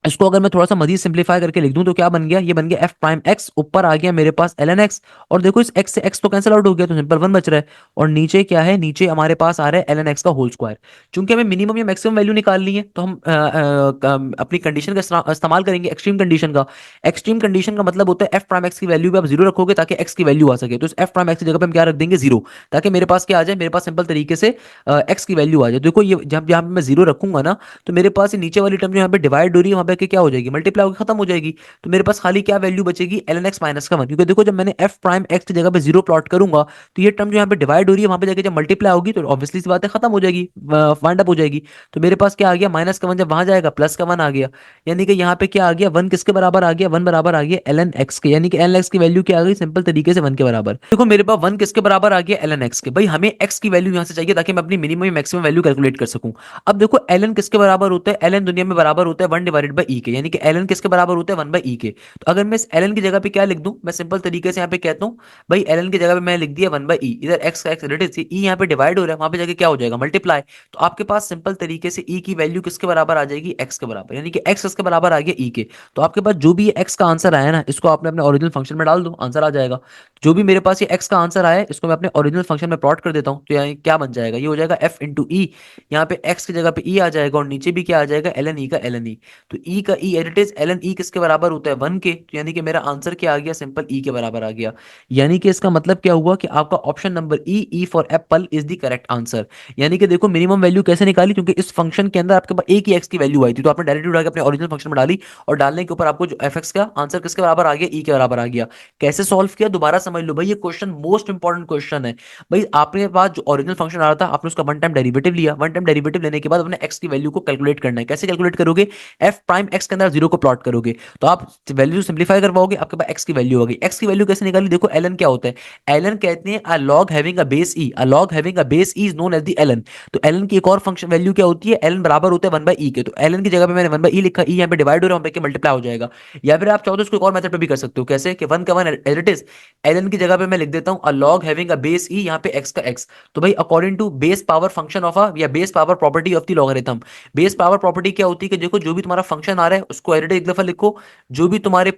इसको अगर मैं थोड़ा सा मजीद सिंप्लीफाई करके लिख दूं तो क्या बन गया, ये बन गया एफ प्राइम एक्स, ऊपर आ गया मेरे पास एल एन एक्स, और देखो इस एक्स से एक्स तो कैंसिल आउट हो गया, तो सिंपल 1 बच रहा है, और नीचे क्या है, नीचे हमारे पास आ रहा है एल एन एक्स का होल स्क्वायर। चूंकि हमें मिनिमम या मैक्सिमम वैल्यू निकालनी है, तो हम अपनी कंडीशन का इस्तेमाल करेंगे, एक्सट्रीम कंडीशन का। एक्सट्रीम कंडीशन का मतलब होता है एफ प्राइम एक्स की वैल्यू पे आप जीरो रखोगे ताकि एक्स की वैल्यू आ सके, तो इस एफ प्राइम एक्स की जगह पे हम क्या रख देंगे, जीरो, ताकि मेरे पास क्या आ जाए, मेरे पास सिंपल तरीके से एक्स की वैल्यू आ जाए। देखो ये जब यहाँ पे मैं जीरो रखूंगा ना, तो मेरे पास ये नीचे वाली टर्म जो यहाँ पे डिवाइड हो रही है वहां पे जाके क्या हो जाएगी, मल्टीप्लाई होकर खत्म हो जाएगी। तो मेरे पास खाली क्या वैल्यू बचेगी, ln x माइनस का 1, क्योंकि देखो जब मैंने f प्राइम x की जगह पे 0 प्लॉट करूंगा तो ये टर्म जो यहाँ पे डिवाइड हो रही है वहां पे जाके जब मल्टीप्लाई होगी तो ऑब्वियसली सी बात है खत्म हो जाएगी, वाइंड अप हो जाएगी। तो मेरे पास क्या आ गया, माइनस का 1 जब वहां जाएगा प्लस का 1 आ गया, यानी कि यहाँ पे क्या आ गया, 1 किसके बराबर आ गया, 1 बराबर आ गया ln x के, यानी कि ln x की वैल्यू क्या आ गई, सिंपल तरीके से 1 के बराबर। देखो मेरे पास 1 किसके बराबर आ गया, ln x के। भाई हमें x की वैल्यू यहाँ से चाहिए ताकि मैं अपनी मिनिमम मैक्सिमम वैल्यू कैलकुलेट कर सकूं। अब देखो ln किसके बराबर होता है, ln दुनिया में बराबर होता है 1 डिवाइडेड बाई ई के, यानी कि ln किसके बराबर होता है 1 बाई ई के। तो अगर मैं इस ln की जगह पे क्या लिख दूं, मैं सिंपल तरीके से यहाँ पे कहता हूँ भाई ln की जगह पे मैं लिख दिया 1 बाई ई, इधर x का x रिलेटिव ई यहाँ पे डिवाइड हो रहा है, वहां पे जाके क्या हो जाएगा, मल्टीप्लाई। तो आपके पास सिंपल तरीके से ई की वैल्यू किसके बराबर आ जाएगी, x के बराबर, यानी कि x किसके बराबर आ गया, ई के। तो आपके पास जो भी x का आंसर आया ना, इसको आपने अपने ओरिजिनल फंक्शन में डाल दो, आंसर आ जाएगा। जो भी मेरे पास ये x का आंसर आया है इसको मैं अपने ओरिजिनल फंक्शन में प्लॉट कर देता हूँ, तो यहाँ क्या बन जाएगा, ये हो जाएगा f इंटू ई। यहाँ पे x की जगह पे e आ जाएगा और नीचे भी क्या आ जाएगा, ln e का ln e। तो e का e एट इज ln e किसके बराबर होता है, 1 के। तो यानी कि मेरा आंसर क्या आ गया, सिंपल e के बराबर आ गया। यानी कि इसका मतलब क्या हुआ कि आपका option number e for Apple is the correct answer. यानी कि देखो मिनिमम वैल्यू कैसे निकाली, क्योंकि इस फंक्शन के अंदर आपके पास एक ही एक्स की वैल्यू आई थी, तो आपने डायरेक्टली उठा के अपने ओरिजिनल फंक्शन में डाली और डालने के ऊपर आपको जो एफ एक्स का आंसर किसके बराबर आ गया, ई के बराबर आ गया। कैसे सॉल्व किया दोबारा समझ लो भाई, ये क्वेश्चन मोस्ट इंपॉर्टेंट क्वेश्चन है। भाई आपके पास जो ओरिजिनल फंक्शन आ रहा था आपने उसका वन टाइम डेरिवेटिव लिया, वन टाइम डेरिवेटिव लेने के बाद अपने एक्स की वैल्यू को कैलकुलेट करना है। कैसे कैलकुलेट करोगे, एफ प्राइम एक्स के अंदर जीरो को प्लॉट करोगे, तो आप वैल्यू सिंप्लीफाई करवाओगे, आपके पास एक्स की वैल्यू होगी। एक्स की वैल्यू कैसे निकाली, देखो एलन क्या होता है, एलन कहते हैं a log having a base e, a log having a base e is known as the ln. तो एलन की एक और फंक्शन वैल्यू क्या होती है, एलन बराबर होता है 1 बाई ई के। तो एलन की जगह पे मैंने 1 बाई ई लिखा, ई यहाँ पे डिवाइड हो रहा है, वहां पे मल्टीप्लाई हो जाएगा। या फिर आप चाहो तो इसको एक और मेथड पे भी कर सकते हो, कैसे कि 1 का 1 एज इट इज, एलन की जगह पे मैं लिख देता हूं a log having a base e, यहाँ पे एक्स का एक्स। तो भाई according to base power function of a, या base power property of the logarithm. Base power property क्या होती है कि देखो जो भी तुम्हारा फंक्शन आ रहा है उसको एज इट इज एक दफा लिखो, जो भी तुम्हारे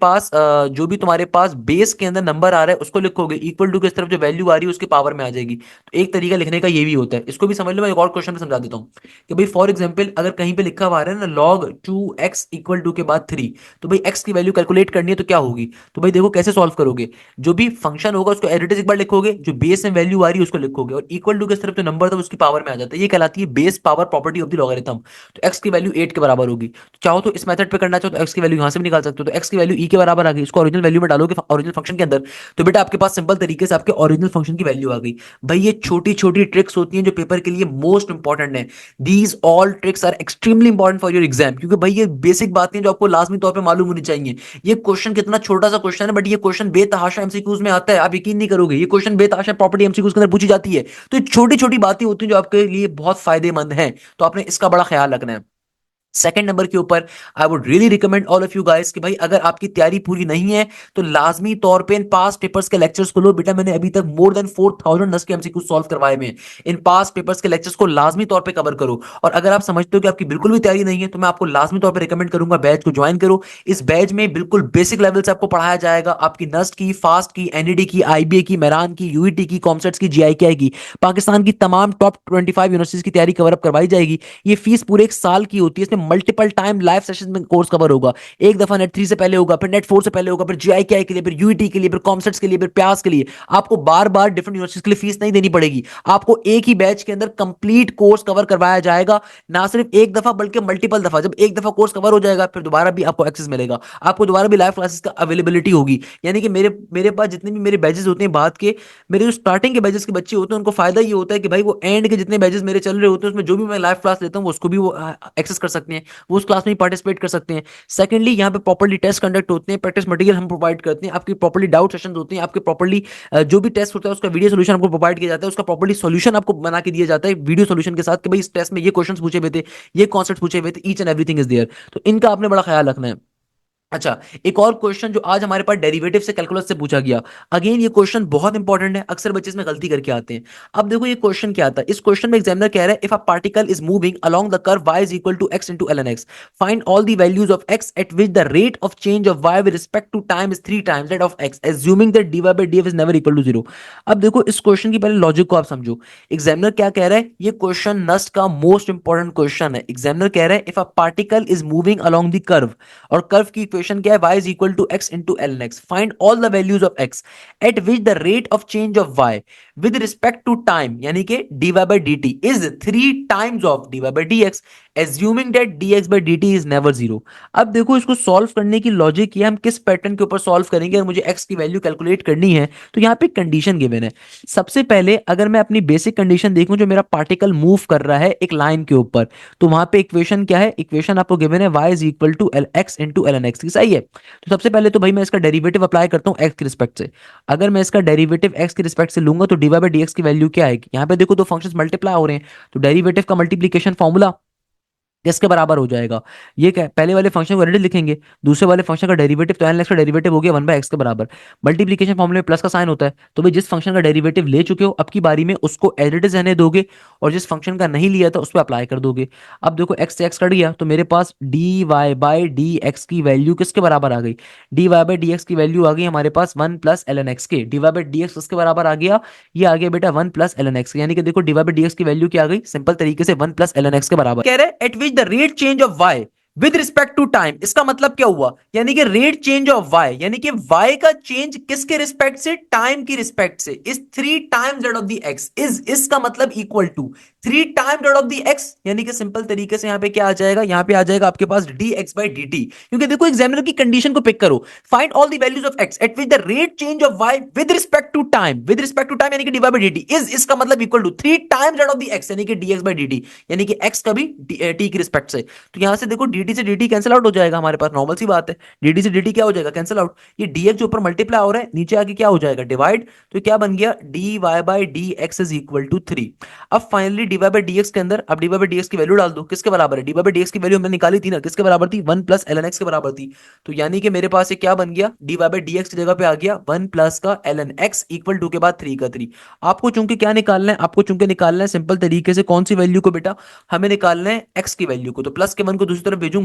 पास बेस के अंदर नंबर आ रहा है उसको लिखोगे, इक्वल टू की तरफ जो वैल्यू आ रही है उसके पावर में आ जाएगी। तो एक तरीका लिखने का ये भी होता है, इसको भी समझ लो। मैं एक और क्वेश्चन में समझा देता हूँ कि भाई फॉर एग्जांपल अगर कहीं पे लिखा हुआ है ना लॉग 2x इक्वल टू के बाद 3, तो भाई x की वैल्यू कैलकुलेट करनी है तो क्या होगी। तो भाई देखो कैसे सॉल्व करोगे, जो भी फंक्शन होगा उसको एज इट इज एक बार लिखोगे, जो बेस में वैल्यू आ रही है उसको लिखोगे, और इक्वल टू की तरफ जो नंबर था उसकी पावर में आ जाता है, ये कहलाती है base power property of the logarithm. तो x की वैल्यू 8 के बराबर होगी। तो चाहो तो इस मेथड पे करना चाहो तो x की वैल्यू यहां से भी निकाल सकते हो, तो x की वैल्यू e के बराबर आ गई, इसको ओरिजिनल वैल्यू में डालोगे ओरिजिनल फंक्शन के अंदर, तो बेटा आपके पास सिंपल तरीके से आपके ओरिजिनल फंक्शन की वैल्यू आ गई। भाई ये छोटी छोटी ट्रिक्स होती हैं जो पेपर के लिए मोस्ट इंपॉर्टेंट है। These all tricks are extremely important for your exam, क्योंकि भाई ये बेसिक बातें जो आपको लाजमी तौर पे मालूम होनी चाहिए। ये क्वेश्चन कितना छोटा सा क्वेश्चन है, बट ये क्वेश्चन बेतहाशा एमसीक्यूज में आता है, आप यकीन नहीं करोगे, ये क्वेश्चन बेतहाशा प्रॉपर्टी एमसीक्यूज के अंदर पूछी जाती है। तो ये छोटी छोटी बातें होती हैं जो आपके लिए बहुत फायदेमंद हैं, तो आपने इसका बड़ा ख्याल रखना है। सेकंड नंबर के ऊपर I would really recommend all of you guys कि भाई अगर आपकी तैयारी पूरी नहीं है तो लाजमी तौर पे इन पास पेपर्स के लेक्चर्स को लो। बेटा मैंने अभी तक मोर देन 4000 नस के एमसीक्यू सॉल्व करवाए में, इन पास पेपर्स के लेक्चर्स को लाजमी तौर पे कवर करो। और अगर आप समझते हो कि आपकी बिल्कुल भी तैयारी नहीं है तो मैं आपको लाजमी तौर पे रिकमेंड करूंगा बैच को ज्वाइन करो। इस बैच में बिल्कुल बेसिक लेवल से आपको पढ़ाया जाएगा, आपकी नस्ट की, फास्ट की, एनईडी की, आईबीए की, मेरान की, यूईटी की, कॉमसेट्स की, जीआईकेआई की, पाकिस्तान की तमाम टॉप 25 यूनिवर्सिटीज की तैयारी कवर अप करवाई जाएगी। ये फीस पूरे 1 साल की होती है, इसमें मल्टीपल टाइम लाइव सेशन में कोर्स कवर होगा। एक दफा नेट 3 से पहले होगा, फिर नेट 4 से पहले होगा, फिर जीआईकेआई के लिए, फिर यूईटी के लिए, फिर कॉमसेट्स के लिए, फिर प्यास के लिए। आपको बार बार डिफरेंट यूनिवर्सिटीज के लिए फीस नहीं देनी पड़ेगी, आपको एक ही बैच के अंदर कंप्लीट कोर्स कवर करवाया जाएगा। ना सिर्फ एक दफा बल्कि मल्टीपल दफा। जब एक दफा कोर्स कवर हो जाएगा फिर दोबारा भी आपको एक्सेस मिलेगा, आपको दोबारा भी लाइव क्लासेस का अवेलेबिलिटी होगी। यानी कि मेरे मेरे पास जितने भी मेरे बैचेस होते हैं बाद के, मेरे जो स्टार्टिंग के बैचेस के बच्चे होते हैं उनको फायदा ये होता है कि भाई वो एंड के जितने बैचेस मेरे चल रहे होते हैं उसमें जो भी मैं लाइव क्लास लेता हूँ उसको भी वो एक्सेस कर सकते हैं, वो उस क्लास में पार्टिसिपेट कर सकते हैं। सेकंडली यहाँ पे प्रॉपर्ली टेस्ट कंडक्ट होते हैं, प्रैक्टिस मटेरियल हम प्रोवाइड करते हैं, आपकी प्रॉपर्ली डाउट सेशन होते हैं, आपके प्रॉपर्ली जो भी टेस्ट होता है उसका वीडियो सोल्यूशन आपको प्रोवाइड किया जाता है, उसका प्रॉपर्ली सोल्यूशन आपको बना के दिया जाता है वीडियो सोल्यूशन के साथ कि भाई इस टेस्ट में ये क्वेश्चन पूछे हुए थे, ये कॉन्सेप्ट पूछे हुए थे, each and everything is there. तो इनका आपने बड़ा ख्याल रखना है। अच्छा, एक और क्वेश्चन जो आज हमारे पास डेरिवेटिव से कैलकुलस से पूछा गया, अगेन ये क्वेश्चन बहुत इंपॉर्टेंट है, अक्सर बच्चे इसमें गलती करके आते हैं। अब देखो ये क्वेश्चन क्या आता है, इस क्वेश्चन में एग्जामिनर कह रहा है if a particle is moving along the curve y is equal to x into ln x, find all the values of x at which the rate of change of y with respect to time is 3 times that of x assuming that dy by df is never equal to 0। अब देखो इस question की पहले logic को आप समझो। Examiner क्या कह रहा है, ये क्वेश्चन नस्ट का मोस्ट इंपॉर्टेंट क्वेश्चन है। एग्जामिनर कह रहा है if a particle is moving along the curve, और कर्व की इक्वेशन क्या है, y is equal to x into ln x, find all the values of x at which the rate of change of y with respect to time यानी कि dy by dt is 3 times of dy by dx assuming that dx by dt is never zero. अब देखो इसको solve करने की logic ये हम किस पैटर्न के ऊपर सॉल्व करेंगे, अगर मुझे x की वैल्यू कैलकुलेट करनी है तो यहाँ पे कंडीशन गिवन है। सबसे पहले अगर मैं अपनी बेसिक कंडीशन देखूं, जो मेरा पार्टिकल मूव कर रहा है एक लाइन के ऊपर, तो वहां पे इक्वेशन क्या है, इक्वेशन आपको गिवन है y is equal to l x into l N x की, सही है। तो सबसे पहले तो भाई मैं इसका डेरिवेटिव अप्लाई करता हूँ x के रिस्पेक्ट से। अगर मैं इसका डेरिवेटिव x के रिस्पेक्ट से लूंगा तो dy बाई dx की वैल्यू क्या आएगी, यहाँ पे देखो दो फंक्शंस मल्टीप्लाई हो रहे हैं, तो डेरिवेटिव का मल्टीप्लीकेशन फॉर्मूला किसके बराबर हो जाएगा, ये क्या है, पहले वाले फंक्शन को ऑलरेडी लिखेंगे, दूसरे वाले फंक्शन का डेरिवेटिव, तो एन एक्स का डेरिवेटिव हो गया 1/x के बराबर। मल्टीप्लीकेशन फॉर्मूले में प्लस का साइन होता है, तो भाई जिस फंक्शन का डेरिवेटिव ले चुके हो अब की बारी में उसको एज इट इज रहने दोगे, और जिस फंक्शन का नहीं लिया था उस पर अप्लाई कर दोगे। अब देखो एक्स से एक्स कट गया तो मेरे पास D Y by D x की वैल्यू किसके बराबर आ गई, D Y by D x की वैल्यू आ गई हमारे पास 1 + ln x के, D Y by D X किसके बराबर आ गया, ये आ गया बेटा 1 + ln x, यानी कि देखो d Y by D x की वैल्यू क्या आ गई, सिंपल तरीके से 1 + ln x के बराबर। कह रहे at which the rate change of y with respect to time, इसका मतलब क्या हुआ, यानी कि रेट चेंज ऑफ y, यानी कि y का चेंज किसके रिस्पेक्ट से, टाइम की रिस्पेक्ट से, is 3 times that of the x, is इसका मतलब equal to 3 times that of the x, यानी कि सिंपल तरीके से यहां पे क्या आ जाएगा, यहां पे आ जाएगा आपके पास dx by dt, क्योंकि देखो एग्जामिनर की कंडीशन को पिक करो, find all the values of x at which the rate change of y with respect to time, with respect to time यानी कि dy by dt इज इसका मतलब equal to 3 times that of the x, यानी कि dx by dt, यानी कि x का भी t की रिस्पेक्ट से। तो यहां से देखो dt से dt कैंसिल आउट हो जाएगा हमारे पास, नॉर्मल सी बात है, dt से dt क्या हो जाएगा, कैंसिल आउट, ये dx जो ऊपर मल्टीप्लाई हो रहा है नीचे आके क्या हो जाएगा, डिवाइड, तो क्या बन गया dy by dx is equal to 3। अब फाइनली dy by dx के अंदर अब dy by dx की वैल्यू डाल दो, किसके बराबर है, dy by dx की वैल्यू हमने निकाली थी ना, किसके बराबर थी, 1 + ln x के बराबर थी, तो यानी कि मेरे पास ये क्या बन गया, dy by dx की जगह पे आ गया 1 का ln x इक्वल टू के बाद 3 का 3। आपको चूंकि क्या निकालना है, आपको चूंकि निकालना है सिंपल तरीके से कौन सी वैल्यू को बेटा, हमें निकालना है x की वैल्यू को, तो प्लस के 1 को दूसरी तरफ भेजूंगा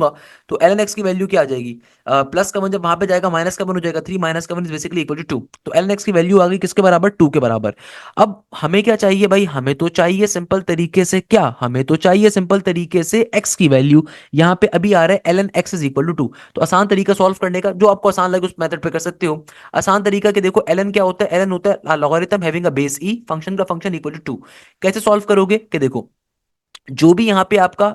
तो ln x की वैल्यू क्या आ जाएगी, प्लस का 1 जब वहां पे जाएगा माइनस का 1 हो जाएगा 3 माइनस का 1 इज बेसिकली इक्वल टू 2, तो ln x की वैल्यू आ गई किसके बराबर, 2 के बराबर। अब हमें क्या चाहिए भाई, हमें तो चाहिए सिंपल तरीके से क्या, हमें तो चाहिए सिंपल तरीके से x की वैल्यू, यहां पे अभी आ रहा है ln x is equal to 2, तो आसान तरीका सॉल्व करने का जो आपको आसान लगे उस मेथड पे कर सकते हो। आसान तरीका कि देखो ln क्या होता है, ln होता है logarithm having a base e, function का फंक्शन इक्वल टू 2। कैसे सॉल्व करोगे कि देखो जो भी यहाँ पे आपका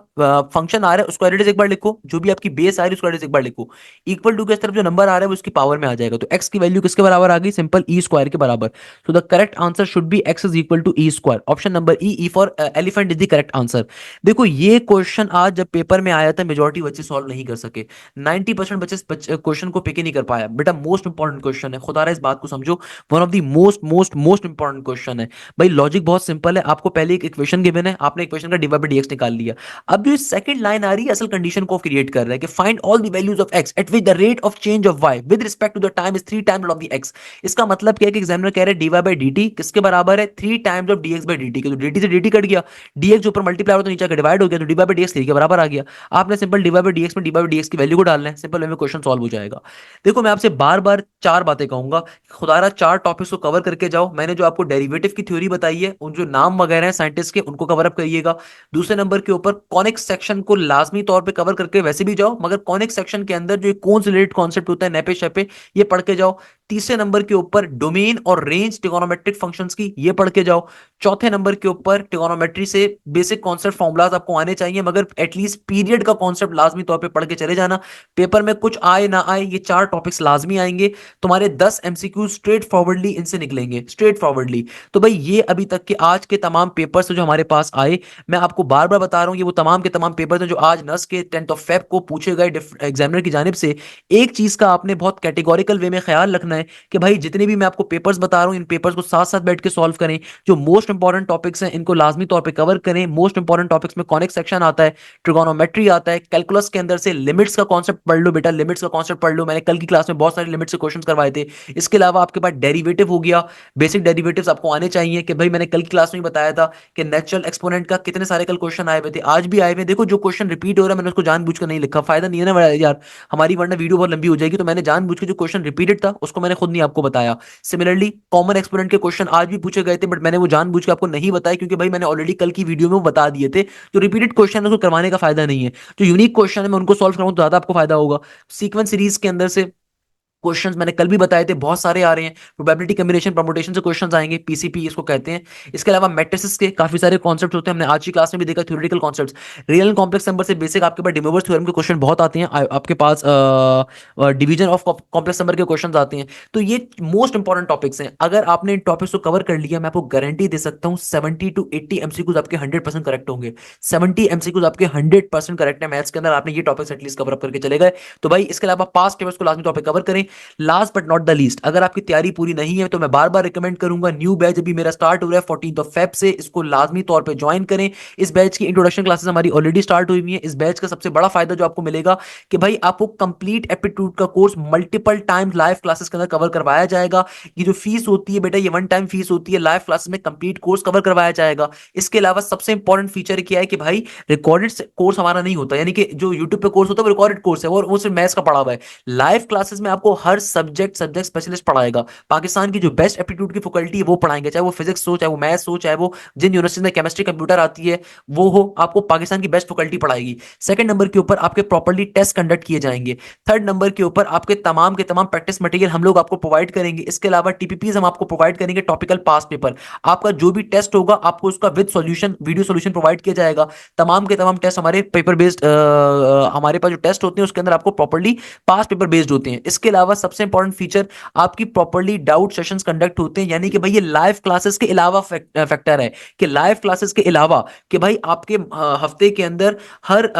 फंक्शन आ रहा है उसको एडिटिव एक बार लिखो, जो भी आपकी बेस आ रही है उसको एडिटिव एक बार लिखो, इक्वल टू के इस तरफ जो नंबर आ रहा है वो उसकी पावर में आ जाएगा, तो x की वैल्यू किसके बराबर आ गई, सिंपल ई स्क्वायर के बराबर। तो the correct answer should be x is equal to e square, option number e for elephant is the correct answer. देखो ये क्वेश्चन आज जब पेपर में आया था मेजोरिटी बच्चे सॉल्व नहीं कर सके, 90% बच्चे क्वेश्चन को पिक ही नहीं कर पाया, बेटा मोस्ट इंपॉर्टेंट क्वेश्चन है, खुदा रहा इस बात को समझो, one of the most most most important question है। भाई लॉजिक बहुत सिंपल है, आपको पहले एक इक्वेशन गिवन है, आपने इक्वेशन का डिवाइड बाय डीएक्स निकाल लिया, अब जो सेकंड लाइन आ रही है असल कंडीशन को क्रिएट कर रहा है कि find all the values of x at which the rate of change of y with respect to the time is 3 times of the x। इसका मतलब क्या है कि एग्जामिनर कह रहे हैं dy by dt किसके बराबर है, 3 times of dx by dt के, तो dt से dt कट गया, dx जो ऊपर मल्टीप्लाई हो तो नीचे का डिवाइड हो गया, तो dy by dx 3 के बराबर आ गया। आपने सिंपल dy by dx में dy by dx की वैल्यू को डालना है, सिंपल वे में क्वेश्चन सॉल्व हो जाएगा। देखो मैं आपसे बार बार चार बातें कहूंगा, खुदारा चार टॉपिक्स को कवर करके जाओ, मैंने जो आपको डेरिवेटिव की थ्योरी बताई है उन जो नाम वगैरह हैं साइंटिस्ट के उनको कवर अप करिएगा। दूसरे नंबर के ऊपर कॉनिक सेक्शन को लाजमी तौर पे कवर करके वैसे भी जाओ, मगर कॉनिक सेक्शन के अंदर जो कौन से रिलेटेड कॉन्सेप्ट होता है नेपे शेपे ये पढ़ के जाओ। तीसरे नंबर के ऊपर डोमेन और रेंज ट्रिगोनोमेट्रिक फंक्शंस की ये पढ़ के जाओ। चौथे नंबर के ऊपर ट्रिगोनोमेट्री से बेसिक कॉन्सेप्ट फॉर्मूलाज आपको आने चाहिए, मगर एटलीस्ट पीरियड का कॉन्सेप्ट लाजमी तौर पे पढ़ के चले जाना, पेपर में कुछ आए ना आए ये चार टॉपिक्स लाजमी आएंगे, तुम्हारे 10 एमसीक्यू स्ट्रेट फॉरवर्डली इनसे निकलेंगे, स्ट्रेट फॉरवर्डली। तो भाई ये अभी तक के आज के तमाम पेपर्स जो हमारे पास आए, मैं आपको बार बार बता रहा हूं ये वो तमाम के तमाम पेपर हैं जो आज नस के 10th ऑफ फेब को पूछे गए एग्जामिनर की जानिब से। एक चीज का आपने बहुत कैटेगोरिकल वे में ख्याल रखना है कि भाई जितने भी मैं आपको पेपर्स बता रहा हूं इन पेपर्स को साथ साथ बैठ के सॉल्व करें, जो मोस्ट इंपॉर्टेंट टॉपिक्स हैं इनको लाजमी तौर पे कवर करें। मोस्ट इंपॉर्टेंट टॉपिक्स में कॉनिक सेक्शन आता है, ट्रिगोनोमेट्री आता है, कैलकुलस के अंदर से लिमिट्स का कॉन्सेप्ट पढ़ लो बेटा, लिमिट्स का कॉन्सेप्ट पढ़ लो, मैंने कल की क्लास में बहुत सारे लिमिट्स के क्वेश्चन करवाए थे। इसके अलावा आपके पास डेरिवेटिव हो गया, बेसिक डेरिवेटिव्स आपको आने चाहिए कि भाई मैंने कल की क्लास में बताया था कि नेचुरल एक्सपोनेंट का कितने सारे कल क्वेश्चन आए हुए थे, आज भी आए हुए। देखो जो क्वेश्चन रिपीट हो रहा है मैंने उसको जानबूझकर नहीं लिखा, फायदा नहीं है ना यार हमारी, वरना वीडियो बहुत लंबी हो जाएगी, तो मैंने जानबूझ के जो क्वेश्चन रिपीटेड था उसको मैंने खुद नहीं आपको बताया। सिमिलरली कॉमन एक्सपोनेंट के क्वेश्चन आज भी पूछे गए थे, बट मैंने वो जानबूझ के आपको नहीं बताया क्योंकि भाई मैंने ऑलरेडी कल की वीडियो में वो बता दिए थे। जो रिपीटेड क्वेश्चन है उसको करवाने का फायदा नहीं है, जो यूनिक क्वेश्चन है मैं उनको सॉल्व कराऊं तो ज्यादा आपको फायदा होगा। सीक्वेंस सीरीज के अंदर से क्वेश्चंस मैंने कल भी बताए थे, बहुत सारे आ रहे हैं। प्रोबेबिलिटी कॉम्बिनेशन परम्यूटेशन से क्वेश्चंस आएंगे, पीसीपी इसको कहते हैं। इसके अलावा मैट्रिसेस के काफी सारे कॉन्सेप्ट होते हैं, हमने आज की क्लास में भी देखा theoretical concepts. Real and complex number से बेसिक आपके पास डिमोवर्स थ्योरम के क्वेश्चन बहुत आते हैं, आपके पास डिवीजन ऑफ कॉम्प्लेक्स नंबर के क्वेश्चन आते हैं। तो ये मोस्ट इंपॉर्टेंट टॉपिक्स हैं। अगर आपने इन टॉपिक्स को कवर कर लिया, मैं आपको गारंटी दे सकता हूँ 70 to 80 एमसीक्यूज आपके 100% करेक्ट होंगे। 70 एमसीक्यूज आपके 100% करेक्ट है मैथ्स के अंदर, आपने ये टॉपिक्स एटलीस्ट कवर अप करके चले गए। तो भाई इसके अलावा पास्ट पेपर्स को लाजमी टॉपिक कवर करें। Last but not the least, अगर आपकी तैयारी पूरी नहीं है तो मैं बार बार रिकमेंड करूंगा, न्यू बैच अभी मेरा स्टार्ट हो रहा है 14 फेब से, इसको लाजमी तौर पे ज्वाइन करें। इस बैच की इंट्रोडक्शन क्लासेस हमारी ऑलरेडी स्टार्ट हुई है। इस बैच का सबसे बड़ा फायदा जो आपको मिलेगा कि भाई आपको कंप्लीट एप्टीट्यूड का course multiple time live classes के अंदर कवर करवाया जाएगा। ये जो फीस होती है बेटा, ये वन टाइम फीस होती है, लाइव क्लासेस में कंप्लीट कोर्स कवर करवाया जाएगा। इसके अलावा सबसे इंपॉर्टेंट फीचर क्या है कि भाई रिकॉर्डेड कोर्स हमारा नहीं होता, यानी कि जो यूट्यूब पे कोर्स होता है वो रिकॉर्डेड कोर्स है, वो सिर्फ मैथ्स का पढ़ा हुआ है। लाइव क्लासेस में आपको हर सब्जेक्ट स्पेशलिस्ट पढ़ाएगा। पाकिस्तान की जो बेस्ट एप्टीट्यूड की फैकल्टी है वो पढ़ाएंगे, चाहे वो फिजिक्स हो, चाहे वो मैथ्स हो, चाहे वो जिन यूनिवर्सिटी में केमिस्ट्री कंप्यूटर आती है वो हो, आपको पाकिस्तान की बेस्ट फैकल्टी पढ़ाएगी। सेकंड नंबर के ऊपर आपके प्रॉपर्ली टेस्ट कंडक्ट किए जाएंगे। थर्ड नंबर के ऊपर आपके तमाम के तमाम प्रैक्टिस मटेरियल हम लोग आपको प्रोवाइड करेंगे। इसके अलावा टीपीपीज हम आपको प्रोवाइड करेंगे, टॉपिकल पास्ट पेपर। आपका जो भी टेस्ट होगा आपको उसका with solution video solution provide किया जाएगा। तमाम के तमाम टेस्ट हमारे पेपर बेस्ड, हमारे पास जो टेस्ट होते हैं उसके अंदर आपको प्रॉपर्ली पास्ट पेपर बेस्ड होते हैं। इसके अलावा सबसे इंपॉर्टेंट फीचर, आपकी प्रॉपर्ली डाउट सेशंस कंडक्ट होते हैं, यानी कि भाई ये लाइव क्लासेस के अलावा फैक्टर है कि लाइव क्लासेस के अलावा कि भाई आपके हफ्ते के अंदर हर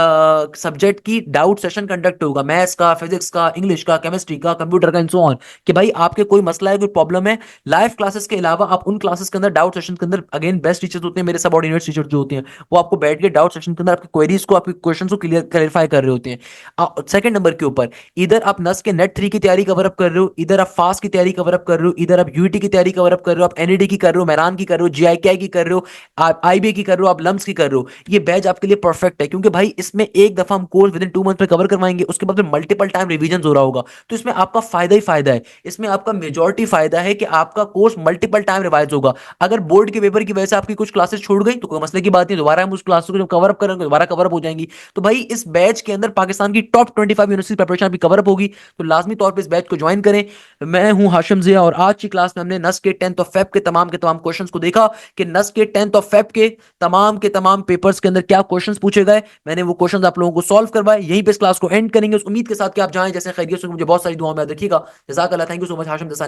सब्जेक्ट की डाउट सेशन कंडक्ट होगा, मैथ्स का, फिजिक्स का, इंग्लिश का, केमिस्ट्री का, कंप्यूटर का एंड सो ऑन। कि भाई आपके कोई मसला है, कोई प्रॉब्लम है, लाइव क्लासेस के अलावा आप उन क्लासेस के अंदर डाउट सेशन के अंदर अगेन बेस्ट टीचर्स होते हैं, मेरे सबऑर्डिनेट टीचर्स जो होते हैं वो आपको बैठ के डाउट सेशन के अंदर आपकी क्वेरीज को, आपके क्वेश्चन को क्लियरफाई कर रहे होते हैं। सेकंड नंबर के ऊपर इधर आप नस के नेट 3 की तैयारी कवर अप कर रहे हो, इधर आप फास्ट की तैयारी कवर अप कर रहे हो, इधर आप यूईटी की तैयारी कवर अप कर रहे हो, आप एनईडी की कर रहे हो, मैरान की कर रहे हो, जीआईकेआई की कर रहे हो, आप आईबीए की कर रहे हो, आप लम्स की कर रहे हो। ये बैच आपके लिए परफेक्ट है, क्योंकि भाई इसमें एक दफा हम कोर्स विद इन 2 मंथ में कवर करवाएंगे, उसके बाद में मल्टीपल टाइम रिवीजन हो रहा होगा। तो इसमें आपका फायदा ही फायदा है, इसमें आपका मेजॉरिटी फायदा है कि आपका कोर्स मल्टीपल टाइम रिवाइज होगा। अगर बोर्ड के पेपर की वजह से आपकी कुछ क्लासेस छूट गई तो कोई मसले की बात नहीं, दोबारा हम उस क्लास को कवर अप करेंगे, दोबारा कवर अप हो जाएंगी। तो भाई इस बैच के अंदर पाकिस्तान की टॉप 25 यूनिवर्सिटी प्रिपरेशन आपकी कवर अप होगी, तो लाजमी तौर पर इस बैच को ज्वाइन करें। मैं हूं हाशिम जिया और आज की क्लास में हमने नस के 10th के तमाम क्वेश्चंस को देखा कि नस के 10th के तमाम पेपर्स के अंदर क्या क्वेश्चंस पूछे गए। मैंने वो क्वेश्चंस आप लोगों को सॉल्व करवाए। यहीं पे इस क्लास को एंड करेंगे उस उम्मीद के साथ कि आप जाएं जैसे खैरियत से। मुझे बहुत सारी दुआओं में याद रखिएगा। जज़ाकल्लाह, thank you so much Hashim Dassani.